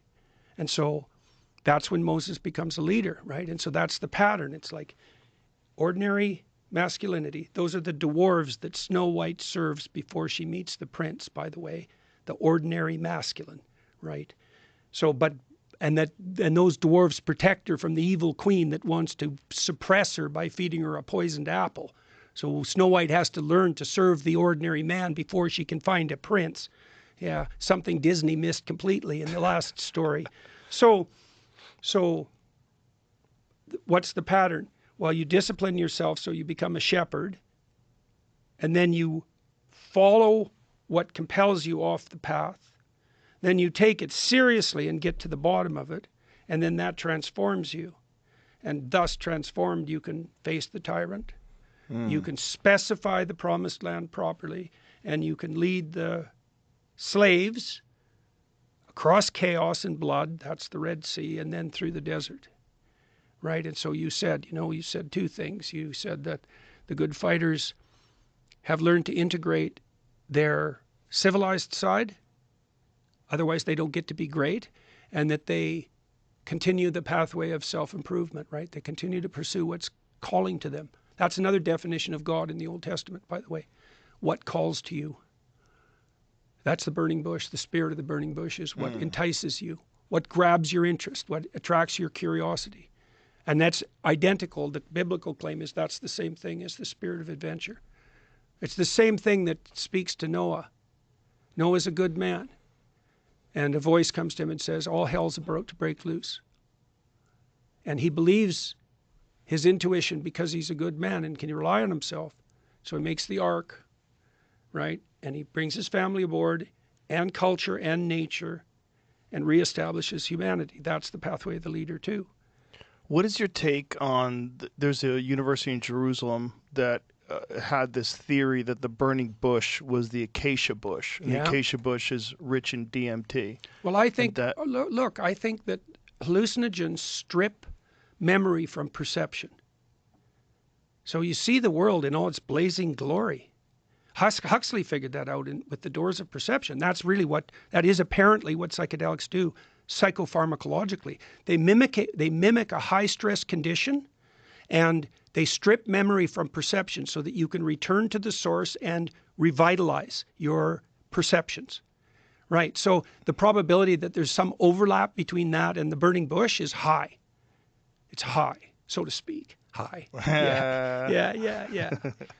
And so that's when Moses becomes a leader, right? And so that's the pattern. It's like ordinary masculinity. Those are the dwarves that Snow White serves before she meets the prince, by the way. The ordinary masculine, right? So, and those dwarves protect her from the evil queen that wants to suppress her by feeding her a poisoned apple. So Snow White has to learn to serve the ordinary man before she can find a prince. Yeah, something Disney missed completely in the last story. So what's the pattern? Well, you discipline yourself so you become a shepherd, and then you follow what compels you off the path. Then you take it seriously and get to the bottom of it, and then that transforms you. And thus transformed, you can face the tyrant. You can specify the promised land properly, and you can lead the slaves across chaos and blood, that's the Red Sea, and then through the desert, right? And so you said two things. You said that the good fighters have learned to integrate their civilized side, otherwise they don't get to be great, and that they continue the pathway of self-improvement, right? They continue to pursue what's calling to them. That's another definition of God in the Old Testament, by the way. What calls to you? That's the burning bush. The spirit of the burning bush is what entices you, what grabs your interest, what attracts your curiosity. And that's identical. The biblical claim is that's the same thing as the spirit of adventure. It's the same thing that speaks to Noah. Noah's a good man. And a voice comes to him and says, all hell's about to break loose. And he believes his intuition because he's a good man and can rely on himself. So he makes the ark, right? And he brings his family aboard and culture and nature and reestablishes humanity. That's the pathway of the leader too.
What is your take on, there's a university in Jerusalem that had this theory that the burning bush was the acacia bush. And
Yeah.
the acacia bush is rich in DMT.
Well, I think,
that-
look, I think that hallucinogens strip memory from perception. So you see the world in all its blazing glory. Huxley figured that out with the doors of perception. That is apparently what psychedelics do psychopharmacologically. They mimic a high stress condition, and they strip memory from perception so that you can return to the source and revitalize your perceptions. Right. So the probability that there's some overlap between that and the burning bush is high. It's high, so to speak. High.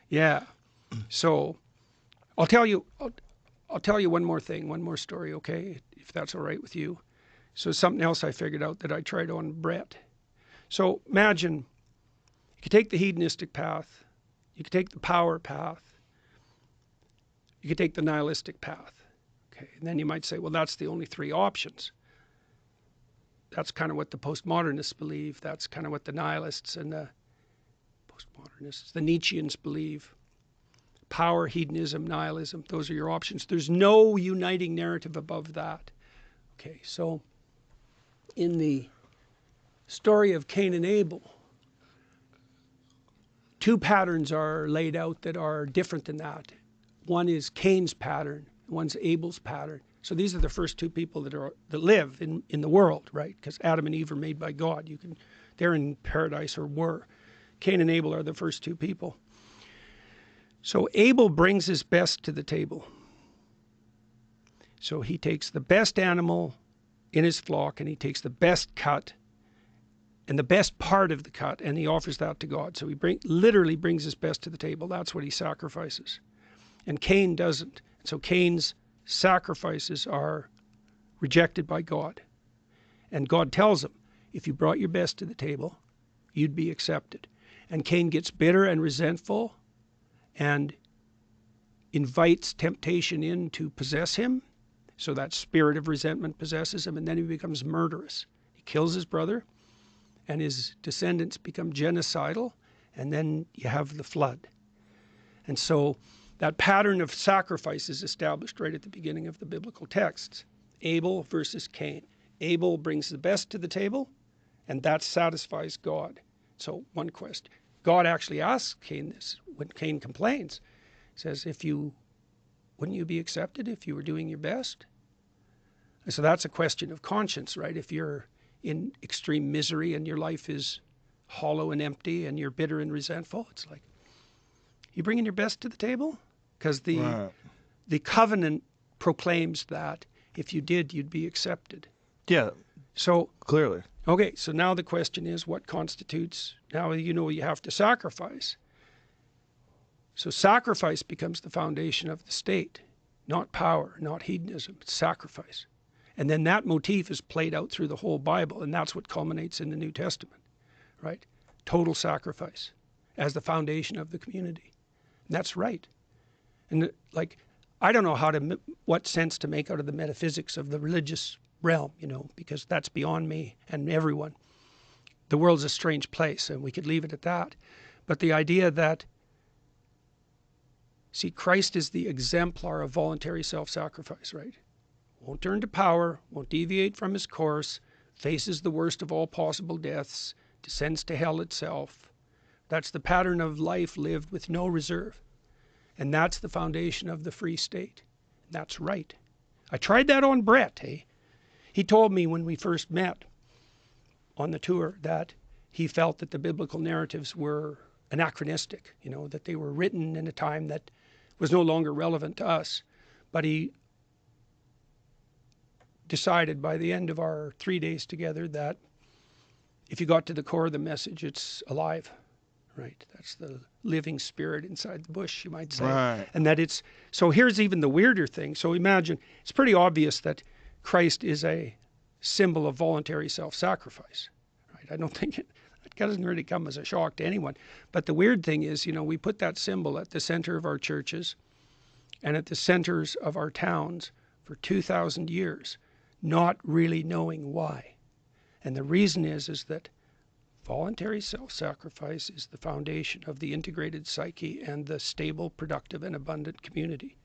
Yeah. So I'll tell you one more thing, one more story, okay, if that's all right with you. So something else I figured out that I tried on Brett. So imagine you could take the hedonistic path, you could take the power path, you could take the nihilistic path. Okay, and then you might say, well, that's the only three options. That's kind of what the postmodernists believe. That's kind of what the nihilists and the postmodernists, the Nietzscheans believe. Power, hedonism, nihilism, those are your options. There's no uniting narrative above that. Okay, so in the story of Cain and Abel, two patterns are laid out that are different than that. One is Cain's pattern, one's Abel's pattern. So these are the first two people that live in the world, right? Because Adam and Eve are made by God. They're in paradise, or were. Cain and Abel are the first two people. So Abel brings his best to the table. So he takes the best animal in his flock, and he takes the best cut and the best part of the cut, and he offers that to God. So he literally brings his best to the table. That's what he sacrifices. And Cain doesn't. So Cain's sacrifices are rejected by God. And God tells him, if you brought your best to the table, you'd be accepted. And Cain gets bitter and resentful and invites temptation in to possess him. So that spirit of resentment possesses him, and then he becomes murderous. He kills his brother, and his descendants become genocidal, and then you have the flood. And so that pattern of sacrifice is established right at the beginning of the biblical texts. Abel versus Cain. Abel brings the best to the table, and that satisfies God. So one question. God actually asks Cain this when Cain complains. He says, wouldn't you be accepted if you were doing your best? And so that's a question of conscience, right? If you're in extreme misery and your life is hollow and empty and you're bitter and resentful, it's like, you bringing your best to the table? Because the covenant proclaims that if you did, you'd be accepted.
Yeah,
so
clearly.
Okay, so now the question is, what constitutes, now you have to sacrifice. So sacrifice becomes the foundation of the state, not power, not hedonism, it's sacrifice. And then that motif is played out through the whole Bible, and that's what culminates in the New Testament, right? Total sacrifice as the foundation of the community. And that's right. And I don't know what sense to make out of the metaphysics of the religious realm, because that's beyond me and everyone. The world's a strange place, and we could leave it at that. But the idea that, see, Christ is the exemplar of voluntary self-sacrifice, right? Won't turn to power, won't deviate from his course, faces the worst of all possible deaths, descends to hell itself. That's the pattern of life lived with no reserve. And that's the foundation of the free state. That's right. I tried that on Brett, hey? He told me when we first met on the tour that he felt that the biblical narratives were anachronistic, that they were written in a time that was no longer relevant to us. But he decided by the end of our 3 days together that if you got to the core of the message, it's alive, right? That's the living spirit inside the bush, you might say.
Right.
And that so here's even the weirder thing. So imagine, it's pretty obvious that Christ is a symbol of voluntary self-sacrifice, right? I don't think it doesn't really come as a shock to anyone. But the weird thing is, we put that symbol at the center of our churches, and at the centers of our towns for 2,000 years, not really knowing why. And the reason is that voluntary self-sacrifice is the foundation of the integrated psyche and the stable, productive, and abundant community.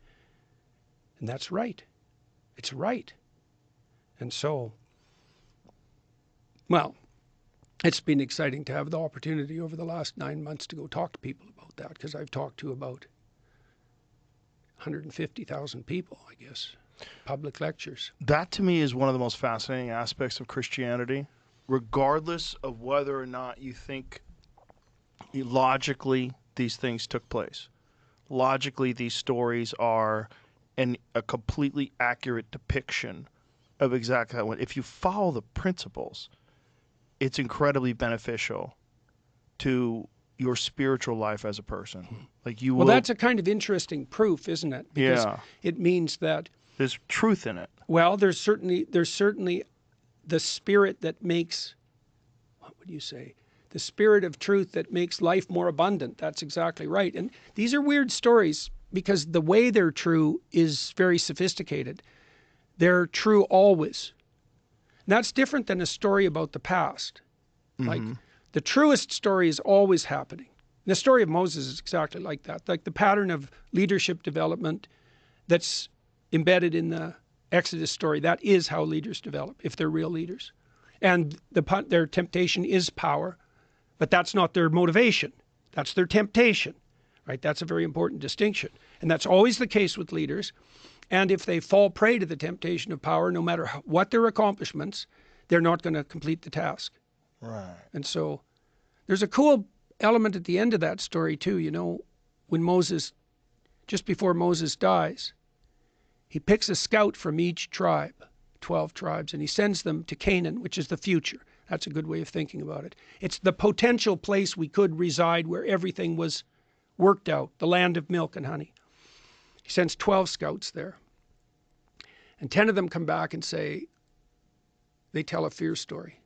And that's right. It's right. And so, well, it's been exciting to have the opportunity over the last 9 months to go talk to people about that, because I've talked to about 150,000 people, I guess, public lectures.
That to me is one of the most fascinating aspects of Christianity, regardless of whether or not you think logically these things took place. Logically, these stories are a completely accurate depiction of exactly how it went. If you follow the principles, it's incredibly beneficial to your spiritual life as a person. Like you will.
Well, that's a kind of interesting proof, isn't it? Because
Yeah.
it means that
There's truth in it.
well, there's certainly the spirit that makes, what would you say? The spirit of truth that makes life more abundant. That's exactly right. And these are weird stories because the way they're true is very sophisticated. They're true always. And that's different than a story about the past. Like the truest story is always happening. The story of Moses is exactly like that. Like the pattern of leadership development that's embedded in the Exodus story, that is how leaders develop, if they're real leaders. And their temptation is power, but that's not their motivation. That's their temptation, right? That's a very important distinction. And that's always the case with leaders. And if they fall prey to the temptation of power, no matter what their accomplishments, they're not going to complete the task.
Right.
And so there's a cool element at the end of that story too. You know, when Moses, just before Moses dies, he picks a scout from each tribe, 12 tribes, and he sends them to Canaan, which is the future. That's a good way of thinking about it. It's the potential place we could reside where everything was worked out, the land of milk and honey. He sends 12 scouts there. And 10 of them come back and say, they tell a fear story.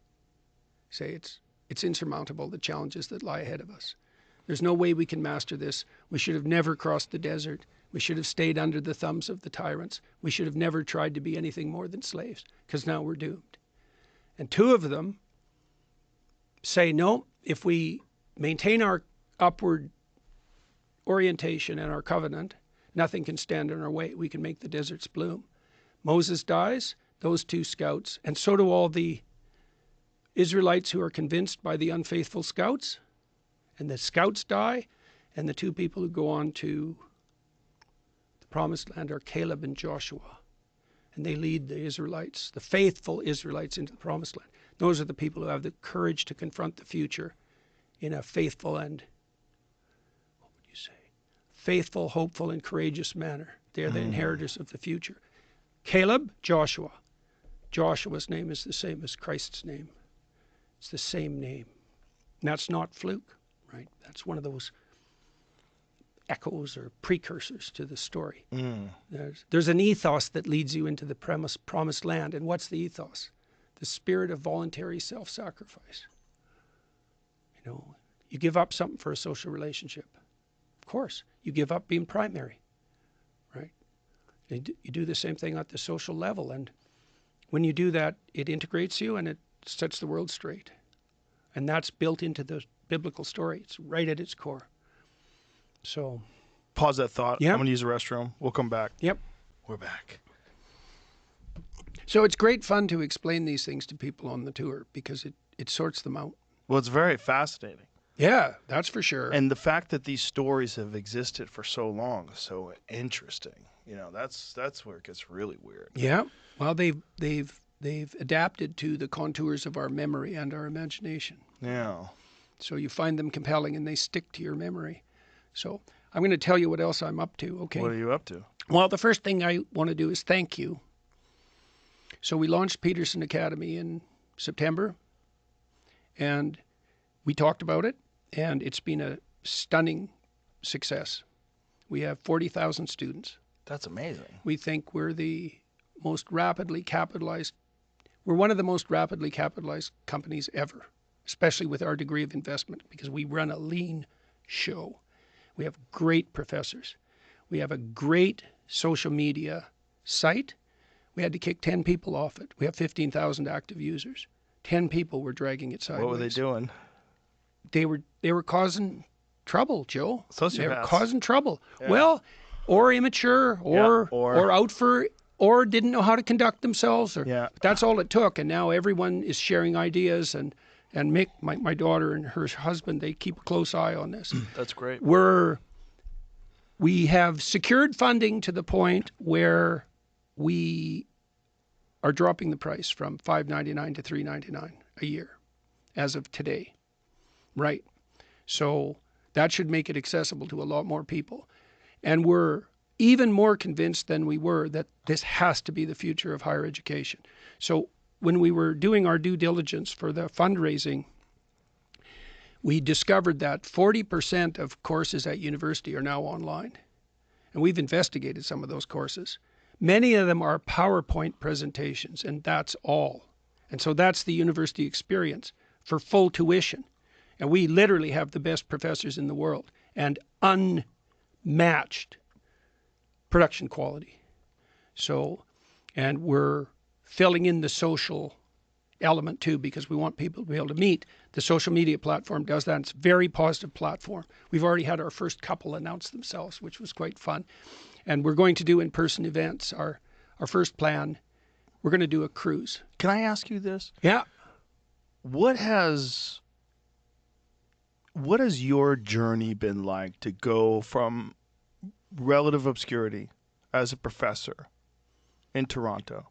Say it's insurmountable, the challenges that lie ahead of us. There's no way we can master this. We should have never crossed the desert. We should have stayed under the thumbs of the tyrants. We should have never tried to be anything more than slaves, because now we're doomed. And 2 of them say, no, if we maintain our upward orientation and our covenant, nothing can stand in our way. We can make the deserts bloom. Moses dies, those 2 scouts, and so do all the Israelites who are convinced by the unfaithful scouts. And the scouts die, and the 2 people who go on to the promised land are Caleb and Joshua. And they lead the Israelites, the faithful Israelites, into the promised land. Those are the people who have the courage to confront the future in a faithful and, what would you say, faithful, hopeful, and courageous manner. They are the inheritors of the future. Caleb, Joshua. Joshua's name is the same as Christ's name. It's the same name. And that's not fluke, right? That's one of those echoes or precursors to the story. There's an ethos that leads you into the promised land. And what's the ethos? The spirit of voluntary self-sacrifice. You know, you give up something for a social relationship. Of course, you give up being primary, right? You do the same thing at the social level. And when you do that, it integrates you and it sets the world straight. And that's built into the biblical story. It's right at its core. So
Pause that thought.
Yep.
I'm going to use the restroom. We'll come back.
Yep.
We're back.
So it's great fun to explain these things to people on the tour because it sorts them out.
Well, it's very fascinating.
Yeah, that's for sure.
And the fact that these stories have existed for so long is so interesting. You know, that's where it gets really weird.
Yeah. Well, they've adapted to the contours of our memory and our imagination.
Yeah.
So you find them compelling and they stick to your memory. So I'm going to tell you what else I'm up to. Okay.
What are you up to?
Well, the first thing I want to do is thank you. So we launched Peterson Academy in September, and we talked about it, and it's been a stunning success. We have 40,000 students.
That's amazing.
We think we're the most rapidly capitalized, we're one of the most rapidly capitalized companies ever, especially with our degree of investment, because we run a lean show. We have great professors. We have a great social media site. We had to kick 10 people off it. We have 15,000 active users. 10 people were dragging it sideways.
What were they doing?
They were causing trouble, Joe.
Sociopaths.
They were causing trouble.
Yeah.
Well, or immature, or
Yeah, or
out for, or didn't know how to conduct themselves. Or,
Yeah.
That's all it took. And now everyone is sharing ideas. And Mick, my daughter and her husband, they keep a close eye on this.
That's great.
We have secured funding to the point where we are dropping the price from $5.99 to $3.99 a year as of today. Right. So that should make it accessible to a lot more people. And we're even more convinced than we were that this has to be the future of higher education. So when we were doing our due diligence for the fundraising, we discovered that 40% of courses at university are now online. And we've investigated some of those courses. Many of them are PowerPoint presentations, and that's all. And so that's the university experience for full tuition. And we literally have the best professors in the world and unmatched production quality. So, and we're filling in the social element too, because we want people to be able to meet. The social media platform does that. It's a very positive platform. We've already had our first couple announce themselves, which was quite fun. And we're going to do in-person events. Our first plan, we're going to do a cruise.
Can I ask you this?
Yeah.
What has your journey been like to go from relative obscurity as a professor in Toronto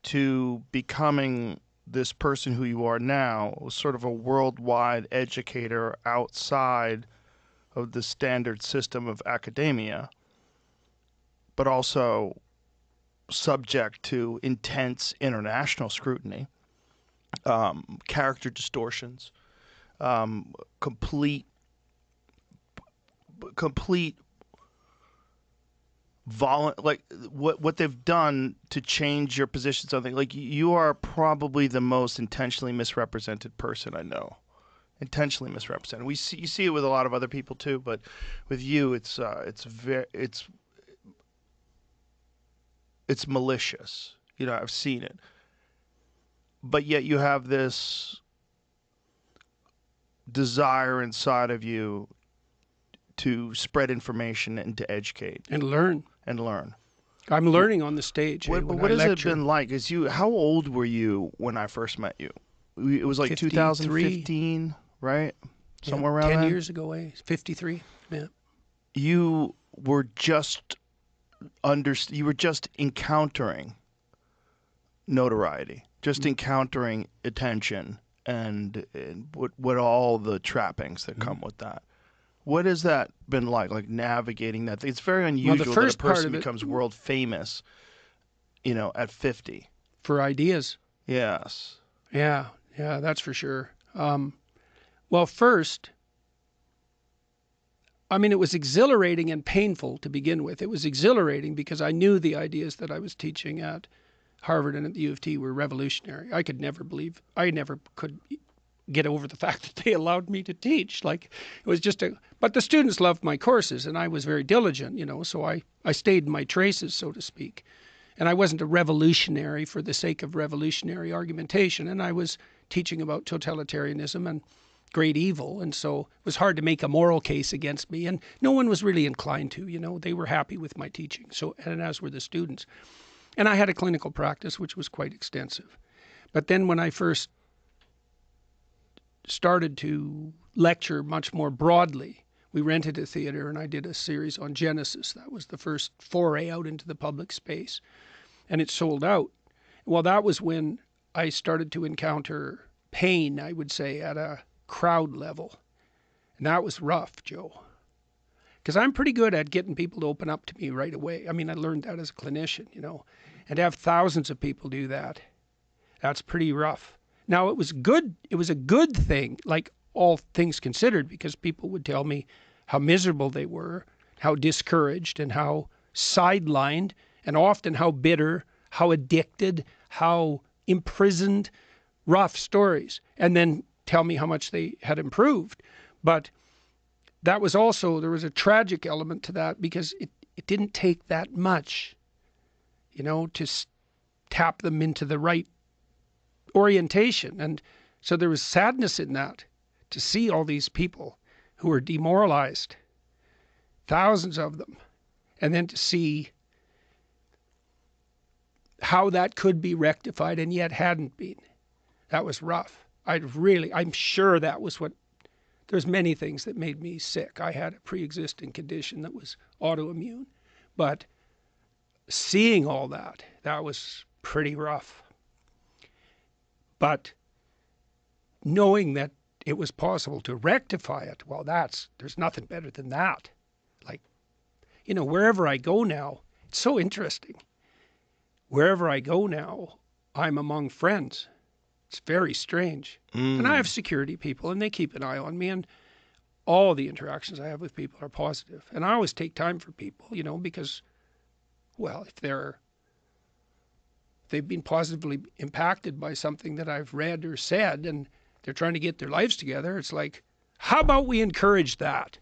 to becoming this person who you are now, sort of a worldwide educator outside of the standard system of academia, but also subject to intense international scrutiny, character distortions, complete like what they've done to change your position, something like you are probably the most intentionally misrepresented person I know. Intentionally misrepresented. You see it with a lot of other people too, but with you, it's malicious. You know, I've seen it. But yet you have this desire inside of you to spread information and to educate
And learn. I'm learning on the stage.
What has it been like? How old were you when I first met you? It was like
53.
2015, right? Somewhere around
10
then?
years ago, 53. Yeah.
You were just encountering notoriety, just encountering attention, and what all the trappings that come with that. What has that been like navigating that? It's very unusual that a person becomes world famous, at 50.
For ideas.
Yes.
Yeah, that's for sure. Well, first, it was exhilarating and painful to begin with. It was exhilarating because I knew the ideas that I was teaching at Harvard and at the U of T were revolutionary. I never could get over the fact that they allowed me to teach. Like, it was but the students loved my courses, and I was very diligent, so I stayed in my traces, so to speak. And I wasn't a revolutionary for the sake of revolutionary argumentation, and I was teaching about totalitarianism and great evil, and so it was hard to make a moral case against me, and no one was really inclined to, they were happy with my teaching, and as were the students. And I had a clinical practice, which was quite extensive. But then when I first started to lecture much more broadly, we rented a theater and I did a series on Genesis. That was the first foray out into the public space, and it sold out. Well, that was when I started to encounter pain, I would say, at a crowd level. And that was rough, Joe. Because I'm pretty good at getting people to open up to me right away. I learned that as a clinician, and to have thousands of people do that, that's pretty rough. Now, it was good. It was a good thing, like all things considered, because people would tell me how miserable they were, how discouraged, and how sidelined, and often how bitter, how addicted, how imprisoned, rough stories, and then tell me how much they had improved. But that was also, there was a tragic element to that because it didn't take that much, to tap them into the right orientation. And so there was sadness in that, to see all these people who were demoralized, thousands of them, and then to see how that could be rectified and yet hadn't been. That was rough. I'm sure that was what, there's many things that made me sick. I had a pre-existing condition that was autoimmune, but seeing all that was pretty rough. But knowing that it was possible to rectify it, well, there's nothing better than that. Like, wherever I go now, it's so interesting. Wherever I go now, I'm among friends. It's very strange. And I have security people, and they keep an eye on me, and all the interactions I have with people are positive. And I always take time for people, because, well, if they've been positively impacted by something that I've read or said, and they're trying to get their lives together, it's like, how about we encourage that?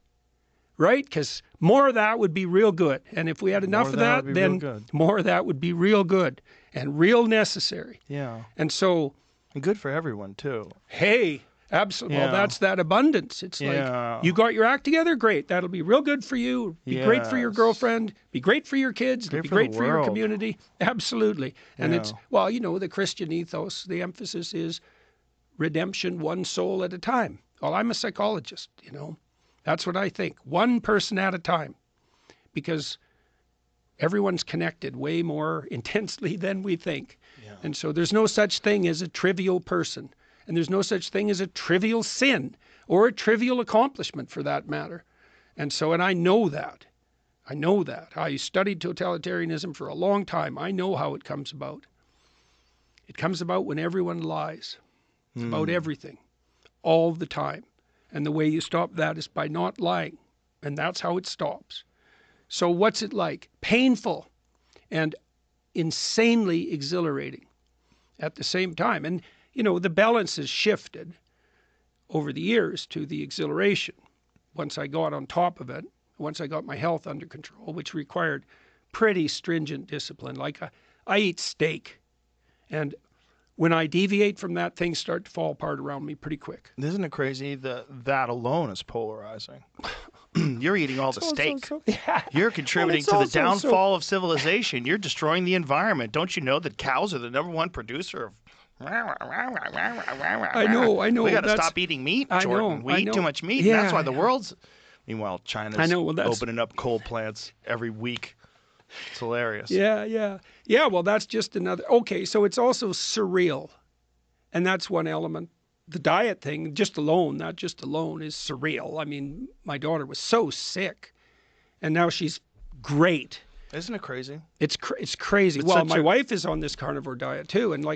Right? Because more of that would be real good. And if we had enough of that, then more of that would be real good and real necessary.
Yeah.
And so...
And good for everyone, too.
Hey, absolutely.
Yeah.
Well, that's that abundance. It's like, you got your act together? Great. That'll be real good for you. Be great for your girlfriend. Be great for your kids. It'll be great for your community. Absolutely. And it's, well, the Christian ethos, the emphasis is redemption one soul at a time. Well, I'm a psychologist, That's what I think. One person at a time. Because everyone's connected way more intensely than we think. Yeah. And so there's no such thing as a trivial person. And there's no such thing as a trivial sin or a trivial accomplishment for that matter. And so, and I know that. I studied totalitarianism for a long time. I know how it comes about. It comes about when everyone lies about everything, all the time. And the way you stop that is by not lying. And that's how it stops. So what's it like? Painful and insanely exhilarating at the same time. And, the balance has shifted over the years to the exhilaration. Once I got on top of it, once I got my health under control, which required pretty stringent discipline. Like I eat steak, and when I deviate from that, things start to fall apart around me pretty quick.
Isn't it crazy that alone is polarizing? You're eating all the steak.
Yeah.
You're contributing to the downfall of civilization. You're destroying the environment. Don't you know that cows are the #1 producer of...
I know.
We got to stop eating meat, Jordan. We eat too much meat, and that's why the world's... Meanwhile, China's opening up coal plants every week. It's hilarious.
Yeah, well, that's just another... Okay, so it's also surreal. And that's one element. The diet thing, not just alone, is surreal. I mean, my daughter was so sick, and now she's great.
Isn't it crazy?
It's crazy. Well, my wife is on this carnivore diet too, and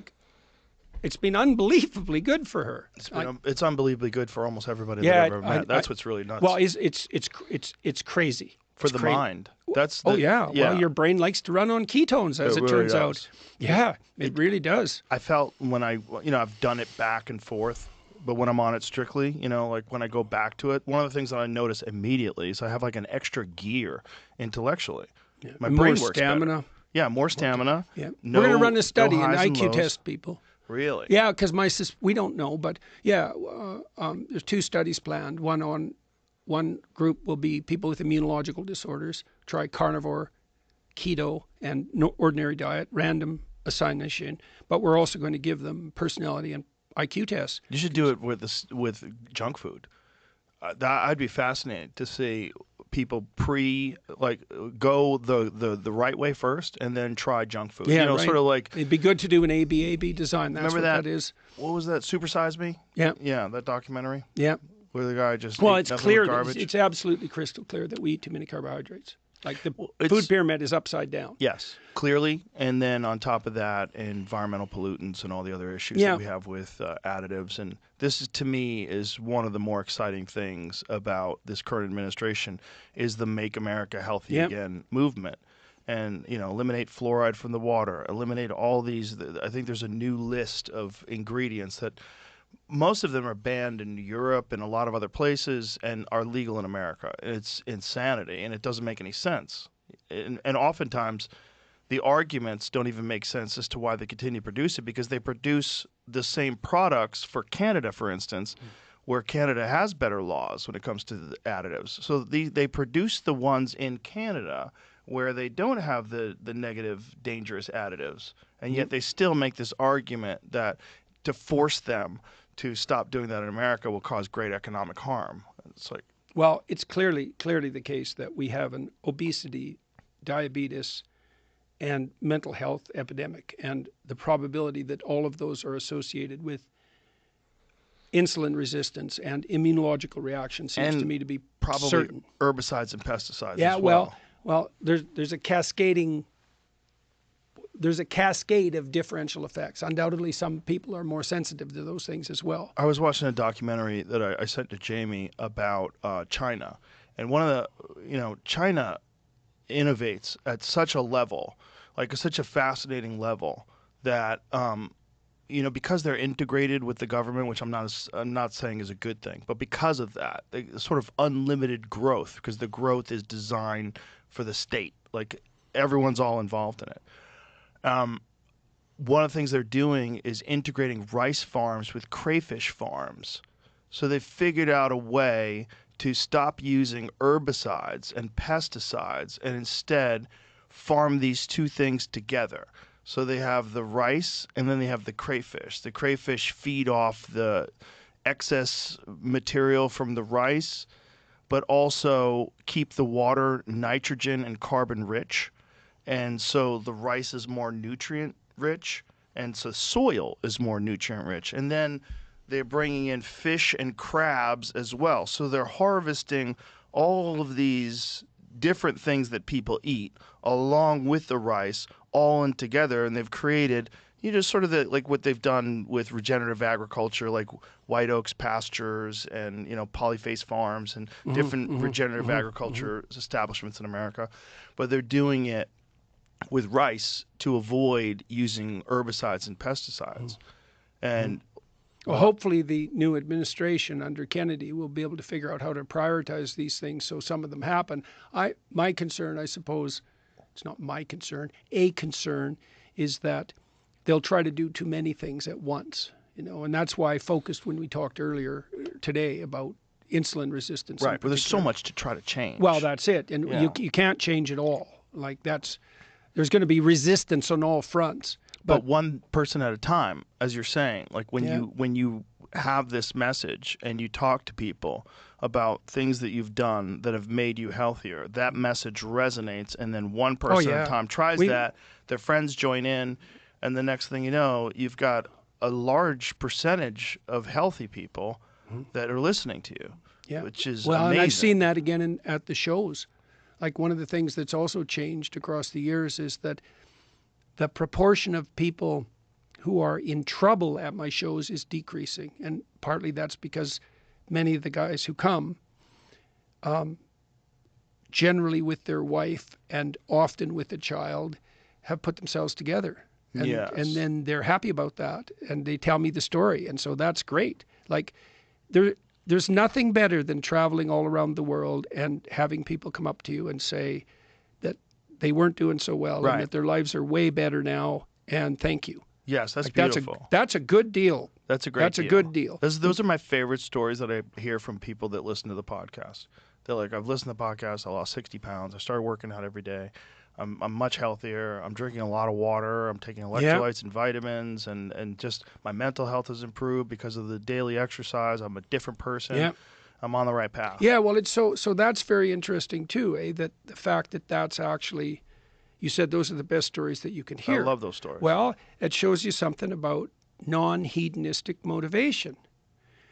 it's been unbelievably good for her.
It's unbelievably good for almost everybody that I've ever met. That's what's really nuts.
Well, it's crazy.
For the mind. That's
Well, your brain likes to run on ketones, as it turns out. Yeah, it really does.
I felt when I've done it back and forth, but when I'm on it strictly, like when I go back to it, one of the things that I notice immediately is I have like an extra gear intellectually.
Yeah.
My brain
more
works
stamina.
better. Yeah, more stamina.
Yeah. We're going to run a study and IQ test people.
Really?
Yeah, because we don't know, but there's 2 studies planned. One group will be people with immunological disorders, try carnivore, keto, and no ordinary diet, random assignation. But we're also going to give them personality and IQ tests.
You should do it with junk food. I'd be fascinated to see people go the right way first and then try junk food.
Yeah, right.
Sort of like
it'd be good to do an AB design. That's
remember
what that is.
What was that? Super Size Me?
Yeah.
Yeah, that documentary.
Yeah.
Where the guy just
it's clear. It's absolutely crystal clear that we eat too many carbohydrates. Like the food pyramid is upside down.
Yes, clearly. And then on top of that, environmental pollutants and all the other issues that we have with additives. And this, to me, is one of the more exciting things about this current administration is the Make America Healthy Again movement. And, eliminate fluoride from the water, eliminate all these. I think there's a new list of ingredients that most of them are banned in Europe and a lot of other places and are legal in America. It's insanity, and it doesn't make any sense. And oftentimes, the arguments don't even make sense as to why they continue to produce it, because they produce the same products for Canada, for instance, where Canada has better laws when it comes to the additives. So they produce the ones in Canada where they don't have the negative, dangerous additives, and yet they still make this argument that to force them to stop doing that in America will cause great economic harm. It's like,
well, it's clearly the case that we have an obesity, diabetes, and mental health epidemic, and the probability that all of those are associated with insulin resistance and immunological reactions seems to me to be
probably
certain.
Herbicides and pesticides
Yeah,
as well.
well, there's a cascade of differential effects. Undoubtedly, some people are more sensitive to those things as well.
I was watching a documentary that I sent to Jamie about China, and one of the, China innovates at such a level, like such a fascinating level, that because they're integrated with the government, which I'm not saying is a good thing, but because of that, they sort of unlimited growth, because the growth is designed for the state, like everyone's all involved in it. One of the things they're doing is integrating rice farms with crayfish farms. So they've figured out a way to stop using herbicides and pesticides and instead farm these two things together. So they have the rice and then they have the crayfish. The crayfish feed off the excess material from the rice, but also keep the water nitrogen and carbon rich. And so the rice is more nutrient rich, and so soil is more nutrient rich. And then they're bringing in fish and crabs as well. So they're harvesting all of these different things that people eat along with the rice all in together, and they've created sort of like what they've done with regenerative agriculture, like White Oaks pastures and polyface farms and different regenerative agriculture establishments in America. But they're doing it with rice to avoid using herbicides and pesticides. And
well, hopefully the new administration under Kennedy will be able to figure out how to prioritize these things so some of them happen. My concern, I suppose, it's not my concern, a concern is that they'll try to do too many things at once, and that's why I focused when we talked earlier today about insulin resistance.
Right, but there's so much to try to change.
Well, that's it, and you can't change it all. There's going to be resistance on all fronts.
But one person at a time, as you're saying, like when you have this message and you talk to people about things that you've done that have made you healthier, that message resonates, and then one person at a time tries that, their friends join in, and the next thing you know, you've got a large percentage of healthy people that are listening to you, which is amazing.
And I've seen that again at the shows. Like one of the things that's also changed across the years is that the proportion of people who are in trouble at my shows is decreasing. And partly that's because many of the guys who come, generally with their wife and often with a child, have put themselves together. And then they're happy about that. And they tell me the story. And so that's great. Like there's nothing better than traveling all around the world and having people come up to you and say that they weren't doing so well and that their lives are way better now, and thank you.
Yes, that's beautiful.
That's a good deal.
That's a great deal.
That's a good deal.
Those are my favorite stories that I hear from people that listen to the podcast. They're like, I've listened to the podcast, I lost 60 pounds, I started working out every day. I'm much healthier. I'm drinking a lot of water. I'm taking electrolytes and vitamins, and just my mental health has improved because of the daily exercise. I'm a different person. Yeah. I'm on the right path.
Yeah, well, it's so that's very interesting too, that the fact that that's actually, you said those are the best stories that you can hear.
I love those stories.
Well, it shows you something about non-hedonistic motivation.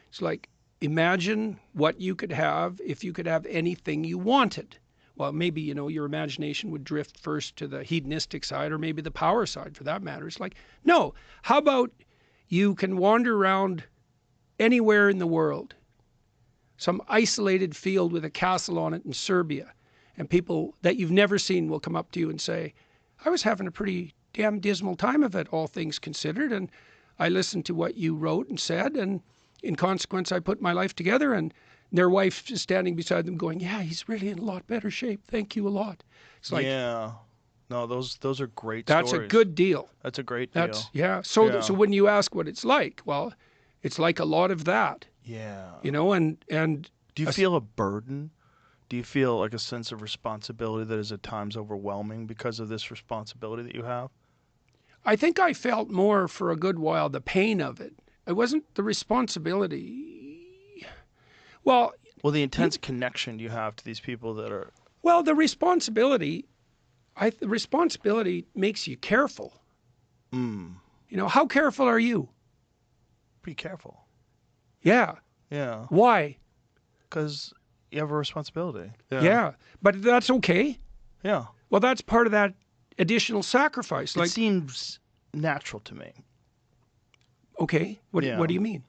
It's like, imagine what you could have if you could have anything you wanted. Well, maybe, your imagination would drift first to the hedonistic side, or maybe the power side for that matter. It's like, no, how about you can wander around anywhere in the world, some isolated field with a castle on it in Serbia, and people that you've never seen will come up to you and say, I was having a pretty damn dismal time of it, all things considered, and I listened to what you wrote and said, and in consequence, I put my life together, and their wife is standing beside them going, yeah, he's really in a lot better shape. Thank you a lot. It's like,
yeah. No, those are great
that's
stories.
a good deal.
That's a great deal.
So when you ask what it's like, well, it's like a lot of that.
Yeah.
You know, and
do you feel a burden? Do you feel like a sense of responsibility that is at times overwhelming because of this responsibility that you have?
I think I felt more for a good while the pain of it. It wasn't the responsibility. Well,
the intense connection you have to these people that are.
Well, the responsibility makes you careful. You know, how careful are you?
Pretty careful.
Yeah.
Yeah.
Why?
Because you have a responsibility.
Yeah. But that's okay.
Yeah.
Well, that's part of that additional sacrifice.
It seems natural to me.
Okay. What do you mean?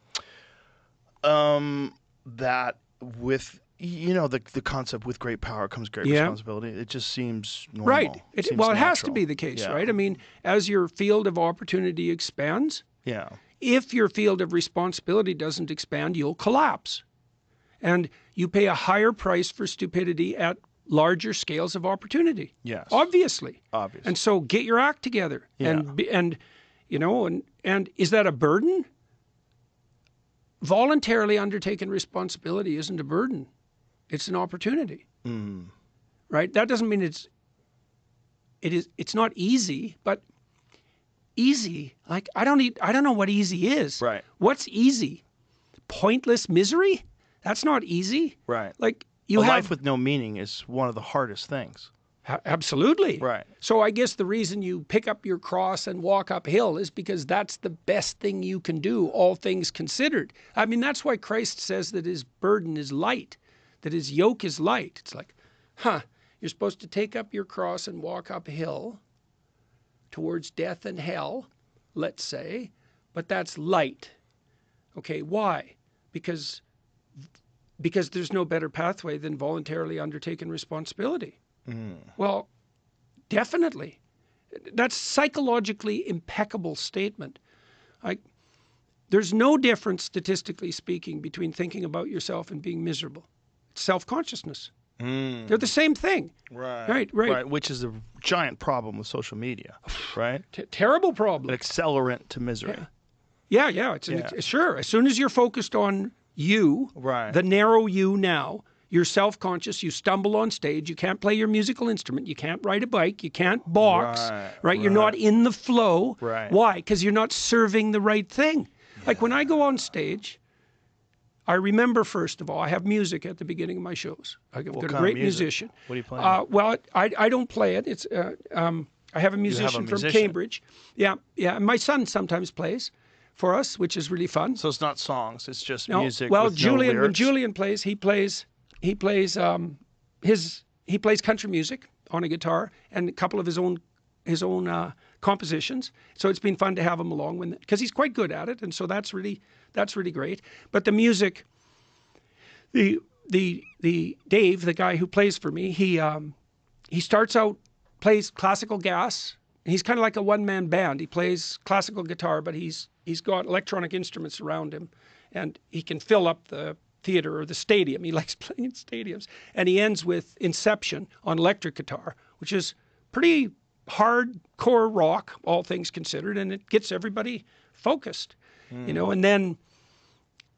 That with the concept with great power comes great responsibility. It just seems normal.
Right. It has to be the case,
Yeah.
right? I mean, as your field of opportunity expands,
Yeah.
if your field of responsibility doesn't expand, you'll collapse. And you pay a higher price for stupidity at larger scales of opportunity.
Yes.
Obviously.
Obviously.
And so get your act together.
Yeah.
And is that a burden? Voluntarily undertaken responsibility isn't a burden. It's an opportunity. Right? That doesn't mean it's not easy, but easy, like I don't know what easy is.
Right.
What's easy? Pointless misery? That's not easy.
Right.
Like
a life with no meaning is one of the hardest things.
Absolutely.
Right.
So I guess the reason you pick up your cross and walk uphill is because that's the best thing you can do, all things considered. I mean, that's why Christ says that his burden is light, that his yoke is light. It's like, you're supposed to take up your cross and walk uphill towards death and hell, let's say, but that's light. Okay, why? Because there's no better pathway than voluntarily undertaken responsibility. Well, definitely. That's psychologically impeccable statement. Like, there's no difference, statistically speaking, between thinking about yourself and being miserable. It's self-consciousness. They're the same thing.
Right.
Right.
Which is a giant problem with social media, right?
Terrible problem.
An accelerant to misery.
Yeah. Sure. As soon as you're focused on you,
Right.
the narrow you now, you're self-conscious, you stumble on stage, you can't play your musical instrument, you can't ride a bike, you can't box, right? You're not in the flow.
Right.
Why? Because you're not serving the right thing. Like when I go on stage, I remember, first of all, I have music at the beginning of my shows. I've got a great musician.
What do you play?
Well, I don't play it. It's I have a musician from Cambridge. Yeah. My son sometimes plays for us, which is really fun.
So it's not songs; it's just
No,
music.
well,
with
Julian,
no
when
lyrics?
Julian plays, he plays country music on a guitar and a couple of his own compositions. So it's been fun to have him along because he's quite good at it, and so that's really great. But the music, the Dave, the guy who plays for me, he starts out plays classical gas. He's kind of like a one-man band. He plays classical guitar, but he's got electronic instruments around him, and he can fill up the theater or the stadium. He likes playing in stadiums. And he ends with Inception on electric guitar, which is pretty hardcore rock, all things considered, and it gets everybody focused, you know. And then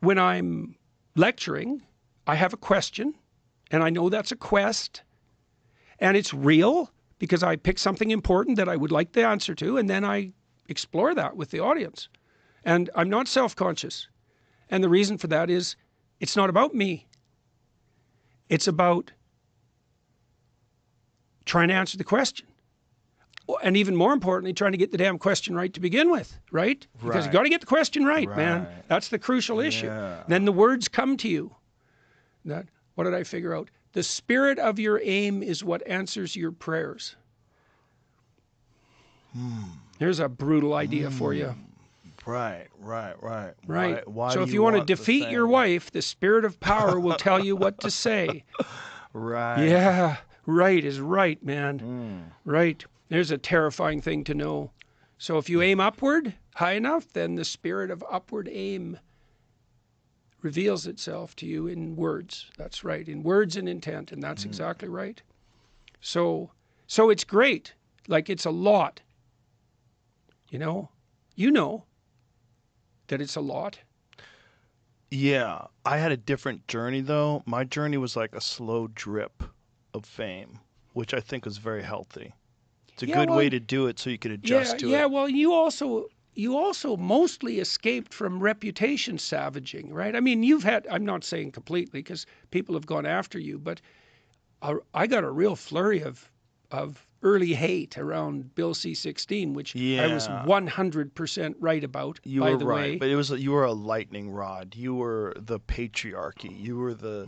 when I'm lecturing, I have a question, and I know that's a quest, and it's real because I pick something important that I would like the answer to, and then I explore that with the audience. And I'm not self-conscious. And the reason for that is it's not about me. It's about trying to answer the question. And even more importantly, trying to get the damn question right to begin with, right? Because you got to get the question right, man. That's the crucial issue. Then the words come to you. What did I figure out? The spirit of your aim is what answers your prayers. Here's a brutal idea for you.
Right. Why
So
do
if you want to defeat your
thing?
wife, the spirit of power will tell you what to say.
Right.
Yeah, right is right, man. Right. There's a terrifying thing to know. So if you aim upward high enough, then the spirit of upward aim reveals itself to you in words. That's right, in words and intent, and that's exactly right. So it's great. Like, it's a lot. You know that it's a lot.
Yeah, I had a different journey though. My journey was like a slow drip of fame, which I think was very healthy. It's a good way to do it so you could adjust to it.
Yeah, well, you also mostly escaped from reputation savaging, right? I mean, I'm not saying completely because people have gone after you, but I got a real flurry of early hate around Bill C-16, which I was 100% right about, by the way.
But you were a lightning rod. You were the patriarchy. You were the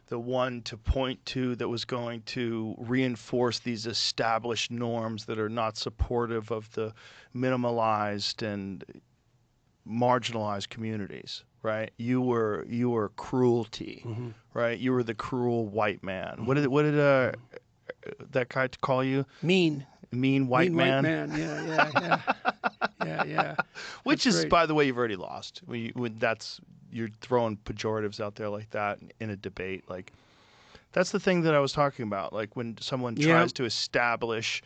one to point to that was going to reinforce these established norms that are not supportive of the minimalized and marginalized communities, right? You were cruelty, right? You were the cruel white man. What did that guy call you?
Mean
white man.
Yeah.
Which
That's
is,
right.
by the way, you've already lost. You're throwing pejoratives out there like that in a debate. Like, that's the thing that I was talking about. Like, when someone tries to establish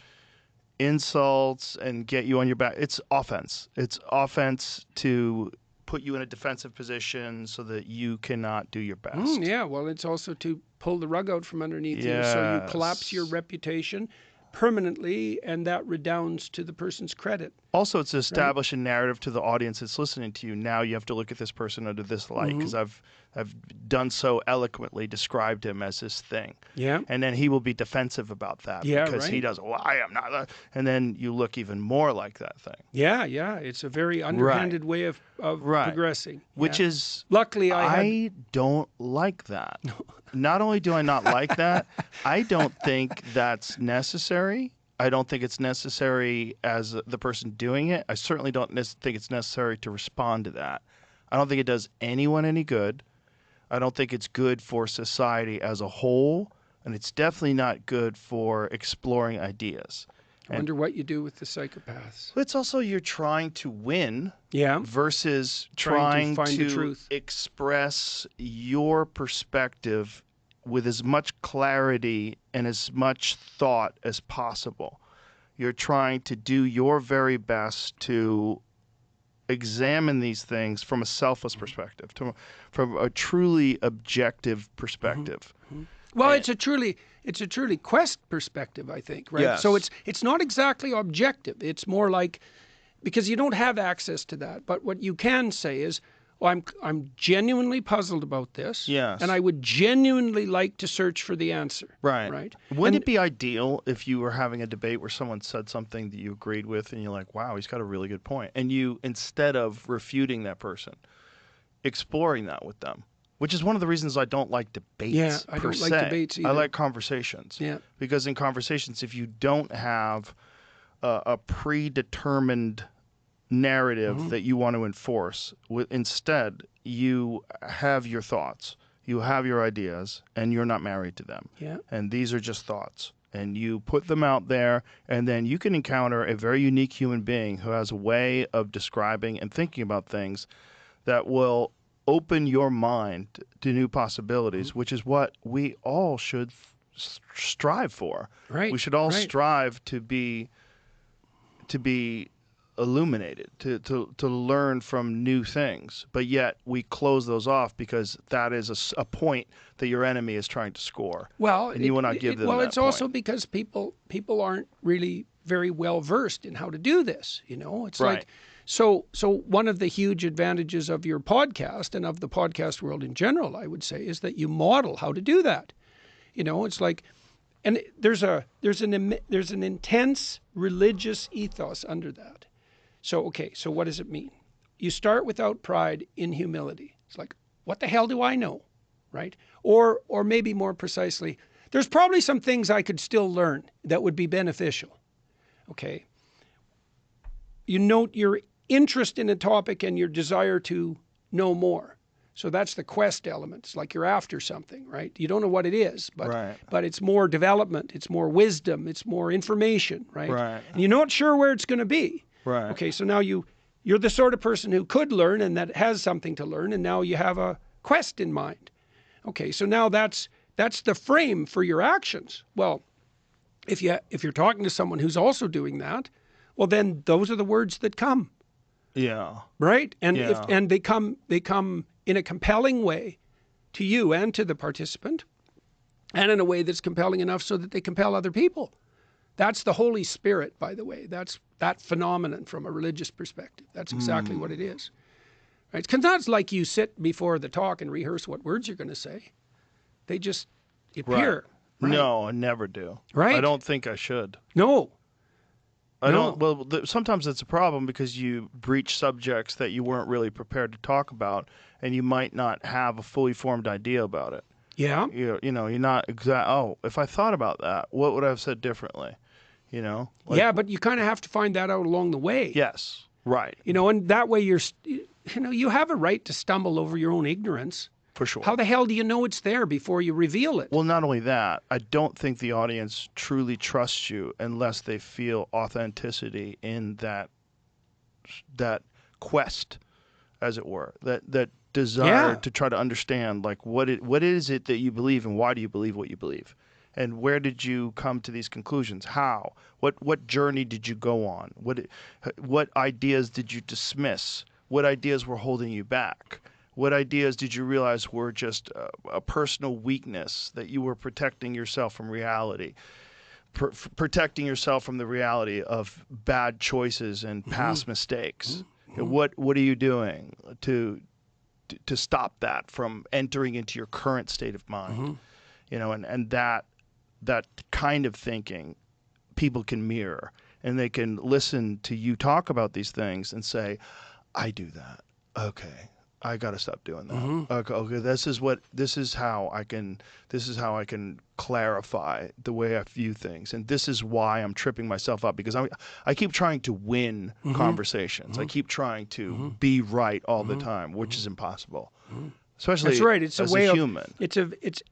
insults and get you on your back, it's offense. It's offense to put you in a defensive position so that you cannot do your best.
Yeah, well, it's also to pull the rug out from underneath you, so you collapse your reputation permanently, and that redounds to the person's credit.
Also, it's to establish a narrative to the audience that's listening to you. Now you have to look at this person under this light because I've done so eloquently, described him as this thing.
Yeah.
And then he will be defensive about that because he does, well, I am not. And then you look even more like that thing.
Yeah. It's a very underhanded way of progressing.
Which is,
luckily,
I don't like that. Not only do I not like that, I don't think that's necessary. I don't think it's necessary as the person doing it. I certainly don't think it's necessary to respond to that. I don't think it does anyone any good. I don't think it's good for society as a whole, and it's definitely not good for exploring ideas.
I wonder what you do with the psychopaths.
It's also, you're trying to win versus
trying
trying
to find the
to
truth.
express your perspective with as much clarity and as much thought as possible. You're trying to do your very best to examine these things from a selfless perspective, from a truly objective perspective.
Well, it's a truly quest perspective, I think, right?
Yes.
So it's not exactly objective. It's more like, because you don't have access to that. But what you can say is, well, I'm genuinely puzzled about this.
Yes.
And I would genuinely like to search for the answer. Right.
Wouldn't it be ideal if you were having a debate where someone said something that you agreed with and you're like, wow, he's got a really good point. And you, instead of refuting that person, exploring that with them, which is one of the reasons I don't like debates.
Yeah, I don't like debates either.
I like conversations.
Yeah.
Because in conversations, if you don't have a predetermined narrative that you want to enforce, instead you have your thoughts, you have your ideas, and you're not married to them.
Yeah.
And these are just thoughts. And you put them out there, and then you can encounter a very unique human being who has a way of describing and thinking about things that will open your mind to new possibilities, which is what we all should strive for.
Right.
We should all strive to be illuminated, to learn from new things. But yet we close those off because that is a point that your enemy is trying to score.
Well,
and you will not give them that
it's also
point.
because people aren't really very well versed in how to do this. It's like, so one of the huge advantages of your podcast and of the podcast world in general, I would say, is that you model how to do that. It's like, and there's an intense religious ethos under that. So what does it mean? You start without pride, in humility. It's like, what the hell do I know, right? Or maybe more precisely, there's probably some things I could still learn that would be beneficial. Okay. You note your interest in a topic and your desire to know more. So that's the quest element. It's like you're after something, right? You don't know what it is, but it's more development, it's more wisdom, it's more information, right? And you're not sure where it's going to be.
Right.
Okay, so now you're the sort of person who could learn and that has something to learn, and now you have a quest in mind. Okay, so now that's the frame for your actions. Well, if you're talking to someone who's also doing that, well, then those are the words that come.
Yeah.
Right? And
Yeah.
and they come in a compelling way to you and to the participant, and in a way that's compelling enough so that they compel other people. That's the Holy Spirit, by the way. That's that phenomenon from a religious perspective. That's exactly what it is. Right? It's not like you sit before the talk and rehearse what words you're going to say. They just appear. Right?
No, I never do.
Right.
I don't think I should.
No.
I
No.
don't. Well, sometimes it's a problem because you breach subjects that you weren't really prepared to talk about, and you might not have a fully formed idea about it.
Yeah.
You're not exact. Oh, if I thought about that, what would I have said differently?
Yeah, but you kind of have to find that out along the way.
Yes. Right.
And that way you have a right to stumble over your own ignorance.
For sure.
How the hell do you know it's there before you reveal it?
Well, not only that, I don't think the audience truly trusts you unless they feel authenticity in that quest, as it were, that desire to try to understand, like, what is it that you believe and why do you believe what you believe? And where did you come to these conclusions? How? What journey did you go on? What ideas did you dismiss? What ideas were holding you back? What ideas did you realize were just a personal weakness that you were protecting yourself from reality, protecting yourself from the reality of bad choices and past mistakes? What are you doing to stop that from entering into your current state of mind? And that kind of thinking people can mirror, and they can listen to you talk about these things and say, I do that. Okay. I got to stop doing that. Okay, this is how I can clarify the way I view things, and this is why I'm tripping myself up, because I keep trying to win conversations. I keep trying to be right all the time, which is impossible. Especially
That's right. It's
as
a way
human.
It's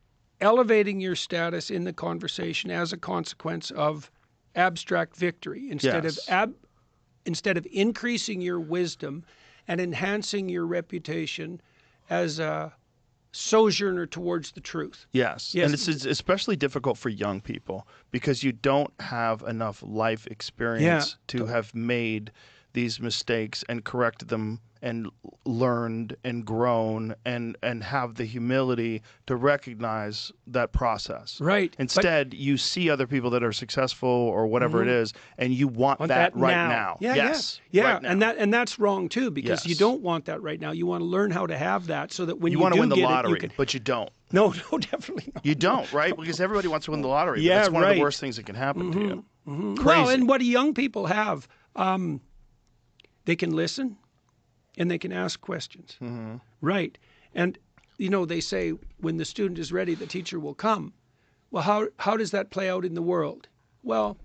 elevating your status in the conversation as a consequence of abstract victory instead of increasing your wisdom and enhancing your reputation as a sojourner towards the truth.
Yes. And it's especially difficult for young people because you don't have enough life experience to have made these mistakes and corrected them and learned and grown and have the humility to recognize that process.
Right.
Instead, you see other people that are successful or whatever it is, and you want that right now.
Yeah,
yes.
Yeah.
Right now.
And that's wrong too, because you don't want that right now. You want to learn how to have that so that when you
want to
do
win the
get
lottery, but you don't.
No, definitely not.
You don't, right? Because everybody wants to win the lottery.
Yeah,
but that's one of
right.
the worst things that can happen to you. Crazy.
Well, and what do young people have? They can listen and they can ask questions. Right. And, they say when the student is ready, the teacher will come. Well, how does that play out in the world? Well,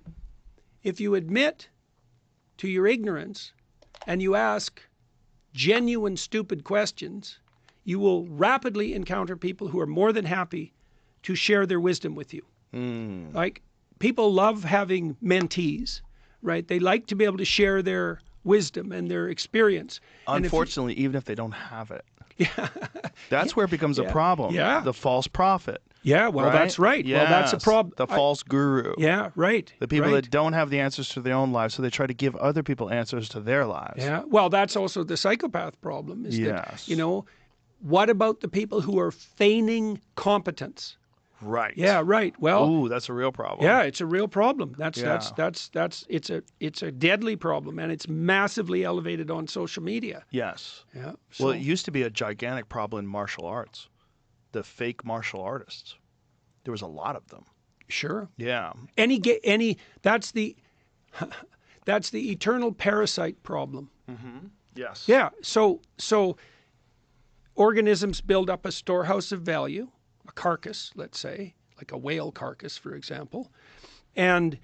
if you admit to your ignorance and you ask genuine stupid questions, you will rapidly encounter people who are more than happy to share their wisdom with you. Like, people love having mentees, right? They like to be able to share their wisdom and their experience.
Unfortunately, even if they don't have it. That's where it becomes a problem.
Yeah.
The false prophet.
Yeah, well, that's right. Well, that's a
Yes.
problem.
The false guru.
Yeah, right.
The people
right.
that don't have the answers to their own lives, so they try to give other people answers to their lives.
Yeah, well, that's also the psychopath problem. Is
Yes.
that, what about the people who are feigning competence?
Right.
Yeah, right. Well,
Ooh, that's a real problem.
yeah, it's a real problem. It's a deadly problem, and it's massively elevated on social media.
Yes.
Yeah.
Well, it used to be a gigantic problem in martial arts. The fake martial artists. There was a lot of them.
Sure.
Yeah.
That's the eternal parasite problem.
Yes.
Yeah. So organisms build up a storehouse of value, a carcass, let's say, like a whale carcass, for example, and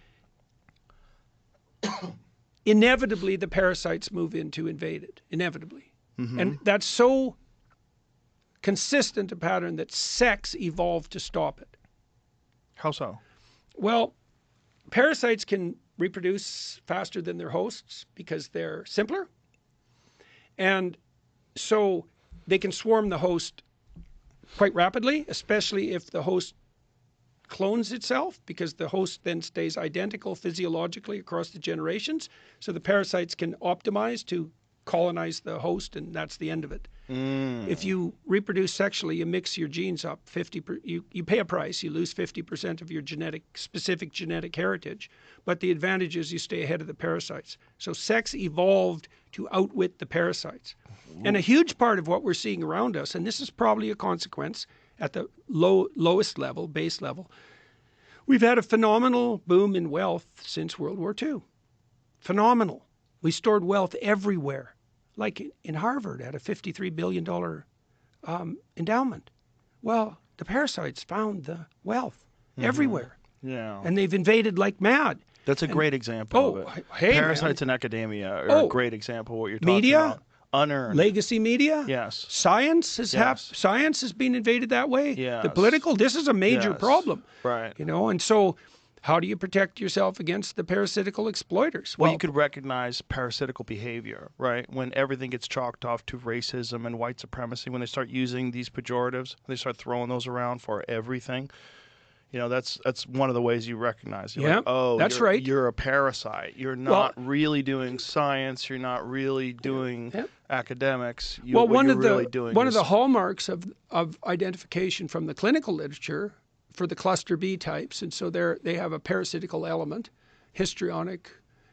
inevitably the parasites move in to invade it. Inevitably. And that's so consistent a pattern that sex evolved to stop it.
How so?
Well, parasites can reproduce faster than their hosts because they're simpler. And so they can swarm the host quite rapidly, especially if the host clones itself, because the host then stays identical physiologically across the generations. So the parasites can optimize to colonize the host, and that's the end of it. If you reproduce sexually, you mix your genes up. You pay a price. You lose 50% of your specific genetic heritage. But the advantage is you stay ahead of the parasites. So sex evolved to outwit the parasites. And a huge part of what we're seeing around us, and this is probably a consequence at the lowest level, base level, we've had a phenomenal boom in wealth since World War II. Phenomenal. We stored wealth everywhere. Like in Harvard at a $53 billion endowment. Well, the parasites found the wealth everywhere.
Yeah.
And they've invaded like mad.
That's a great example of it.
Hey,
Parasites in academia are a great example of what you're talking
media,
about. Unearned.
Legacy media.
Yes.
Science has been invaded that way.
Yes.
The political, this is a major problem.
Right.
You know, and so how do you protect yourself against the parasitical exploiters?
Well, you could recognize parasitical behavior, right? When everything gets chalked off to racism and white supremacy, when they start using these pejoratives, they start throwing those around for everything. You know, that's one of the ways you recognize. You're like, oh,
that's right.
You're a parasite. You're not really doing science. You're not really doing academics.
One of the hallmarks of identification from the clinical literature for the cluster B types, and so they have a parasitical element, histrionic,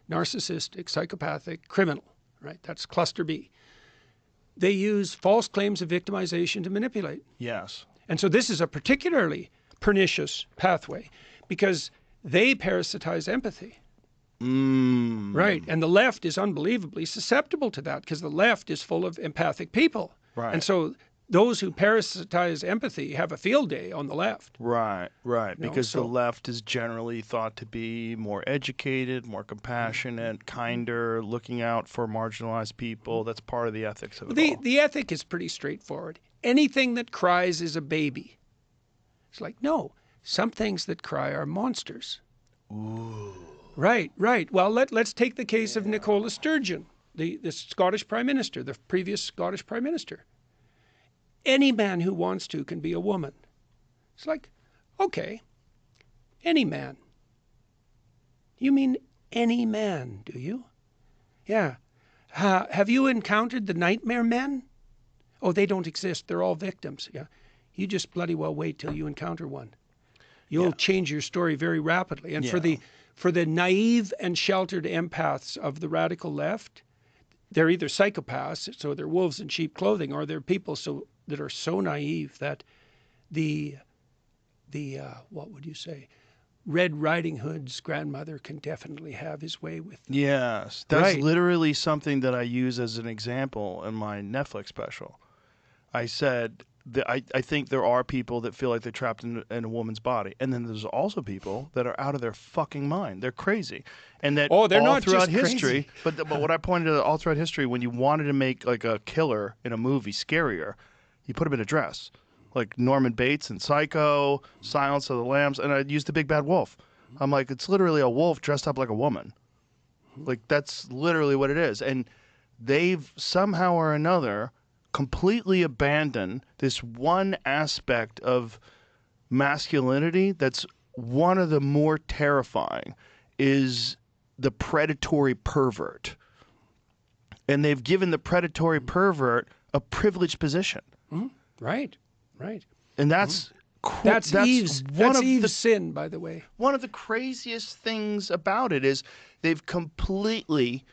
narcissistic, psychopathic, criminal, right? That's cluster B. They use false claims of victimization to manipulate.
Yes.
And so this is a particularly pernicious pathway because they parasitize empathy. Right. And the left is unbelievably susceptible to that because the left is full of empathic people.
Right.
And so those who parasitize empathy have a field day on the left.
Right. Because the left is generally thought to be more educated, more compassionate, kinder, looking out for marginalized people. That's part of the ethics of it all.
The ethic is pretty straightforward. Anything that cries is a baby. It's like, no, some things that cry are monsters.
Ooh.
Right. Well, let's take the case of Nicola Sturgeon, the Scottish Prime Minister, the previous Scottish Prime Minister. Any man who wants to can be a woman. It's like, okay, any man. You mean any man, do you? Yeah. Have you encountered the nightmare men? Oh, they don't exist. They're all victims. Yeah. You just bloody well wait till you encounter one. You'll change your story very rapidly. And for the naive and sheltered empaths of the radical left, they're either psychopaths, so they're wolves in sheep clothing, or they're people that are so naive that the what would you say, Red Riding Hood's grandmother can definitely have his way with them.
Yes, that's literally something that I use as an example in my Netflix special. I said that I think there are people that feel like they're trapped in a woman's body, and then there's also people that are out of their fucking mind. They're crazy, and that
they're
all
not
throughout
just
history.
crazy.
But what I pointed out all throughout history, when you wanted to make like a killer in a movie scarier, you put him in a dress, like Norman Bates in Psycho, Silence of the Lambs, and I used the Big Bad Wolf. I'm like, it's literally a wolf dressed up like a woman. Like that's literally what it is, and they've somehow or another completely abandoned this one aspect of masculinity that's one of the more terrifying, is the predatory pervert. And they've given the predatory pervert a privileged position.
Right.
And that's
That's Eve's sin, by the way.
One of the craziest things about it is they've completely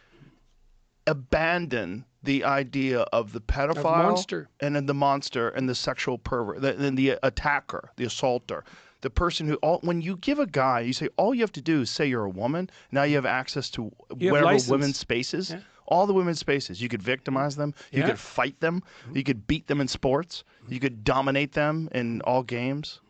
abandoned the idea of the pedophile and then the monster and the sexual pervert, and the attacker, the assaulter, the person who, when you give a guy, you say, all you have to do is say you're a woman. Now you have access to whatever women's spaces. Yeah. All the women's spaces. You could victimize them. You could fight them. You could beat them in sports. You could dominate them in all games.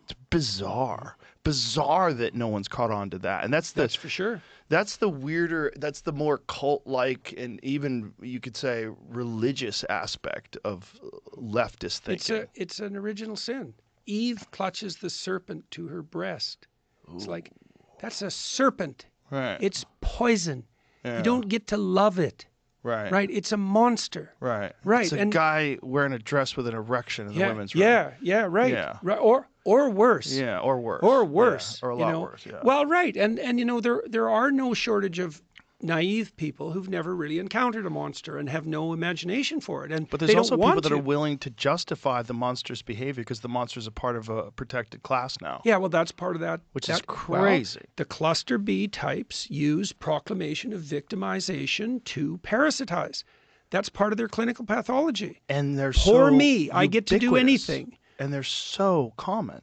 It's bizarre. Bizarre that no one's caught on to that. And that's
for sure.
That's the weirder, that's the more cult-like and even, you could say, religious aspect of leftist thinking.
It's an original sin. Eve clutches the serpent to her breast. It's like, that's a serpent
Right.
It's poison.
Yeah.
You don't get to love it.
Right.
Right? It's a monster.
Right.
Right.
It's a guy wearing a dress with an erection in the women's room.
Yeah, right.
Yeah.
Right. Or worse.
Yeah, or worse.
Or worse.
Yeah, or a lot worse, yeah.
Well, right. And there are no shortage of naive people who've never really encountered a monster and have no imagination for it.
But there's also people that are willing to justify the monster's behavior because the monster's a part of a protected class now.
Yeah, well, that's part of that.
Which is crazy.
Well, the cluster B types use proclamation of victimization to parasitize. That's part of their clinical pathology.
And they're
Poor
so
me, I get to do
ubiquitous.
anything.
And they're so common.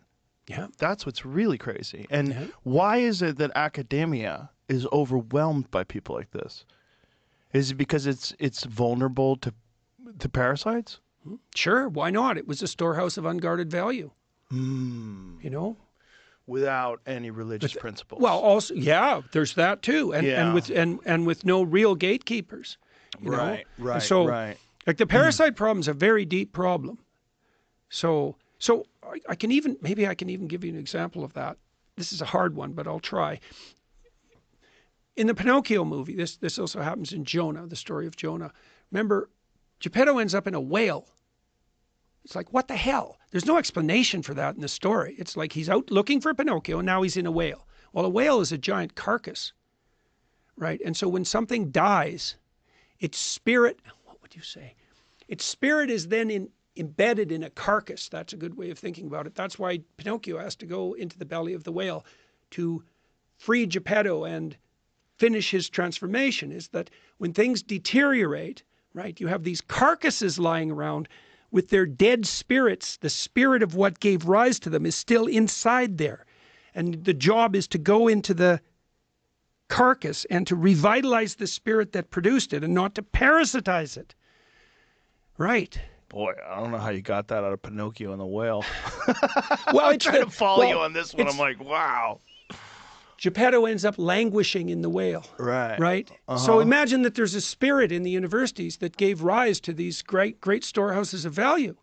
Yeah.
That's what's really crazy. And why is it that academia is overwhelmed by people like this? Is it because it's vulnerable to parasites?
Sure, why not? It was a storehouse of unguarded value.
Without any religious principles.
Well, also, there's that too, and with no real gatekeepers.
Right.
And so, like the parasite problem is a very deep problem. So I can even give you an example of that. This is a hard one, but I'll try. In the Pinocchio movie, this also happens in Jonah, the story of Jonah. Remember, Geppetto ends up in a whale. It's like, what the hell? There's no explanation for that in the story. It's like he's out looking for Pinocchio, and now he's in a whale. Well, a whale is a giant carcass, right? And so when something dies, its spirit, what would you say? Its spirit is then embedded in a carcass. That's a good way of thinking about it. That's why Pinocchio has to go into the belly of the whale to free Geppetto and finish his transformation, is that when things deteriorate, right, you have these carcasses lying around with their dead spirits. The spirit of what gave rise to them is still inside there. And the job is to go into the carcass and to revitalize the spirit that produced it and not to parasitize it. Right.
Boy, I don't know how you got that out of Pinocchio and the whale.
Well,
I'm trying to follow you on this one. I'm like, wow.
Geppetto ends up languishing in the whale.
Right.
Right? So imagine that there's a spirit in the universities that gave rise to these great storehouses of value.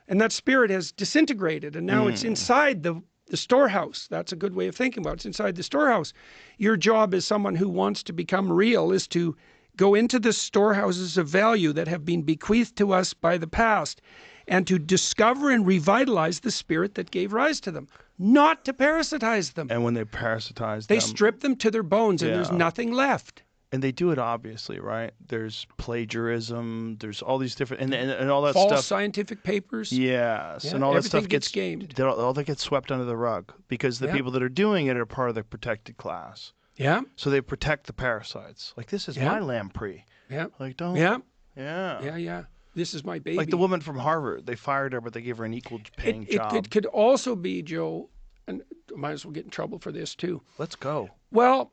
And that spirit has disintegrated, and now it's inside the storehouse. That's a good way of thinking about it. It's inside the storehouse. Your job as someone who wants to become real is to go into the storehouses of value that have been bequeathed to us by the past and to discover and revitalize the spirit that gave rise to them, not to parasitize them.
And when they parasitize
They
them,
strip them to their bones and there's nothing left.
and they do it obviously, right? There's plagiarism, there's all these different and all that
False
stuff.
scientific papers.
Yes,
Yeah,
and all that
everything
stuff
gets gamed.
all that gets swept under the rug because the people that are doing it are part of the protected class.
Yeah.
So they protect the parasites. Like, this is my lamprey.
Yeah.
Like, don't.
Yeah.
Yeah.
Yeah. This is my baby.
Like the woman from Harvard, they fired her, but they gave her an equal paying job.
It could also be, Joe, and I might as well get in trouble for this too.
Let's go.
Well,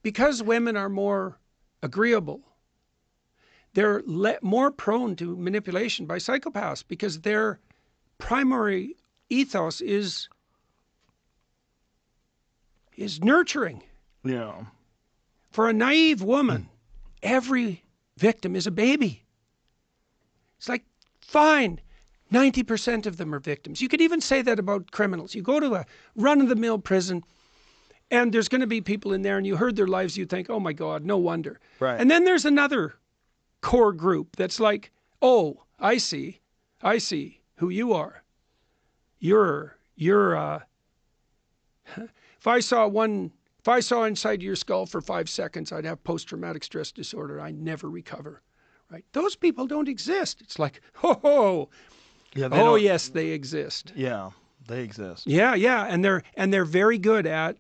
because women are more agreeable, they're more prone to manipulation by psychopaths because their primary ethos is nurturing.
Yeah.
For a naive woman, every victim is a baby. It's like, fine, 90% of them are victims. You could even say that about criminals. You go to a run-of-the-mill prison, and there's going to be people in there, and you heard their lives, you think, oh my God, no wonder.
Right.
And then there's another core group that's like, oh, I see who you are. You're if I saw inside your skull for 5 seconds, I'd have post-traumatic stress disorder. I'd never recover. Right? Those people don't exist. It's like, ho.
Yeah.
Oh yes, they exist.
Yeah, they exist.
Yeah, and they're very good at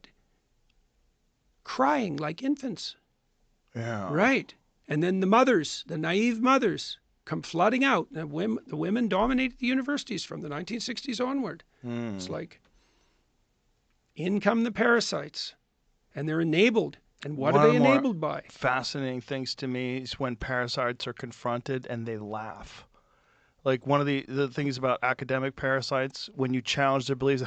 crying like infants.
Yeah.
Right. And then the naive mothers, come flooding out. The women dominated the universities from the 1960s onward. It's like, in come the parasites, and they're enabled. And what are they enabled by?
Fascinating things to me is when parasites are confronted and they laugh. Like, one of the things about academic parasites, when you challenge their beliefs,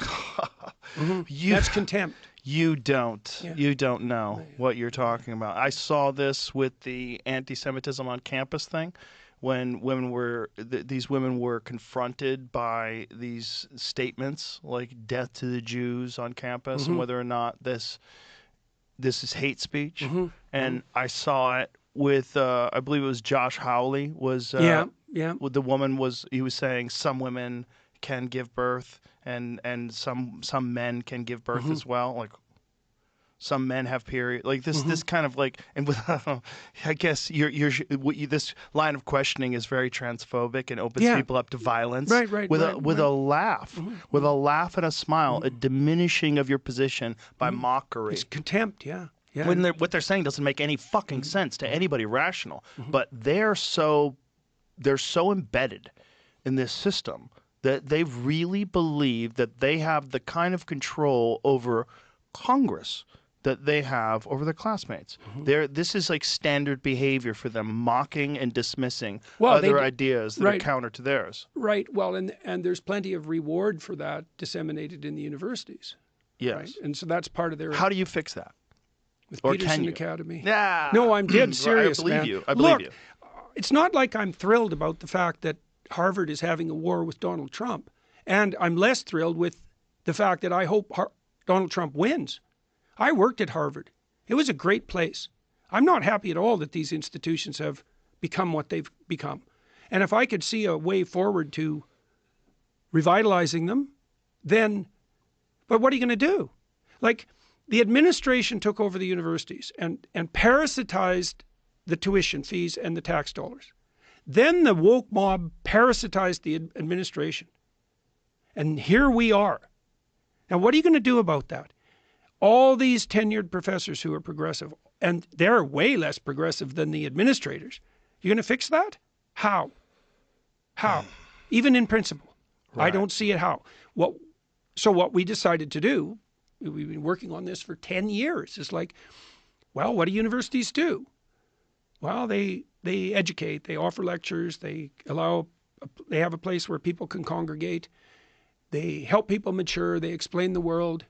That's contempt.
You don't know what you're talking about. I saw this with the anti-Semitism on campus thing, when these women were confronted by these statements like "death to the Jews" on campus, and whether or not this this is hate speech, and I saw it with I believe it was Josh Hawley was with the woman he was saying some women can give birth and some men can give birth as well, like some men have period, like this kind of like, and with I guess this line of questioning is very transphobic and opens people up to violence, with a laugh, with a laugh and a smile, a diminishing of your position by mockery.
It's contempt, yeah.
When what they're saying doesn't make any fucking sense to anybody rational, but they're so embedded in this system that they really believe that they have the kind of control over Congress that they have over their classmates. This is like standard behavior for them, mocking and dismissing other ideas that are counter to theirs.
Right. Well, and there's plenty of reward for that disseminated in the universities.
Yes.
Right? And so that's part of their...
How do you fix that?
With
Or
Peterson
can you?
Academy.
Yeah.
No, I'm dead serious,
I believe
man.
you. I believe you.
It's not like I'm thrilled about the fact that Harvard is having a war with Donald Trump. And I'm less thrilled with the fact that I hope Donald Trump wins. I worked at Harvard. It was a great place. I'm not happy at all that these institutions have become what they've become. And if I could see a way forward to revitalizing them, then, but what are you going to do? Like, the administration took over the universities and parasitized the tuition fees and the tax dollars. Then the woke mob parasitized the administration. And here we are. Now, what are you going to do about that? All these tenured professors who are progressive, and they're way less progressive than the administrators. You're going to fix that? How? Even in principle. Right. I don't see it how. So what we decided to do, we've been working on this for 10 years. It's like, well, what do universities do? Well, they educate, they offer lectures, they have a place where people can congregate. They help people mature, they explain the world.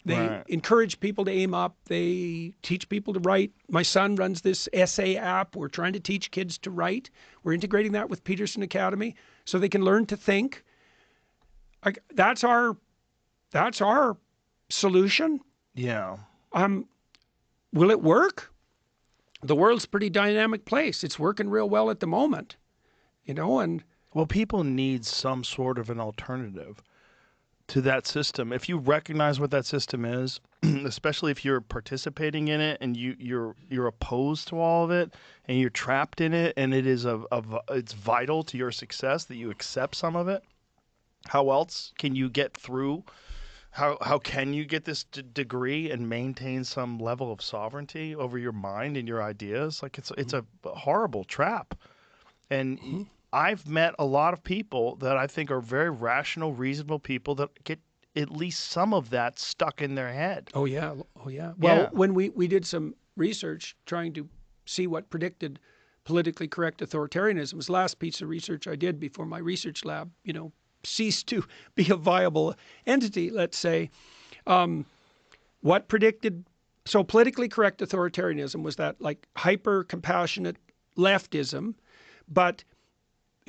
They encourage people to aim up. They teach people to write. My son runs this essay app. We're trying to teach kids to write. We're integrating that with Peterson Academy so they can learn to think. That's our solution.
Yeah.
Will it work? The world's a pretty dynamic place. It's working real well at the moment, and
well, people need some sort of an alternative to that system. If you recognize what that system is, especially if you're participating in it and you're opposed to all of it and you're trapped in it and it is it's vital to your success that you accept some of it, how else can you get through? How can you get this degree and maintain some level of sovereignty over your mind and your ideas? Like it's a horrible trap. And I've met a lot of people that I think are very rational, reasonable people that get at least some of that stuck in their head.
Oh, yeah. Well, when we did some research trying to see what predicted politically correct authoritarianism, it was the last piece of research I did before my research lab, ceased to be a viable entity, let's say. What predicted... So politically correct authoritarianism was that like hyper-compassionate leftism, but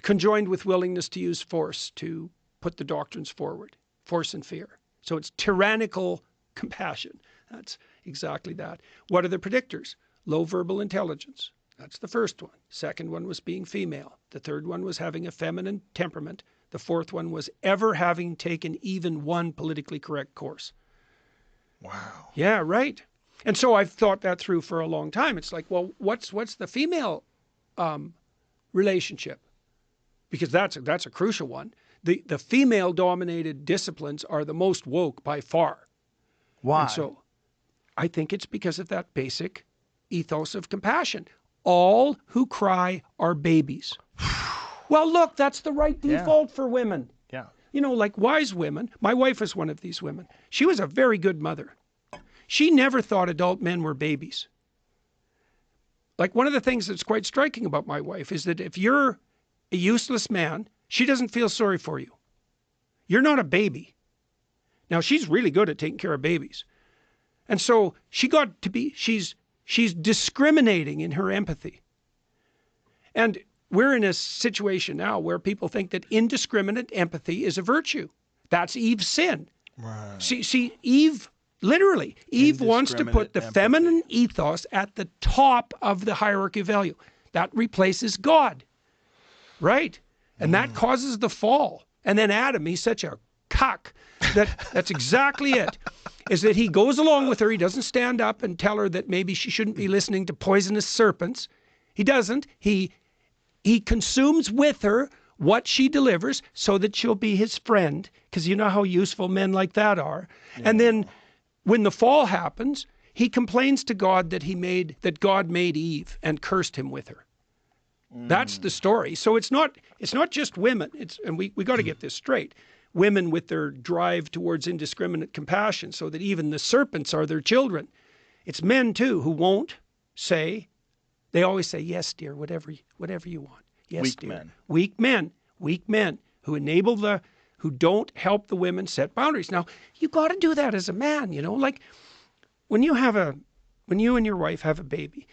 conjoined with willingness to use force to put the doctrines forward, force and fear. So it's tyrannical compassion. That's exactly that. What are the predictors? Low verbal intelligence. That's the first one. Second one was being female. The third one was having a feminine temperament. The fourth one was ever having taken even one politically correct course.
Wow.
Yeah, right. And so I've thought that through for a long time. It's like, well, what's the female relationship? Because that's a crucial one. The female-dominated disciplines are the most woke by far.
Why?
And so I think it's because of that basic ethos of compassion. All who cry are babies. Well, look, that's the right default for women.
Yeah.
Like wise women. My wife is one of these women. She was a very good mother. She never thought adult men were babies. Like one of the things that's quite striking about my wife is that if you're a useless man, she doesn't feel sorry for you. You're not a baby. Now, she's really good at taking care of babies. And so she's discriminating in her empathy. And we're in a situation now where people think that indiscriminate empathy is a virtue. That's Eve's sin.
Right.
See, Eve Literally, Eve wants to put the
Indiscriminate
feminine ethos at the top of the hierarchy of value. That replaces God, right? And that causes the fall. And then Adam, he's such a cuck that's exactly it, is that he goes along with her. He doesn't stand up and tell her that maybe she shouldn't be listening to poisonous serpents. He doesn't. He consumes with her what she delivers so that she'll be his friend, because you know how useful men like that are. Yeah. And then when the fall happens, he complains to God that God made Eve and cursed him with her. That's the story. So it's not just women. And we got to get this straight. Women with their drive towards indiscriminate compassion, so that even the serpents are their children. It's men too who won't say. They always say, yes, dear, whatever you want. Yes,
Weak
dear.
men.
Weak men who don't help the women set boundaries. Now, you got to do that as a man, like when you and your wife have a baby,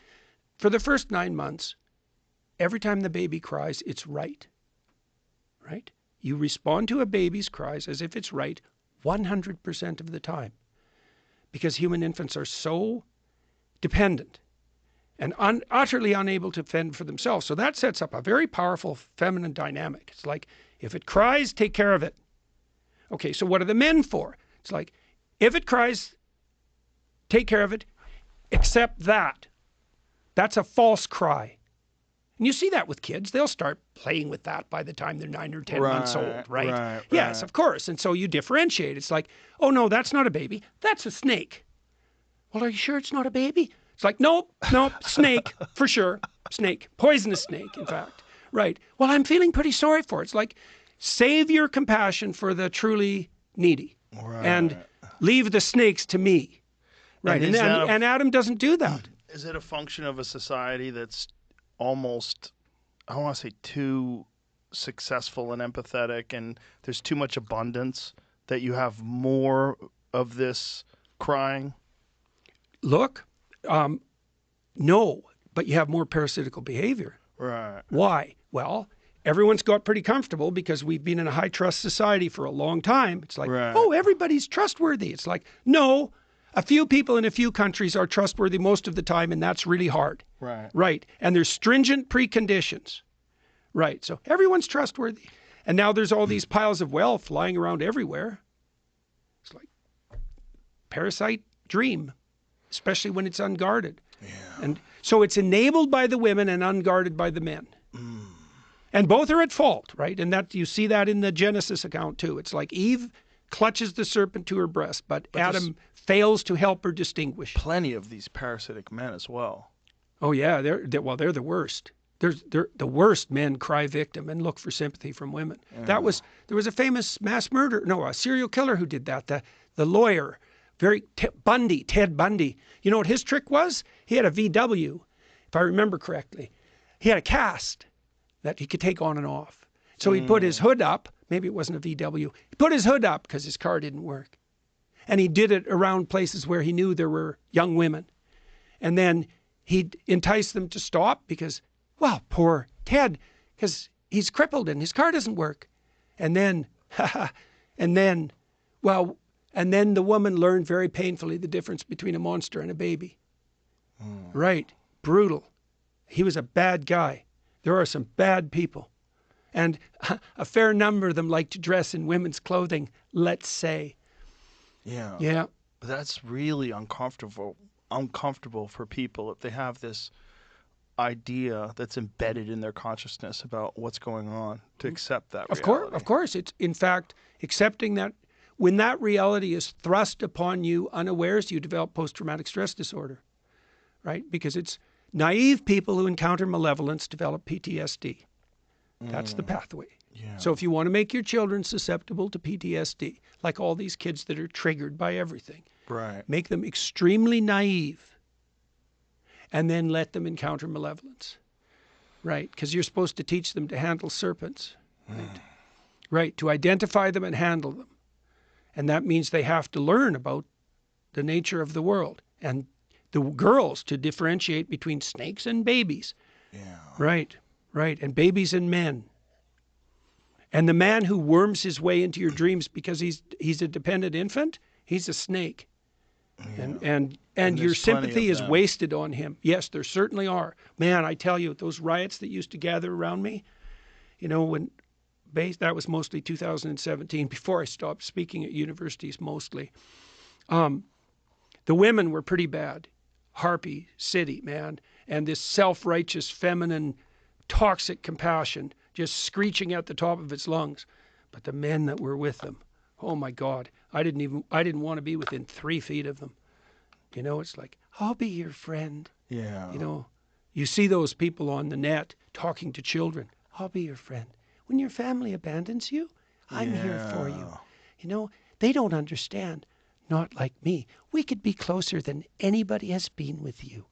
for the first 9 months, every time the baby cries, it's right? You respond to a baby's cries as if it's right 100% of the time, because human infants are so dependent and utterly unable to fend for themselves. So that sets up a very powerful feminine dynamic. It's like, if it cries, take care of it. Okay, so what are the men for? It's like, if it cries, take care of it, except that. That's a false cry. And you see that with kids. They'll start playing with that by the time they're 9 or 10 months old, right? Yes, of course. And so you differentiate. It's like, oh, no, that's not a baby. That's a snake. Well, are you sure it's not a baby? It's like, nope, snake, for sure. Snake, poisonous snake, in fact. Right. Well, I'm feeling pretty sorry for it. It's like, save your compassion for the truly needy and leave the snakes to me. Right. And Adam doesn't do that.
Is it a function of a society that's almost, I don't want to say too successful and empathetic, and there's too much abundance that you have more of this crying?
Look, no, but you have more parasitical behavior.
Right.
Why? Well, everyone's got pretty comfortable because we've been in a high trust society for a long time. It's like, oh, everybody's trustworthy. It's like, no, a few people in a few countries are trustworthy most of the time, and that's really hard. Right. And there's stringent preconditions. Right. So everyone's trustworthy. And now there's all these piles of wealth lying around everywhere. It's like parasite dream, especially when it's unguarded. Yeah. And so it's enabled by the women and unguarded by the men. And both are at fault, right? And that you see that in the Genesis account too. It's like Eve clutches the serpent to her breast, but Adam fails to help her distinguish.
Plenty of these parasitic men as well.
Oh yeah, they're the worst. They're the worst. Men cry victim and look for sympathy from women. There was a famous a serial killer who did that. The lawyer, Ted Bundy. You know what his trick was? He had a VW, if I remember correctly. He had a cast that he could take on and off. So he put his hood up. Maybe it wasn't a VW. He put his hood up because his car didn't work. And he did it around places where he knew there were young women. And then he'd entice them to stop because, well, poor Ted, because he's crippled and his car doesn't work. And then the woman learned very painfully the difference between a monster and a baby. Right. Brutal. He was a bad guy. There are some bad people. And a fair number of them like to dress in women's clothing, let's say. Yeah.
But that's really uncomfortable for people if they have this idea that's embedded in their consciousness about what's going on, to accept that reality.
Of course. It's, in fact, accepting that when that reality is thrust upon you unawares, you develop post-traumatic stress disorder, right? Because it's naive people who encounter malevolence develop PTSD. That's the pathway. Yeah. So if you want to make your children susceptible to PTSD, like all these kids that are triggered by everything, make them extremely naive and then let them encounter malevolence, right? Because you're supposed to teach them to handle serpents, right? To identify them and handle them. And that means they have to learn about the nature of the world, and the girls to differentiate between snakes and babies. Right. And babies and men. And the man who worms his way into your dreams because he's a dependent infant, he's a snake. And
And
your
there's plenty
sympathy
of
is
them.
wasted on him. Yes, there certainly are. Man, I tell you, those riots that used to gather around me, that was mostly 2017, before I stopped speaking at universities mostly. The women were pretty bad. Harpy City, man. And this self-righteous, feminine, toxic compassion just screeching at the top of its lungs. But the men that were with them, oh my God, I didn't want to be within 3 feet of them. It's like, I'll be your friend.
Yeah.
You see those people on the net talking to children. I'll be your friend. When your family abandons you, I'm here for you. They don't understand. Not like me. We could be closer than anybody has been with you.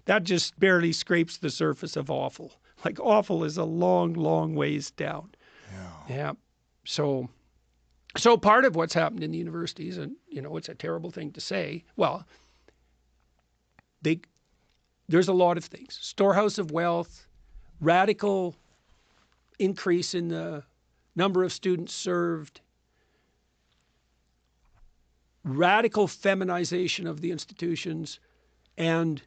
That just barely scrapes the surface of awful. Like, awful is a long, long ways down. Yeah. So part of what's happened in the universities, and it's a terrible thing to say. Well, there's a lot of things. Storehouse of wealth, radical increase in the number of students served, radical feminization of the institutions, and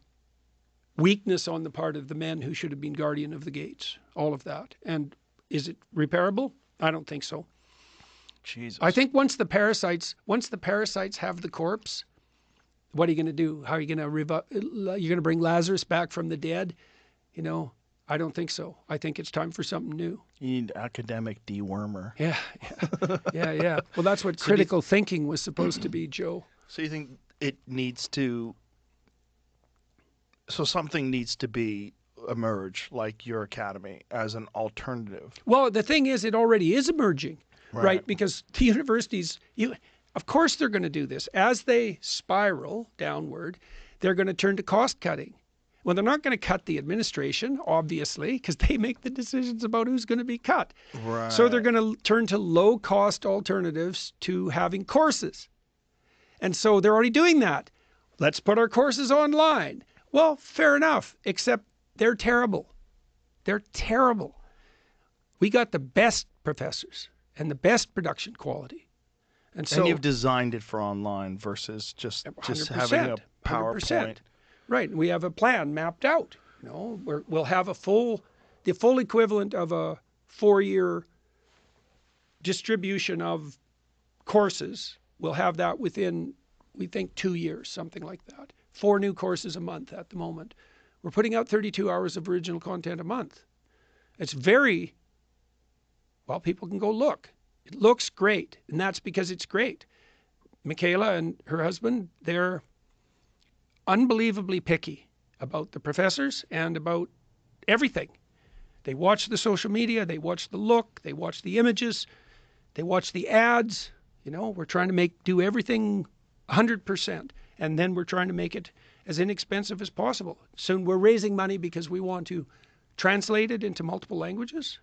weakness on the part of the men who should have been guardian of the gates. All of that. And is it repairable? I don't think so.
Jesus.
I think once the parasites have the corpse, what are you going to do? How are you going to you're going to bring Lazarus back from the dead? I don't think so. I think it's time for something new.
You need academic dewormer.
Yeah. Well, that's what critical thinking was supposed to be, Joe.
So you think it needs to... So something needs to emerge, like your academy, as an alternative.
Well, the thing is, it already is emerging, right? Because the universities, of course they're going to do this. As they spiral downward, they're going to turn to cost cutting. Well, they're not going to cut the administration, obviously, because they make the decisions about who's going to be cut.
Right.
So they're going to turn to low-cost alternatives to having courses. And so they're already doing that. Let's put our courses online. Well, fair enough, except they're terrible. They're terrible. We got the best professors and the best production quality. And
you've designed it for online versus just having a PowerPoint.
100%. Right. We have a plan mapped out. We'll have the full equivalent of a 4-year distribution of courses. We'll have that within, we think, 2 years, something like that. 4 new courses a month at the moment. We're putting out 32 hours of original content a month. It's people can go look. It looks great, and that's because it's great. Michaela and her husband, they're unbelievably picky about the professors and about everything. They watch the social media, they watch the look, they watch the images, they watch the ads. We're trying to do everything 100%. And then we're trying to make it as inexpensive as possible. Soon we're raising money because we want to translate it into multiple languages.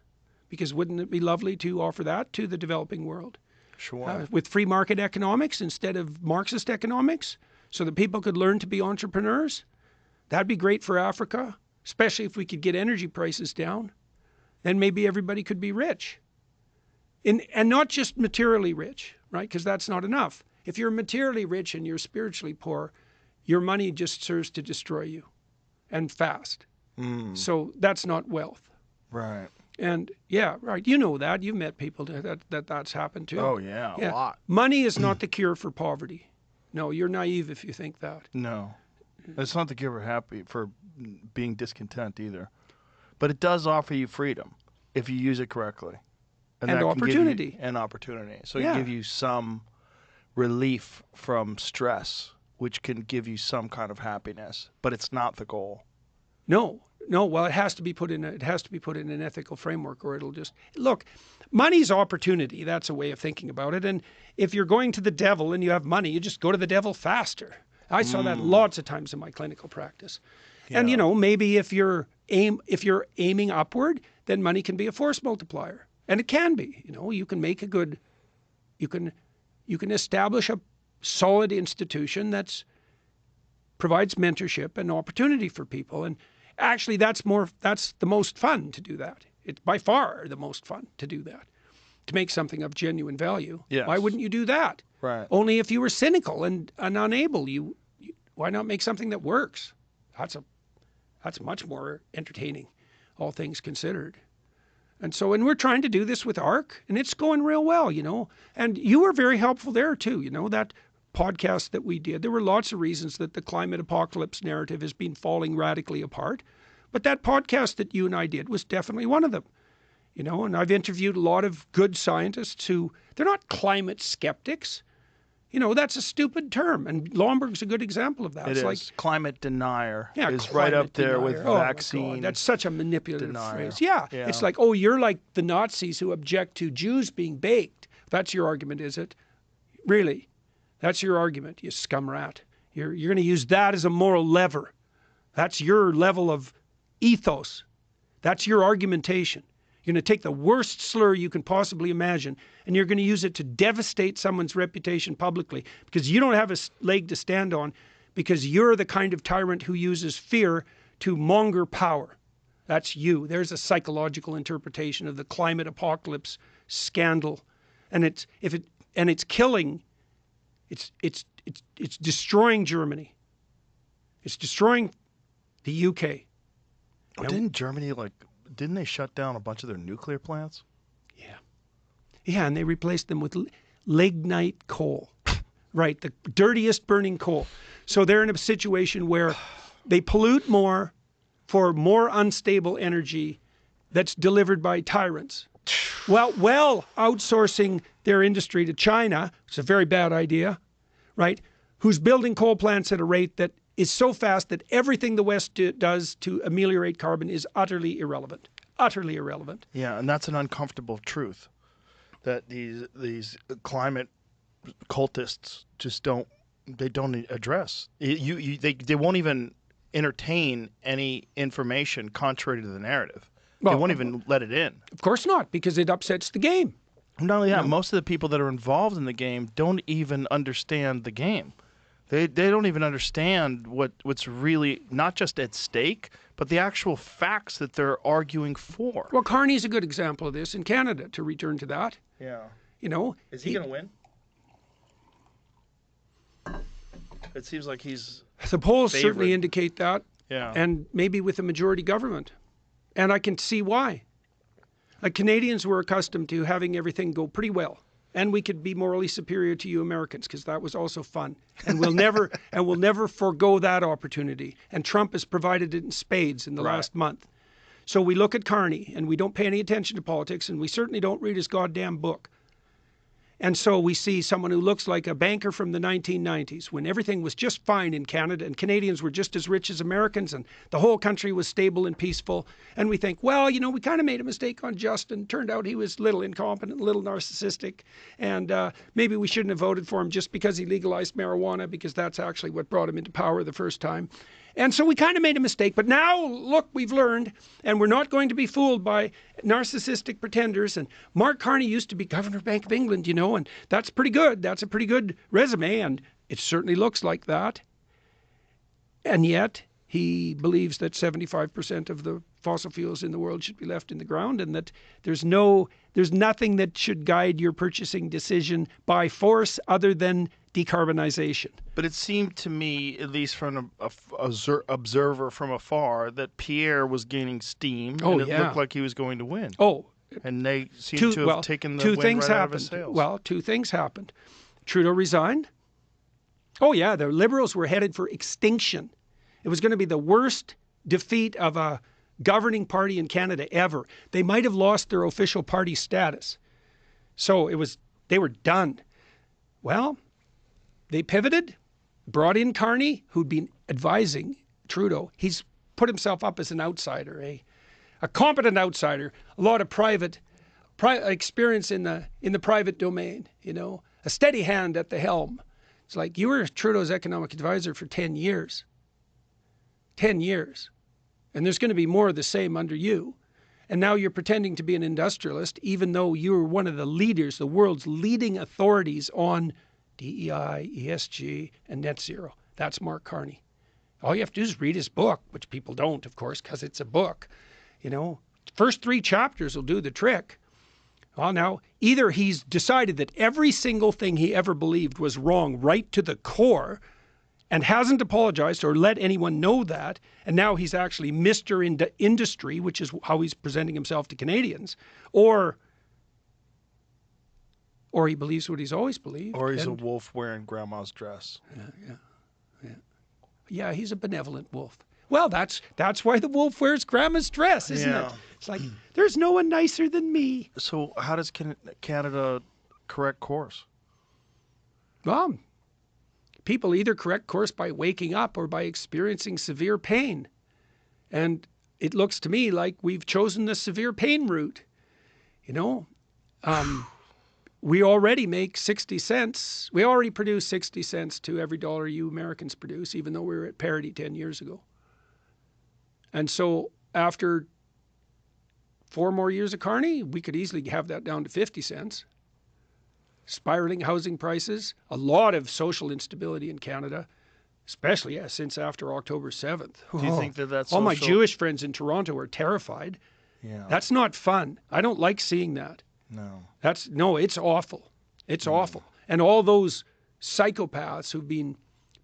Because wouldn't it be lovely to offer that to the developing world?
Sure.
With free market economics instead of Marxist economics, so that people could learn to be entrepreneurs? That'd be great for Africa, especially if we could get energy prices down. Then maybe everybody could be rich. And not just materially rich, right? Because that's not enough. If you're materially rich and you're spiritually poor, your money just serves to destroy you, and fast. So that's not wealth.
Right.
And yeah, right. You know that. You've met people that's happened to.
Oh, yeah, a lot.
Money is not the cure for poverty. No, you're naive if you think that.
No. It's not the cure for being discontent either. But it does offer you freedom if you use it correctly.
And
that
opportunity.
Can give you opportunity. So it give you some relief from stress, which can give you some kind of happiness, but it's not the goal.
No. Well, it has to be put in an ethical framework, or it'll just look. Money's opportunity. That's a way of thinking about it. And if you're going to the devil and you have money, you just go to the devil faster. I saw that lots of times in my clinical practice. Yeah. And maybe if you're aiming upward, then money can be a force multiplier, and it can be. You can make you can establish a solid institution that's provides mentorship and opportunity for people. And actually, that's the most fun to do that. It's by far the most fun to do that. to make something of genuine value.
Yes.
Why wouldn't you do that?
Right.
Only if you were cynical and unable, why not make something that works? That's much more entertaining, all things considered. And we're trying to do this with ARC, and it's going real well, And you were very helpful there too, that podcast that we did. There were lots of reasons that the climate apocalypse narrative has been falling radically apart. But that podcast that you and I did was definitely one of them. And I've interviewed a lot of good scientists who, they're not climate skeptics. That's a stupid term. And Lomberg's a good example of that.
It's
like
like climate denier is
climate
right up there with
denier. Oh, my
vaccine.
God, that's such a manipulative
denier.
phrase. Yeah. It's like, oh, you're like the Nazis who object to Jews being baked. That's your argument, is it? Really? That's your argument, you scum rat. You're going to use that as a moral lever. That's your level of ethos. That's your argumentation. You're going to take the worst slur you can possibly imagine, and you're going to use it to devastate someone's reputation publicly because you don't have a leg to stand on, because you're the kind of tyrant who uses fear to monger power. That's you. There's a psychological interpretation of the climate apocalypse scandal, and it's killing. It's destroying Germany. It's destroying the UK.
Well, didn't Germany didn't they shut down a bunch of their nuclear plants?
Yeah, and they replaced them with lignite coal. Right, the dirtiest burning coal. So they're in a situation where they pollute more for more unstable energy that's delivered by tyrants. Well, outsourcing their industry to China, it's a very bad idea, right? Who's building coal plants at a rate that is so fast that everything the West does to ameliorate carbon is utterly irrelevant. Utterly irrelevant.
Yeah, and that's an uncomfortable truth that these climate cultists just don't address. They won't even entertain any information contrary to the narrative. They won't even let it in.
Of course not, because it upsets the game.
Not only that, most of the people that are involved in the game don't even understand the game. They don't even understand what's really not just at stake, but the actual facts that they're arguing for.
Well, Carney's a good example of this in Canada, to return to that.
Yeah. Is he going to win? It seems like he's
the polls
favored.
certainly indicate that.
Yeah.
And maybe with a majority government. And I can see why. Canadians were accustomed to having everything go pretty well. And we could be morally superior to you Americans, because that was also fun. And we'll never forego that opportunity. And Trump has provided it in spades in the last month. So we look at Carney, and we don't pay any attention to politics, and we certainly don't read his goddamn book. And so we see someone who looks like a banker from the 1990s, when everything was just fine in Canada and Canadians were just as rich as Americans and the whole country was stable and peaceful. And we think, well, we kind of made a mistake on Justin. Turned out he was a little incompetent, a little narcissistic. And maybe we shouldn't have voted for him just because he legalized marijuana, because that's actually what brought him into power the first time. And so we kind of made a mistake. But now, look, we've learned, and we're not going to be fooled by narcissistic pretenders. And Mark Carney used to be Governor of Bank of England, and that's pretty good. That's a pretty good resume, and it certainly looks like that. And yet, he believes that 75% of the fossil fuels in the world should be left in the ground, and that there's nothing that should guide your purchasing decision by force other than decarbonization.
But it seemed to me, at least from an observer from afar, that Pierre was gaining steam, and it looked like he was going to win. And they seem to have taken the wind right out of his sails.
Well, two things happened. Trudeau resigned. The Liberals were headed for extinction. It was going to be the worst defeat of a governing party in Canada ever. They might have lost their official party status. So they were done. Well, they pivoted, brought in Carney, who'd been advising Trudeau. He's put himself up as an outsider, a competent outsider, a lot of private experience in the private domain, a steady hand at the helm. It's like, you were Trudeau's economic advisor for 10 years. 10 years. And there's going to be more of the same under you. And now you're pretending to be an industrialist, even though you're one of the leaders, the world's leading authorities on DEI, ESG, and net zero. That's Mark Carney. All you have to do is read his book, which people don't, of course, because it's a book. First 3 chapters will do the trick. Well, now, either he's decided that every single thing he ever believed was wrong right to the core and hasn't apologized or let anyone know that, and now he's actually Mr. Industry, which is how he's presenting himself to Canadians, or he believes what he's always believed.
Or he's a wolf wearing grandma's dress.
Yeah, he's a benevolent wolf. Well, that's why the wolf wears grandma's dress, isn't it? It's like, there's no one nicer than me.
So how does Canada correct course?
Well, people either correct course by waking up or by experiencing severe pain. And it looks to me like we've chosen the severe pain route. You know, we already make 60 cents. We already produce 60 cents to every dollar you Americans produce, even though we were at parity 10 years ago. And so after 4 more years of Carney, we could easily have that down to 50 cents. Spiraling housing prices, a lot of social instability in Canada, especially since after October 7th.
Do you think that's
all my Jewish friends in Toronto are terrified.
Yeah.
That's not fun. I don't like seeing that.
No.
It's awful. It's awful. And all those psychopaths who've been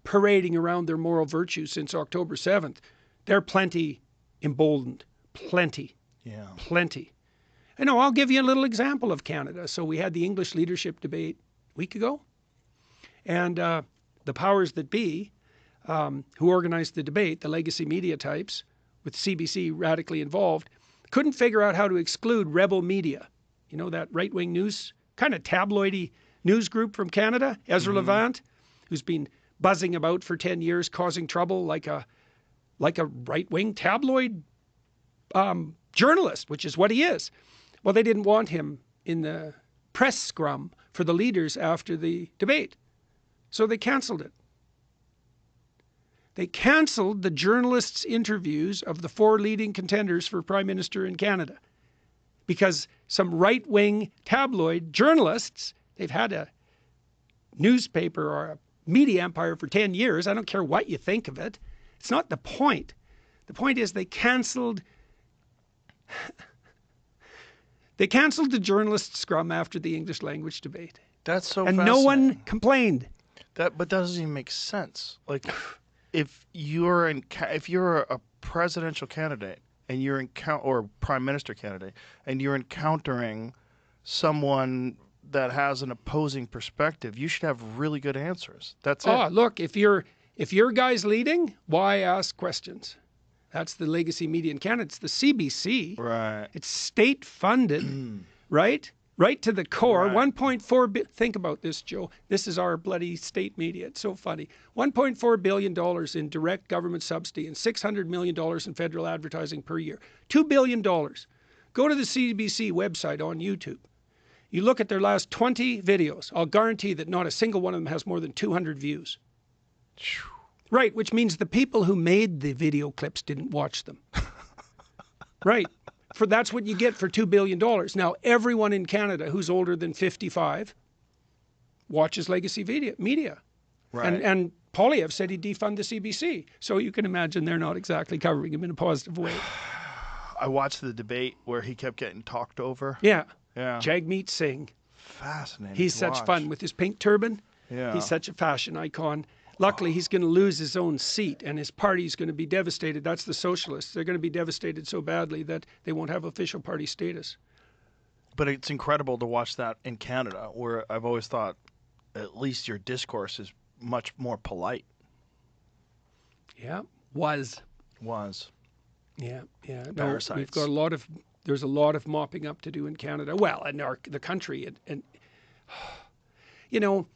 parading around their moral virtues since October 7th, they're plenty emboldened. Plenty.
Yeah.
Plenty. I know, I'll give you a little example of Canada. So we had the English leadership debate a week ago. And the powers that be, who organized the debate, the legacy media types, with CBC radically involved, couldn't figure out how to exclude rebel media. You know, that right-wing news, kind of tabloidy news group from Canada, Ezra Levant, who's been buzzing about for 10 years, causing trouble like a right-wing tabloid journalist, which is what he is. Well, they didn't want him in the press scrum for the leaders after the debate. So they canceled it. They canceled the journalists' interviews of the 4 leading contenders for Prime Minister in Canada. Because some right-wing tabloid journalists, they've had a newspaper or a media empire for 10 years. I don't care what you think of it. It's not the point. The point is they canceled the journalist scrum after the English language debate.
That's so
and
fascinating.
No one complained.
But that doesn't even make sense. Like, if you're a presidential candidate and you're or prime minister candidate and you're encountering someone that has an opposing perspective, you should have really good answers. That's it.
Oh, look, if your guy's leading, why ask questions? That's the legacy media in Canada. It's the CBC.
Right.
It's state funded, right? Right to the core.
Right.
1.4 think about this, Joe. This is our bloody state media. It's so funny. $1.4 billion in direct government subsidy and $600 million in federal advertising per year. $2 billion. Go to the CBC website on YouTube. You look at their last 20 videos. I'll guarantee that not a single one of them has more than 200 views. Right, which means the people who made the video clips didn't watch them. Right. That's what you get for $2 billion. Now, everyone in Canada who's older than 55 watches legacy media.
Right.
And Poilievre said he'd defund the CBC. So you can imagine they're not exactly covering him in a positive way.
I watched the debate where he kept getting talked over.
Yeah.
Yeah.
Jagmeet Singh.
Fascinating.
He's
to
such
watch.
fun with his pink turban.
Yeah.
He's such a fashion icon. Luckily, he's going to lose his own seat, and his party's going to be devastated. That's the socialists. They're going to be devastated so badly that they won't have official party status.
But it's incredible to watch that in Canada, where I've always thought at least your discourse is much more polite.
Yeah, was. Yeah. No,
Parasites.
we've got there's a lot of mopping up to do in Canada. Well, in the country, and you know,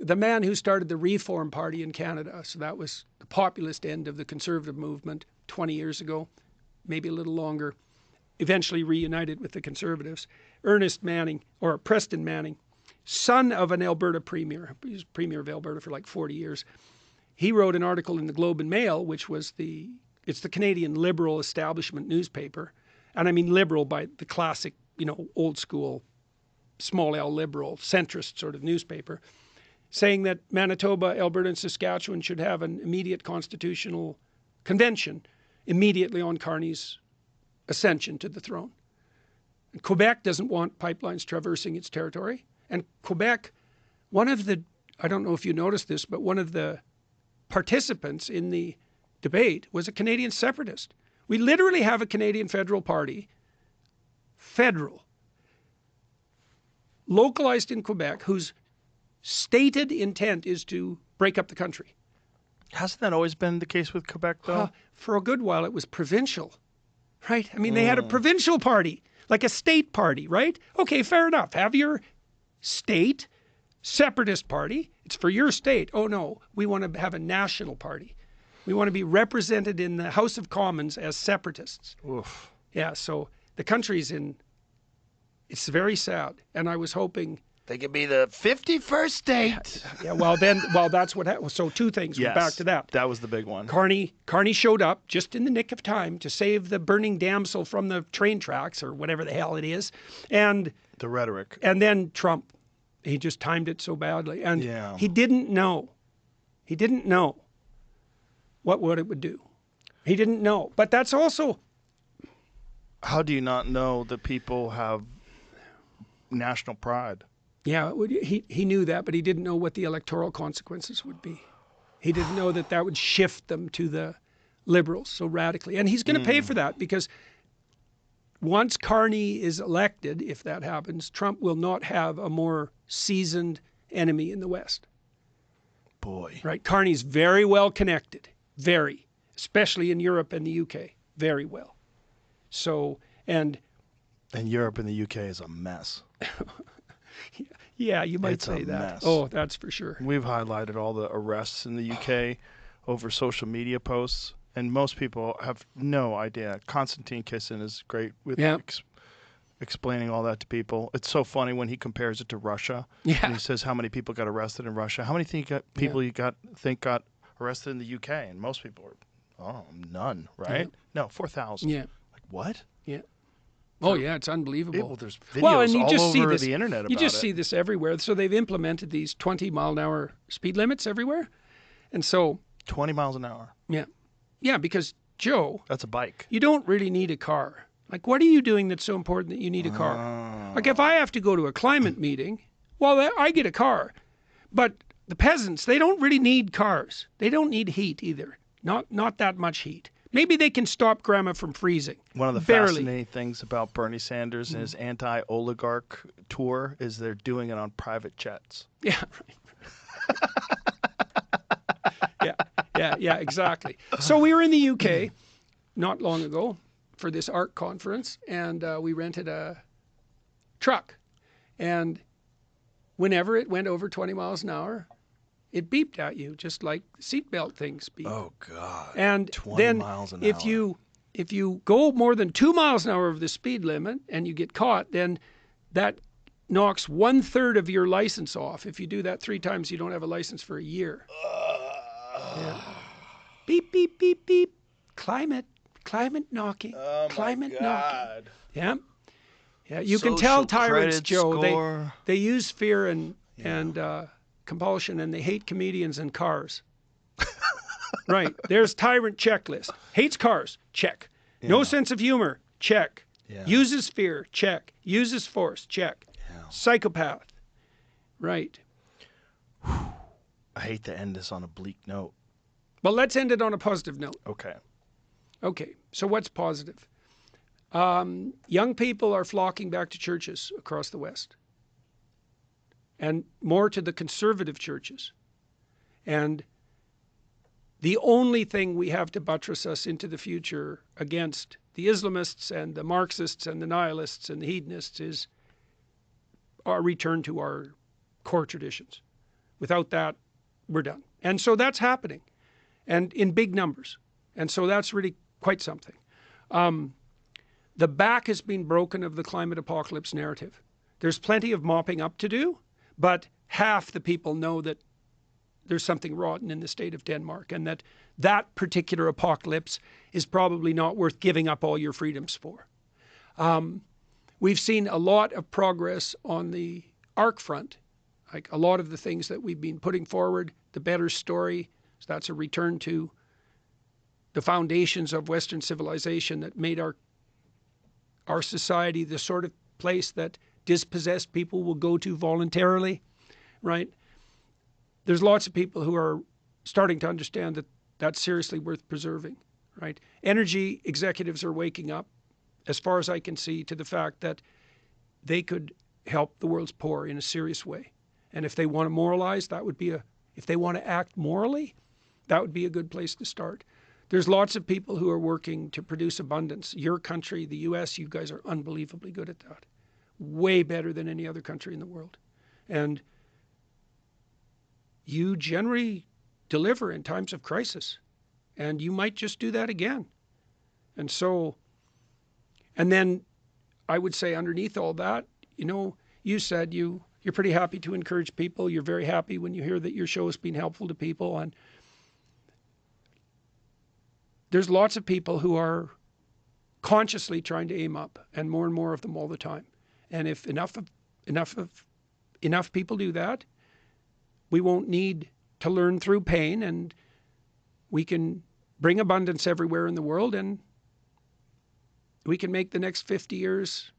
the man who started the Reform Party in Canada, so that was the populist end of the Conservative movement 20 years ago, maybe a little longer, eventually reunited with the Conservatives. Preston Manning, son of an Alberta premier, he was premier of Alberta for like 40 years. He wrote an article in the Globe and Mail, which was it's the Canadian liberal establishment newspaper. And I mean liberal by the classic, old school, small L liberal, centrist sort of newspaper, saying that Manitoba, Alberta, and Saskatchewan should have an immediate constitutional convention immediately on Carney's ascension to the throne. Quebec doesn't want pipelines traversing its territory. And Quebec, I don't know if you noticed this, but one of the participants in the debate was a Canadian separatist. We literally have a Canadian federal party, localized in Quebec, whose stated intent is to break up the country.
Hasn't that always been the case with Quebec, though?
For a good while, it was provincial, right? I mean, they had a provincial party, like a state party, right? Okay, fair enough. Have your state separatist party. It's for your state. Oh, no, we want to have a national party. We want to be represented in the House of Commons as separatists.
Oof.
Yeah, so the country's it's very sad. And I was hoping...
They could be the 51st state.
Yeah, that's what happened. So two things.
Yes,
We're back to that.
That was the big one.
Carney showed up just in the nick of time to save the burning damsel from the train tracks or whatever the hell it is. And
the rhetoric.
And then Trump. He just timed it so badly. And he didn't know. He didn't know what it would do. He didn't know. But that's also...
How do you not know that people have national pride?
Yeah, he knew that, but he didn't know what the electoral consequences would be. He didn't know that would shift them to the Liberals so radically. And he's going to pay for that, because once Carney is elected, if that happens, Trump will not have a more seasoned enemy in the West.
Boy.
Right? Carney's very well connected. Very. Especially in Europe and the UK. Very well. So, and
Europe and the UK is a mess.
Yeah, you might
it's
say
a
that.
Mess.
Oh, that's for sure.
We've highlighted all the arrests in the UK over social media posts, and most people have no idea. Konstantin Kisin is great with explaining all that to people. It's so funny when he compares it to Russia.
Yeah.
And he says how many people got arrested in Russia. How many people you think got arrested in the UK? And most people are, none, right?
Yeah.
No, 4,000.
Yeah.
Like, what?
Yeah. Oh, yeah, it's unbelievable.
Well, there's videos
and you
all
just see
over
this,
the internet about it.
You just see this everywhere. So they've implemented these 20-mile-an-hour speed limits everywhere. And so...
20 miles an hour.
Yeah. Yeah, because, Joe...
That's a bike.
You don't really need a car. Like, what are you doing that's so important that you need a car? Like, if I have to go to a climate meeting, well, I get a car. But the peasants, they don't really need cars. They don't need heat either. Not that much heat. Maybe they can stop grandma from freezing. One of the
fascinating things about Bernie Sanders and his anti-oligarch tour is they're doing it on private jets.
Yeah, right. Yeah, exactly. So we were in the UK not long ago for this art conference, and we rented a truck. And whenever it went over 20 miles an hour, it beeped at you, just like seatbelt things beep.
Oh, God.
And
20
then
miles an
if
hour.
if you go more than 2 miles an hour of the speed limit and you get caught, then that knocks 1/3 of your license off. If you do that 3 times, you don't have a license for a year. Yeah. Beep, beep, beep, beep. Climate knocking.
Oh,
climate
my God.
knocking. Yeah. Yeah, you can
Social
tell tyrants,
credit
Joe,
score.
they use fear and compulsion, and they hate comedians and cars. Right. There's tyrant checklist. Hates cars. Check. No sense of humor. Check.
Yeah.
Uses fear. Check. Uses force. Check.
Yeah.
Psychopath. Right.
I hate to end this on a bleak note.
Well, let's end it on a positive note.
Okay.
Okay. So what's positive? Young people are flocking back to churches across the West. And more to the conservative churches. And the only thing we have to buttress us into the future against the Islamists and the Marxists and the nihilists and the hedonists is our return to our core traditions. Without that, we're done. And so that's happening, and in big numbers. And so that's really quite something. The back has been broken of the climate apocalypse narrative. There's plenty of mopping up to do, but half the people know that there's something rotten in the state of Denmark, and that particular apocalypse is probably not worth giving up all your freedoms for. We've seen a lot of progress on the ARC front, like a lot of the things that we've been putting forward, the better story, so that's a return to the foundations of Western civilization that made our society the sort of place that dispossessed people will go to voluntarily, right? There's lots of people who are starting to understand that that's seriously worth preserving, right? Energy executives are waking up, as far as I can see, to the fact that they could help the world's poor in a serious way. And if they want to moralize, if they want to act morally, that would be a good place to start. There's lots of people who are working to produce abundance. Your country, the US, you guys are unbelievably good at that. Way better than any other country in the world. And you generally deliver in times of crisis. And you might just do that again. And then I would say underneath all that, you said you're pretty happy to encourage people. You're very happy when you hear that your show has been helpful to people. And there's lots of people who are consciously trying to aim up, and more of them all the time. And if enough people do that, we won't need to learn through pain, and we can bring abundance everywhere in the world, and we can make the next 50 years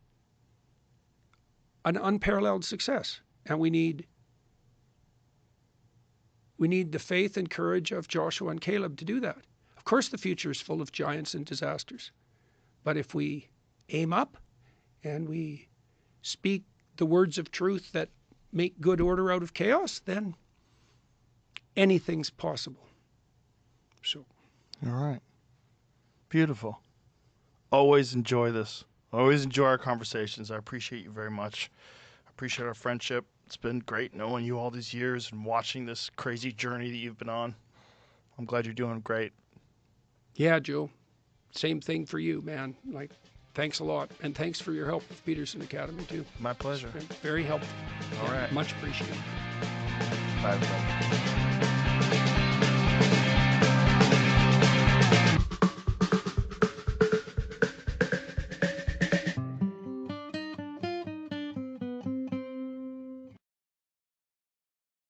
an unparalleled success. And we need the faith and courage of Joshua and Caleb to do that. Of course, the future is full of giants and disasters. But if we aim up and we speak the words of truth that make good order out of chaos, then anything's possible. So.
All right. Beautiful. Always enjoy this. Always enjoy our conversations. I appreciate you very much. I appreciate our friendship. It's been great knowing you all these years and watching this crazy journey that you've been on. I'm glad you're doing great.
Yeah, Joe. Same thing for you, man. Thanks a lot. And thanks for your help with Peterson Academy, too.
My pleasure.
It's been very helpful.
All right.
Much appreciated.
Bye, everybody.